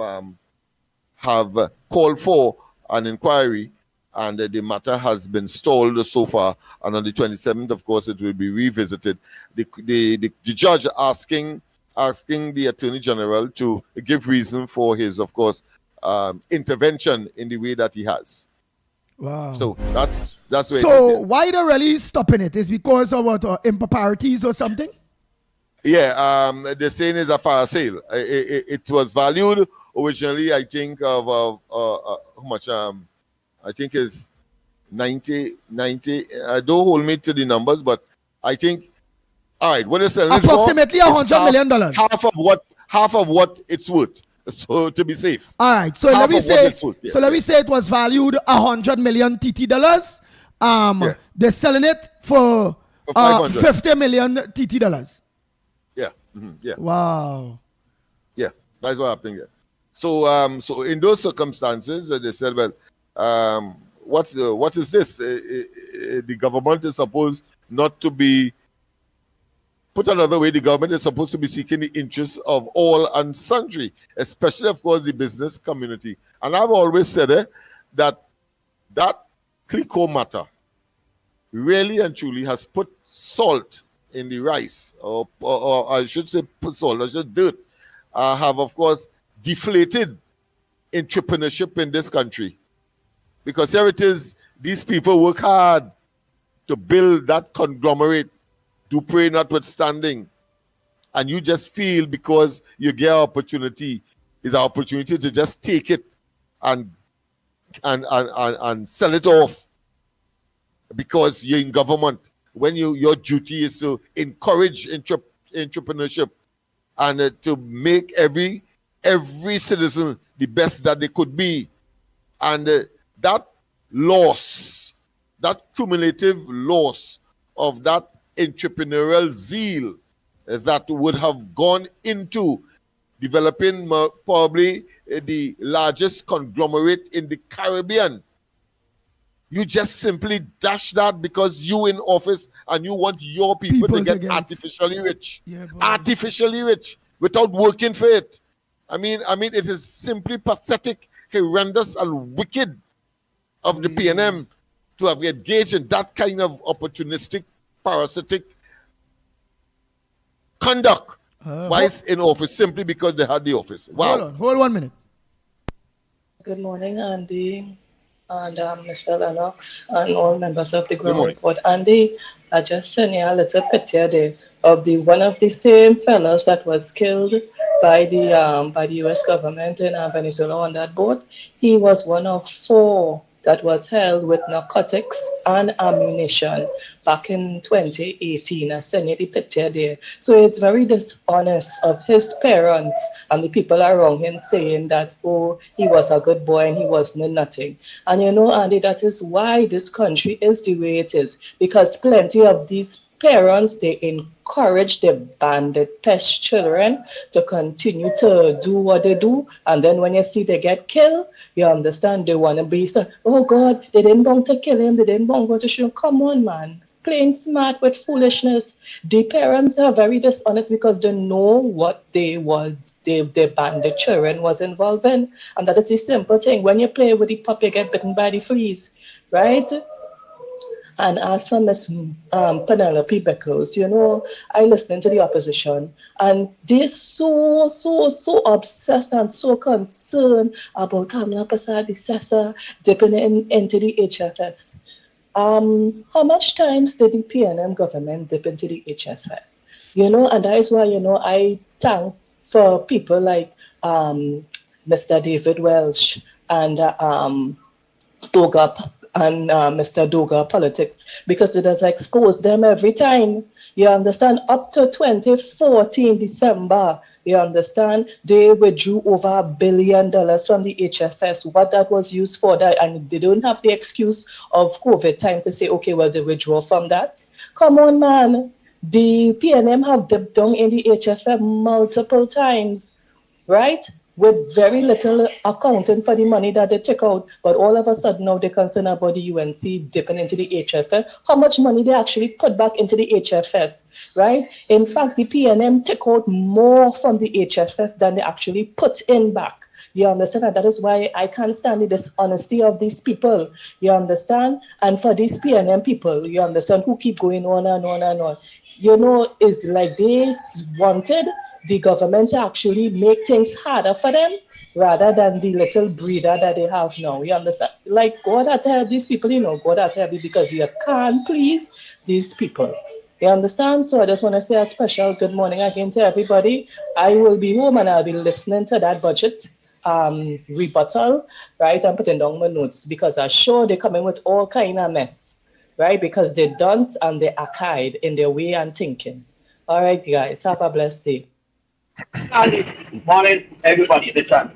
called for an inquiry. And the matter has been stalled so far. And on the 27th, of course, it will be revisited. The judge asking the Attorney General to give reason for his, of course, intervention in the way that he has. Wow. So that's where it is. So why they're really stopping it? Is because of what, improperities or something? Yeah, they're saying it's a fire sale. It was valued originally, I think, of how much? I think is 90. Don't hold me to the numbers, but I think, all right, what is selling approximately $100 million. Half of what it's worth. So to be safe. All right. So let me say. Let me say it was valued $100 million TT dollars. They're selling it for $50 million TT dollars. Yeah. Mm-hmm. Yeah. Wow. Yeah, that's what happening here. So in those circumstances, they said, well, what is this? The government is supposed not to be, put another way, the government is supposed to be seeking the interests of all and sundry, especially, of course, the business community. And I've always said that Clico matter really and truly has put salt in the rice, or I should say put salt, or just dirt, have, of course, deflated entrepreneurship in this country. Because here it is, these people work hard to build that conglomerate, Dupre notwithstanding. And you just feel because you get an opportunity, is an opportunity to just take it and sell it off because you're in government. When your duty is to encourage entrepreneurship and to make every citizen the best that they could be. And that loss, that cumulative loss of that entrepreneurial zeal that would have gone into developing probably the largest conglomerate in the Caribbean. You just simply dash that because you in office and you want your people to get artificially rich. Yeah, artificially rich without working for it. I mean, it is simply pathetic, horrendous, and wicked of the PNM to have engaged in that kind of opportunistic, parasitic conduct whilst in office simply because they had the office. Wow. Hold 1 minute. Good morning, Andy and Mr. Lennox and all members of the Ground Report. Andy, I just sent you a little picture there of one of the same fellas that was killed by the U.S. government in Venezuela on that boat. He was one of 4 that was held with narcotics and ammunition back in 2018. I sent you the picture there. So it's very dishonest of his parents and the people around him saying that, oh, he was a good boy and he wasn't nothing. And you know, Andy, that is why this country is the way it is, because plenty of these parents, they encourage their bandit pest children to continue to do what they do, and then when you see they get killed, you understand, they want to be so, oh God, they didn't want to kill him, they didn't want to shoot him. Come on, man, playing smart with foolishness. The parents are very dishonest because they know what their bandit children was involved in, and that is the simple thing. When you play with the puppy, you get bitten by the fleas, right? And as for Miss Penelope Beckles, you know, I listened to the opposition, and they're so obsessed and so concerned about Kamala Prasad, the Sessa, dipping into the HFS. How much times did the PNM government dip into the HFS? You know, and that is why, you know, I thank for people like Mr. David Welsh and Doga and Mr. Doga Politics, because it has exposed them every time. You understand? Up to 2014 December, you understand, they withdrew over $1 billion from the HFS. What that was used for, that, and they don't have the excuse of COVID time to say, okay, well, they withdraw from that. Come on, man. The PNM have dipped down in the HFS multiple times, right? With very little accounting for the money that they took out, but all of a sudden now they're concerned about the UNC dipping into the HFS. How much money they actually put back into the HFS, right? In fact, the PNM took out more from the HFS than they actually put in back. You understand? And that is why I can't stand the dishonesty of these people. You understand? And for these PNM people, you understand, who keep going on and on and on. You know, it's like they wanted the government to actually make things harder for them rather than the little breather that they have now. You understand? Like, God had to help these people, you know, God had to help you, because you can't please these people. You understand? So I just want to say a special good morning again to everybody. I will be home and I'll be listening to that budget rebuttal, right, and putting down my notes, because I'm sure they're coming with all kind of mess, right, because they dance and they archaic in their way and thinking. All right, guys, have a blessed day. Good morning, everybody. Listen.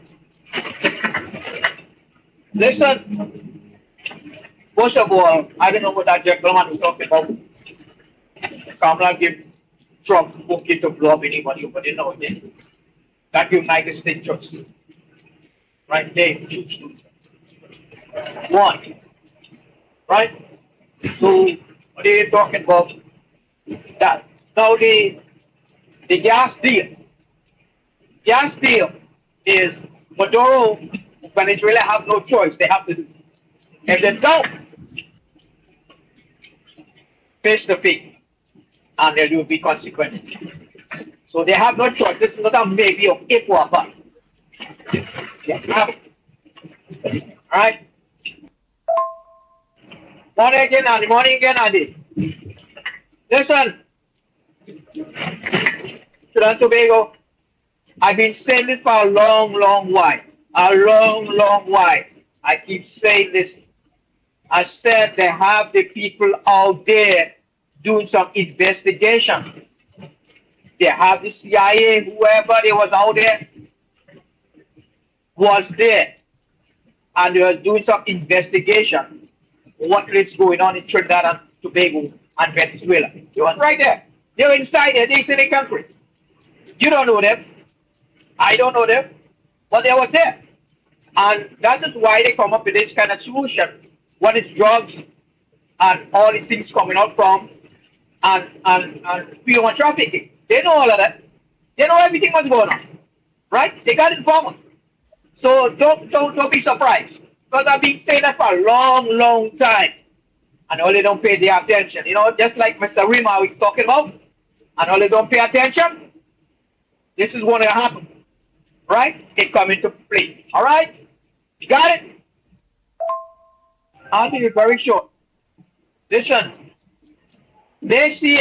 First of all, I don't know what that gentleman was talking about. Kamala give Trump okay to blow up anybody over there. No, that United States trust. Right there. One. Right? So, what are you talking about? That. Now, the gas deal. Gas deal is Maduro, Venezuela have no choice. They have to do. If they don't, face the fee, and there will be consequences. So they have no choice. This is not a maybe or if or but. Yeah. All right. Morning again, Andy. Morning again, Andy. Listen. Trinidad and Tobago. I've been saying this for a long while. A long while. I keep saying this. I said they have the people out there doing some investigation. They have the CIA, whoever they was out there, was there. And they were doing some investigation. What is going on in Trinidad and Tobago and Venezuela. They was right there. They were inside there. They in the country. You don't know them. I don't know them, but they were there. And that is why they come up with this kind of solution. What is drugs and all these things coming out from and human trafficking. They know all of that. They know everything what's going on. Right? They got informers. So don't be surprised. Because I've been saying that for a long time. And all they don't pay their attention. You know, just like Mr. Rima was talking about. And all they don't pay attention. This is going to happen. Right? It come into play. All right? You got it? I'll be very short. Listen. They see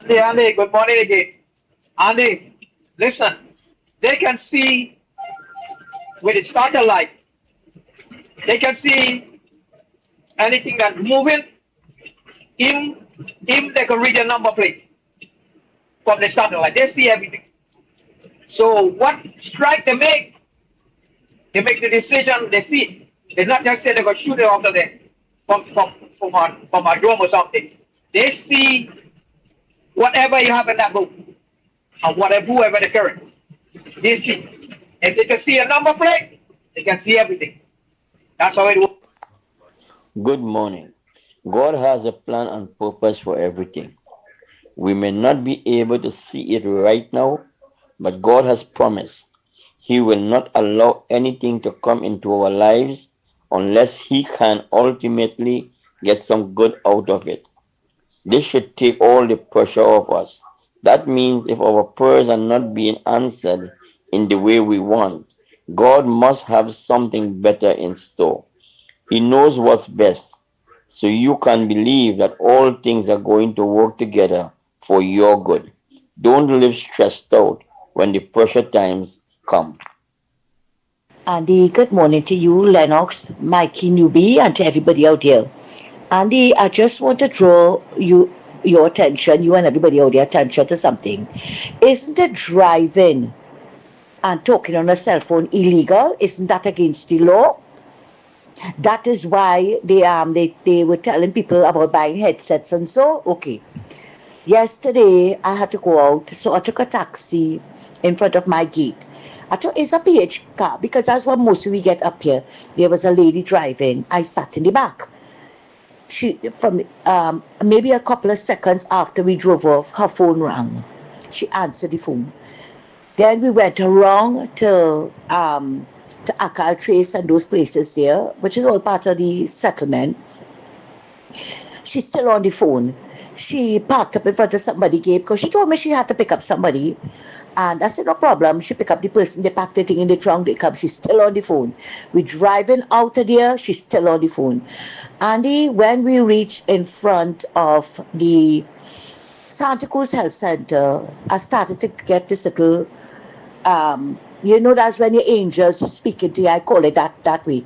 Andy, good morning again. Andy, listen. They can see with the satellite They can see anything that's moving. Him, they can read the number plate from the satellite. They see everything. So what strike they make the decision, they see it. They not just say they're gonna shoot it after there from a drone or something. They see whatever you have in that book and whoever the current. They see. If they can see a number plate, they can see everything. That's how it works. Good morning. God has a plan and purpose for everything. We may not be able to see it right now, but God has promised He will not allow anything to come into our lives unless He can ultimately get some good out of it. This should take all the pressure off us. That means if our prayers are not being answered in the way we want, God must have something better in store. He knows what's best, so you can believe that all things are going to work together for your good. Don't live stressed out when the pressure times come. Andy, good morning to you, Lennox, Mikey, Newbie, and to everybody out here. Andy, I just want to draw your attention, you and everybody out there, attention to something. Isn't it driving and talking on a cell phone illegal? Isn't that against the law? That is why they were telling people about buying headsets and so. Okay. Yesterday I had to go out, so I took a taxi in front of my gate. I thought it's a PH car because that's what most we get up here. There was a lady driving. I sat in the back. She from maybe a couple of seconds after we drove off, her phone rang. She answered the phone. Then we went around to Akal Trace and those places there, which is all part of the settlement. She's still on the phone. She parked up in front of somebody's gate because she told me she had to pick up somebody. And I said, no problem. She picked up the person, they packed the thing in the trunk, they come. She's still on the phone. We're driving out of there, she's still on the phone. Andy, when we reached in front of the Santa Cruz Health Center, I started to get this little, that's when your angels speaking to you. I call it that way.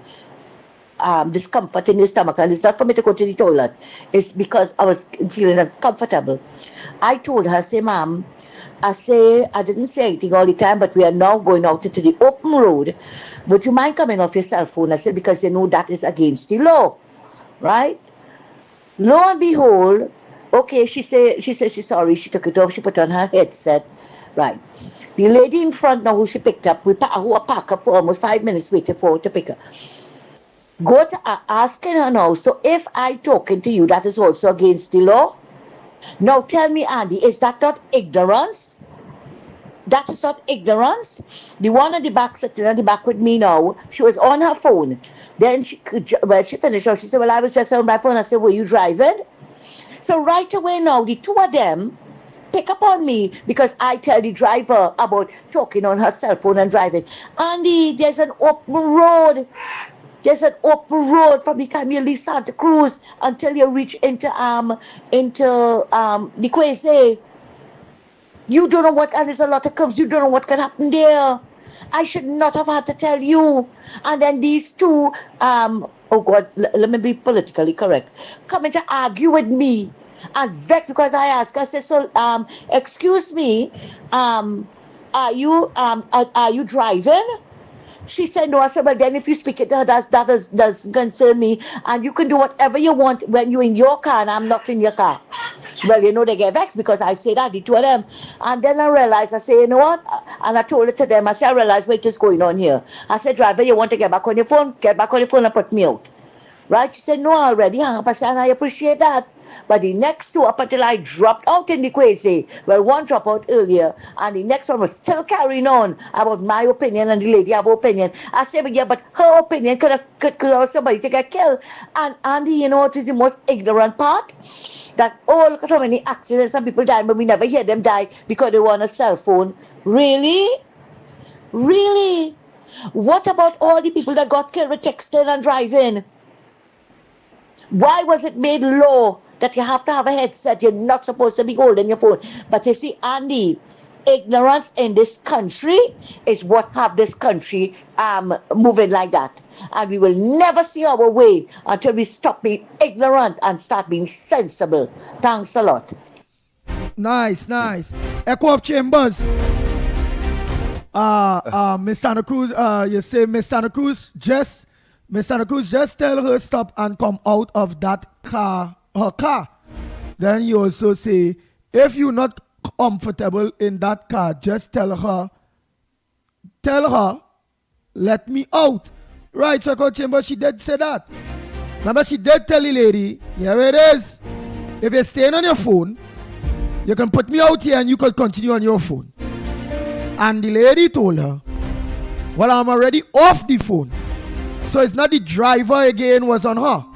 Discomfort in the stomach, and it's not for me to go to the toilet. It's because I was feeling uncomfortable. I told her, say, ma'am, I didn't say anything all the time, but we are now going out into the open road. Would you mind coming off your cell phone? I said, because you know that is against the law, right? Lo and behold, okay, she said she's sorry. She took it off. She put on her headset, right? The lady in front now who she picked up, who parked up for almost 5 minutes waiting for her to pick her. Go to asking her now, so if I talking to you, that is also against the law? Now tell me, Andy, is that not ignorance? That is not ignorance? The one at the back, sitting at the back with me now, she was on her phone. Then she finished off. She said, well, I was just on my phone. I said, were you driving? So right away now, the two of them pick up on me because I tell the driver about talking on her cell phone and driving. Andy, there's an open road. There's an open road from the time you leave Santa Cruz until you reach into the Quezé. You don't know what, and there's a lot of curves. You don't know what can happen there. I should not have had to tell you. And then these two, oh God, let me be politically correct, coming to argue with me and vex because I asked. I said, so, excuse me, are you driving? She said, no. I said, well, then if you speak it to her, that doesn't concern me. And you can do whatever you want when you're in your car and I'm not in your car. Well, they get vexed because I say that, the two of them. And then I realized, I say, you know what? And I told it to them. I said, I realized what is going on here. I said, driver, you want to get back on your phone? Get back on your phone and put me out. Right? She said, no, I already hung up. I said, and I appreciate that. But the next two, up until I dropped out in the Quezé, well, one dropped out earlier, and the next one was still carrying on about my opinion, and the lady have opinion. I said, but yeah, but her opinion could cause somebody to get killed. And Andy, you know what is the most ignorant part? That look at how many accidents and people die, but we never hear them die because they were on a cell phone. Really? Really? What about all the people that got killed with texting and driving? Why was it made law that you have to have a headset? You're not supposed to be holding your phone. But you see, Andy, ignorance in this country is what have this country moving like that. And we will never see our way until we stop being ignorant and start being sensible. Thanks a lot. Nice. Echo of Chambers. Miss Santa Cruz, you say Miss Santa Cruz, just tell her stop and come out of that car, her car. Then you also say, if you're not comfortable in that car, just tell her, let me out. Right, so Coach Chamber, she did say that. Remember, she did tell the lady, here it is. If you're staying on your phone, you can put me out here and you could continue on your phone. And the lady told her, well, I'm already off the phone. So it's not the driver again was on her.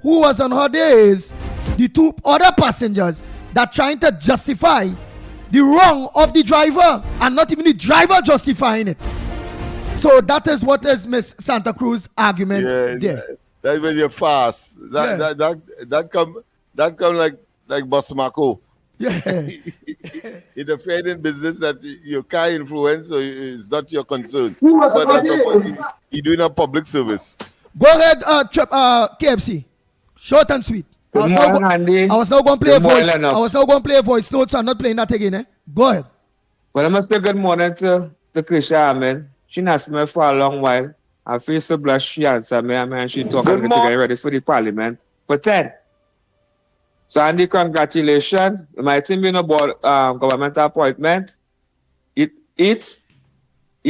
Who was on her there is the two other passengers that trying to justify the wrong of the driver and not even the driver justifying it. So that is what is Miss Santa Cruz argument there. That's when you're fast. That come like Boss Marco. Yeah. Interfering in business that you can't influence, so it's not your concern. But you're doing a public service. Go ahead, KFC. Short and sweet. I was now going to play a voice. I was now going to play a voice notes. I'm not playing that again. Eh? Go ahead. Well, I must say good morning to Krisha Amen. She asked me for a long while. I feel so blessed she answered me. I mean, she talking to get ready for the parliament for 10. So, Andy, congratulations. My team being about government appointment. Eat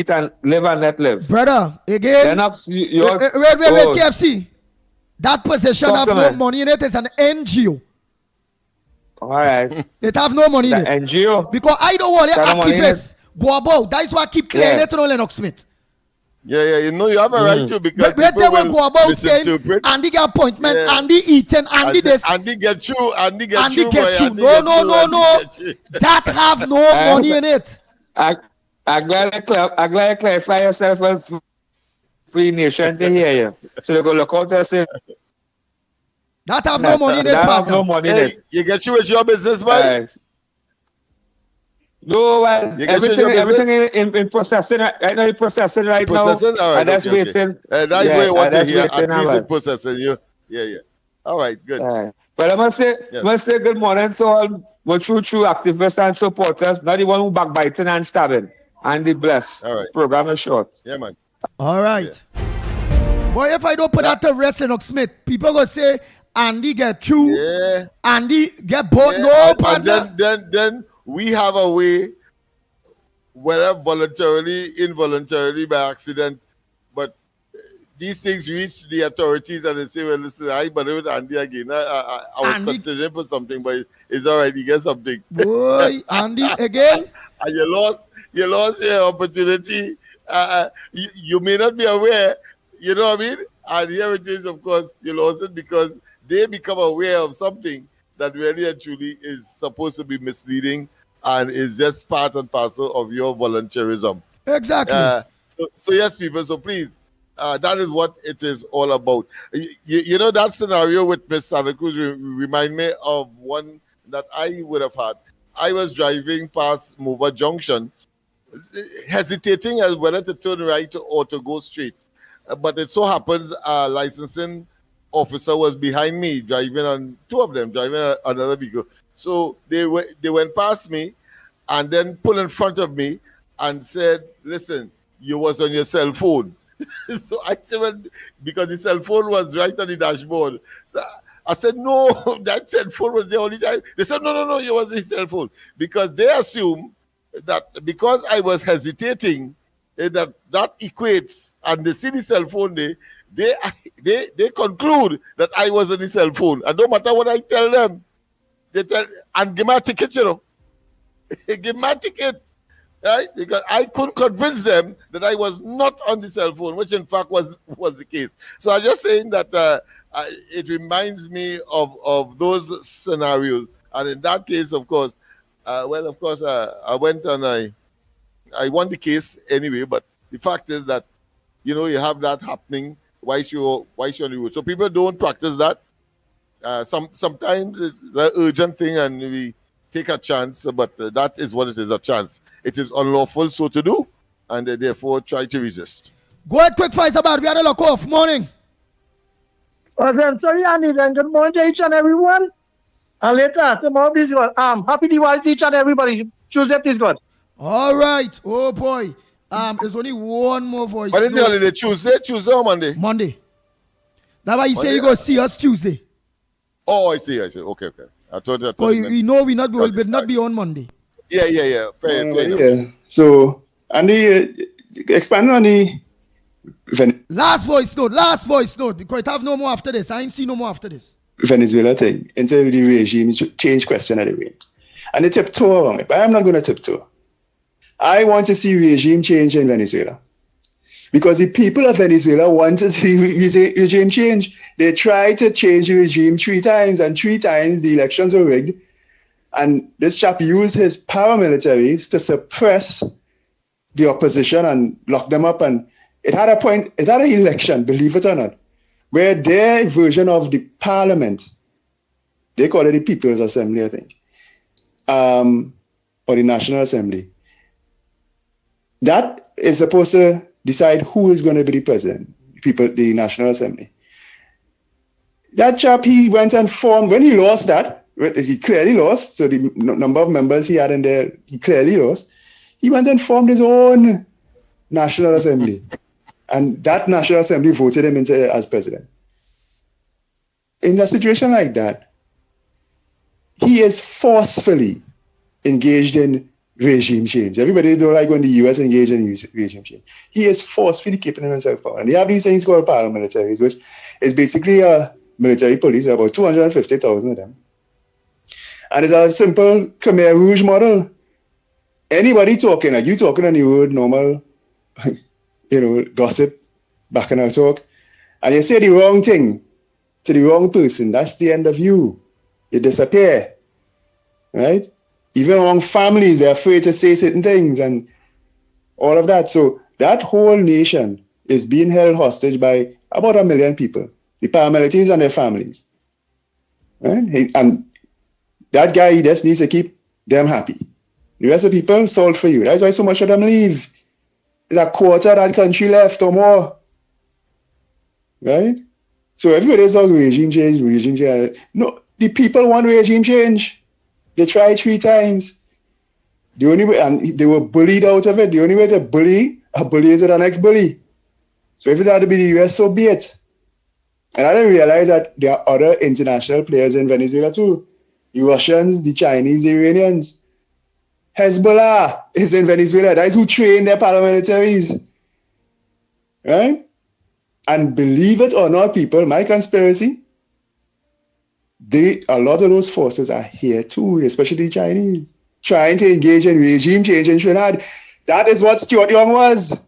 and live and let live. Brother, again. Lennox, wait, KFC. That position have no money in it. It's an NGO. All right. It have no money in it. NGO. Because I don't want activists go about. That's why I keep clearing it to Lennox Smith. Yeah, you know you have a right to because they will go about saying Andy get appointment, Andy eating, Andy this. Andy get you. No. That have no money in it. I'm glad you clarify yourself with Free Nation to hear you. So you go look out and say that have no money in it. That have no money in it. You get you with your business, man. No, everything in processing right now. Right processing, now, all right, and that's waiting. That's what you want to hear. At least in processing, yeah. All right, good. But I must say good morning to all my true activists and supporters. Not the one who backbiting and stabbing. And the bless. All right. Program is short. Yeah, man. All right. Yeah. Boy, if I don't put that to rest Lennox Smith, people will say Andy get through. Yeah. Andy get both. Yeah. No, partner. Then we have a way, whether voluntarily, involuntarily, by accident, but these things reach the authorities and they say, well, listen, I bother with Andy again. I was considering for something, but it's all right, you get something. Boy, Andy again? And you lost your opportunity. You may not be aware, you know what I mean? And here it is, of course, you lost it because they become aware of something that really and truly is supposed to be misleading and is just part and parcel of your volunteerism. Exactly. So yes, people, so please, that is what it is all about. You know, that scenario with Miss Santa Cruz remind me of one that I would have had. I was driving past Mover Junction, hesitating as whether to turn right or to go straight. But it so happens a licensing officer was behind me, two of them driving another vehicle. So they went past me and then pulled in front of me and said, listen, you was on your cell phone. So I said, well, because the cell phone was right on the dashboard. So I said, no, that cell phone was the only time. They said, no, it was the cell phone. Because they assume that because I was hesitating, that equates, and they see the cell phone, they conclude that I was on the cell phone. And no matter what I tell them, they tell, and give me a ticket, you know. Give me a ticket. Right? Because I couldn't convince them that I was not on the cell phone, which in fact was the case. So I'm just saying that it reminds me of those scenarios. And in that case, of course, I went and I won the case anyway. But the fact is that, you know, you have that happening whilst you're on the road. So people don't practice that. Sometimes it's an urgent thing and take a chance, but that is what it is, a chance. It is unlawful so to do, and therefore try to resist. Go ahead, quick fires about. We had a lock off. Morning. Well, then, sorry, Andy, then. Good morning to each and everyone. And later, tomorrow, please God. Happy Diwali to each and everybody. Tuesday, please God. All right. Oh, boy. There's only one more voice. What is the holiday? Tuesday or Monday? Monday. That's why you Monday? say you go see us Tuesday. Oh, I see. Okay. I thought that. We know we will not be on Monday. Yeah. Fair enough. Yeah. So, Andy, expand on the Last voice note, because I have no more after this. I ain't see no more after this. Venezuela thing, instead of the regime change question anyway. And they tiptoe around it, but I'm not going to tiptoe. I want to see regime change in Venezuela. Because the people of Venezuela want to see regime change. They tried to change the regime 3 times, and 3 times the elections were rigged. And this chap used his paramilitaries to suppress the opposition and lock them up. And it had an election, believe it or not, where their version of the parliament, they call it the People's Assembly, I think, or the National Assembly, that is supposed to decide who is going to be the president, the National Assembly. That chap, he went and formed, when he lost that, he clearly lost, so the number of members he had in there, he clearly lost. He went and formed his own National Assembly. And that National Assembly voted him into as president. In a situation like that, he is forcefully engaged in regime change. Everybody don't like when the US engage in regime change. He is forcefully keeping himself power. And they have these things called paramilitaries, which is basically a military police, about 250,000 of them. And it's a simple Khmer Rouge model. Anybody talking, like you talking on the road, normal, gossip, back and talk, and you say the wrong thing to the wrong person, that's the end of you. You disappear, right? Even among families, they're afraid to say certain things and all of that. So that whole nation is being held hostage by about 1 million people, the paramilitaries and their families. Right? And that guy, he just needs to keep them happy. The rest of the people, sold for you. That's why so much of them leave. There's a quarter of that country left or more. Right? So everybody's talking regime change. No, the people want regime change. They tried 3 times. The only way, and they were bullied out of it. The only way to bully a bully is with an ex-bully. So if it had to be the US, so be it. And I didn't realize that there are other international players in Venezuela too. The Russians, the Chinese, the Iranians. Hezbollah is in Venezuela. That is who train their paramilitaries. Right? And believe it or not, people, my conspiracy, a lot of those forces are here too, especially the Chinese, trying to engage in regime change in Trinidad. That is what Stuart Young was.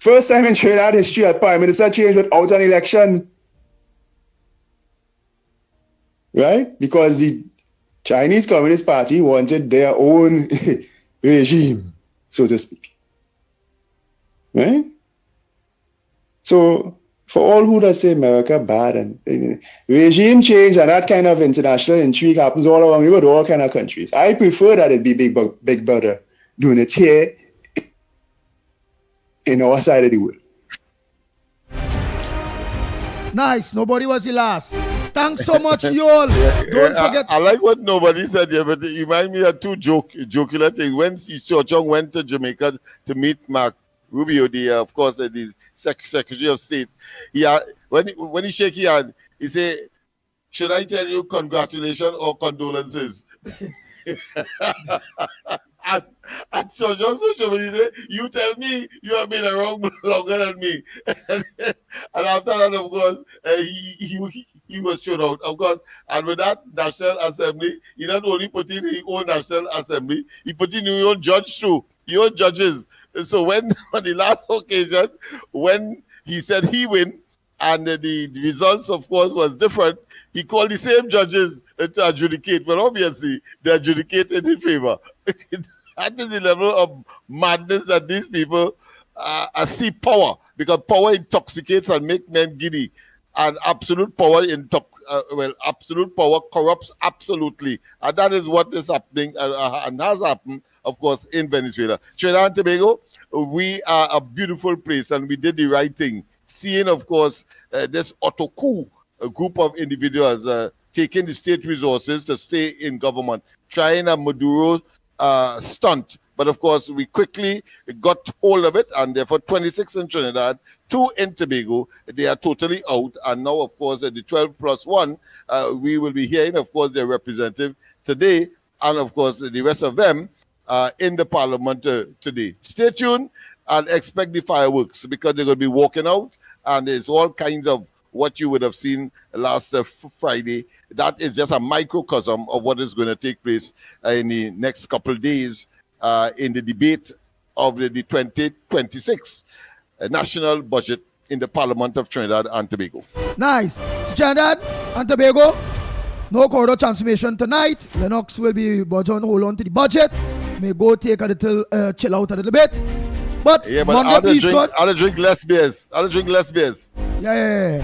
First time in Trinidad history, a prime minister changed without an election. Right? Because the Chinese Communist Party wanted their own regime, so to speak. Right? So, for all who does say America bad and regime change and that kind of international intrigue happens all around the world, all kind of countries. I prefer that it be Big Brother doing it here in our side of the world. Nice. Nobody was the last. Thanks so much, y'all. Don't forget. I like what nobody said here, but it reminded me of 2 jocular things. When Chochong went to Jamaica to meet Mark Rubio, of course, the Secretary of State, when he shake his hand, he say, "Should I tell you congratulations or condolences?" and so Johnson, he said, "You tell me, you have been around longer than me." and after that, of course, he was thrown out, of course. And with that National Assembly, he not only put in his own National Assembly, he put in his own judge too, your judges. So when on the last occasion, when he said he win, and the results, of course, was different, he called the same judges to adjudicate. But obviously, they adjudicated in favor. That is the level of madness that these people see power, because power intoxicates and make men giddy. and absolute power absolute power corrupts absolutely, and that is what is happening and has happened, of course, in Venezuela. Trinidad and Tobago, we are a beautiful place, and we did the right thing. Seeing, of course, this Otoku, a group of individuals taking the state resources to stay in government, trying a Maduro stunt. But of course, we quickly got hold of it, and therefore 26 in Trinidad, 2 in Tobago, they are totally out. And now, of course, at the 12+1, we will be hearing, of course, their representative today, and of course, the rest of them in the parliament today. Stay tuned and expect the fireworks, because they're going to be walking out, and there's all kinds of what you would have seen last Friday. That is just a microcosm of what is going to take place in the next couple of days in the debate of the 2026 national budget in the Parliament of Trinidad and Tobago. Nice. So Trinidad and Tobago, no corridor transformation tonight. Lennox will be hold on to the budget. May go take a little chill out a little bit. But Monday, please, God. I'll drink less beers. Yeah.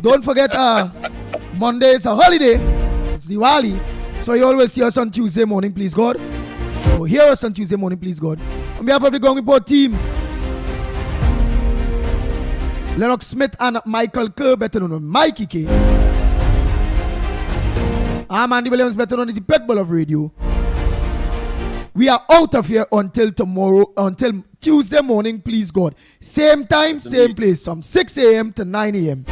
Don't forget, Monday is a holiday. It's Diwali. So you always see us on Tuesday morning, please, God. So hear us on Tuesday morning, please, God. On behalf of the Gong Report team, Lennox Smith and Michael Kerr, better known as Mickie K. I'm Andy Williams, better known as the Pitbull of radio. We are out of here until tomorrow, until Tuesday morning, please, God. Same time, same place, from 6 a.m. to 9 a.m.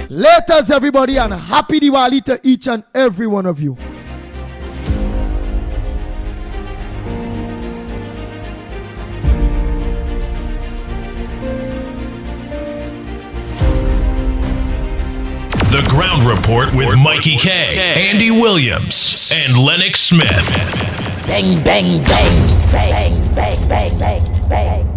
Laters, everybody, and happy Diwali to each and every one of you. The Ground Report with Mickie K, Andy Williams, and Lennox Smith. Bang, bang, bang, bang, bang, bang, bang, bang.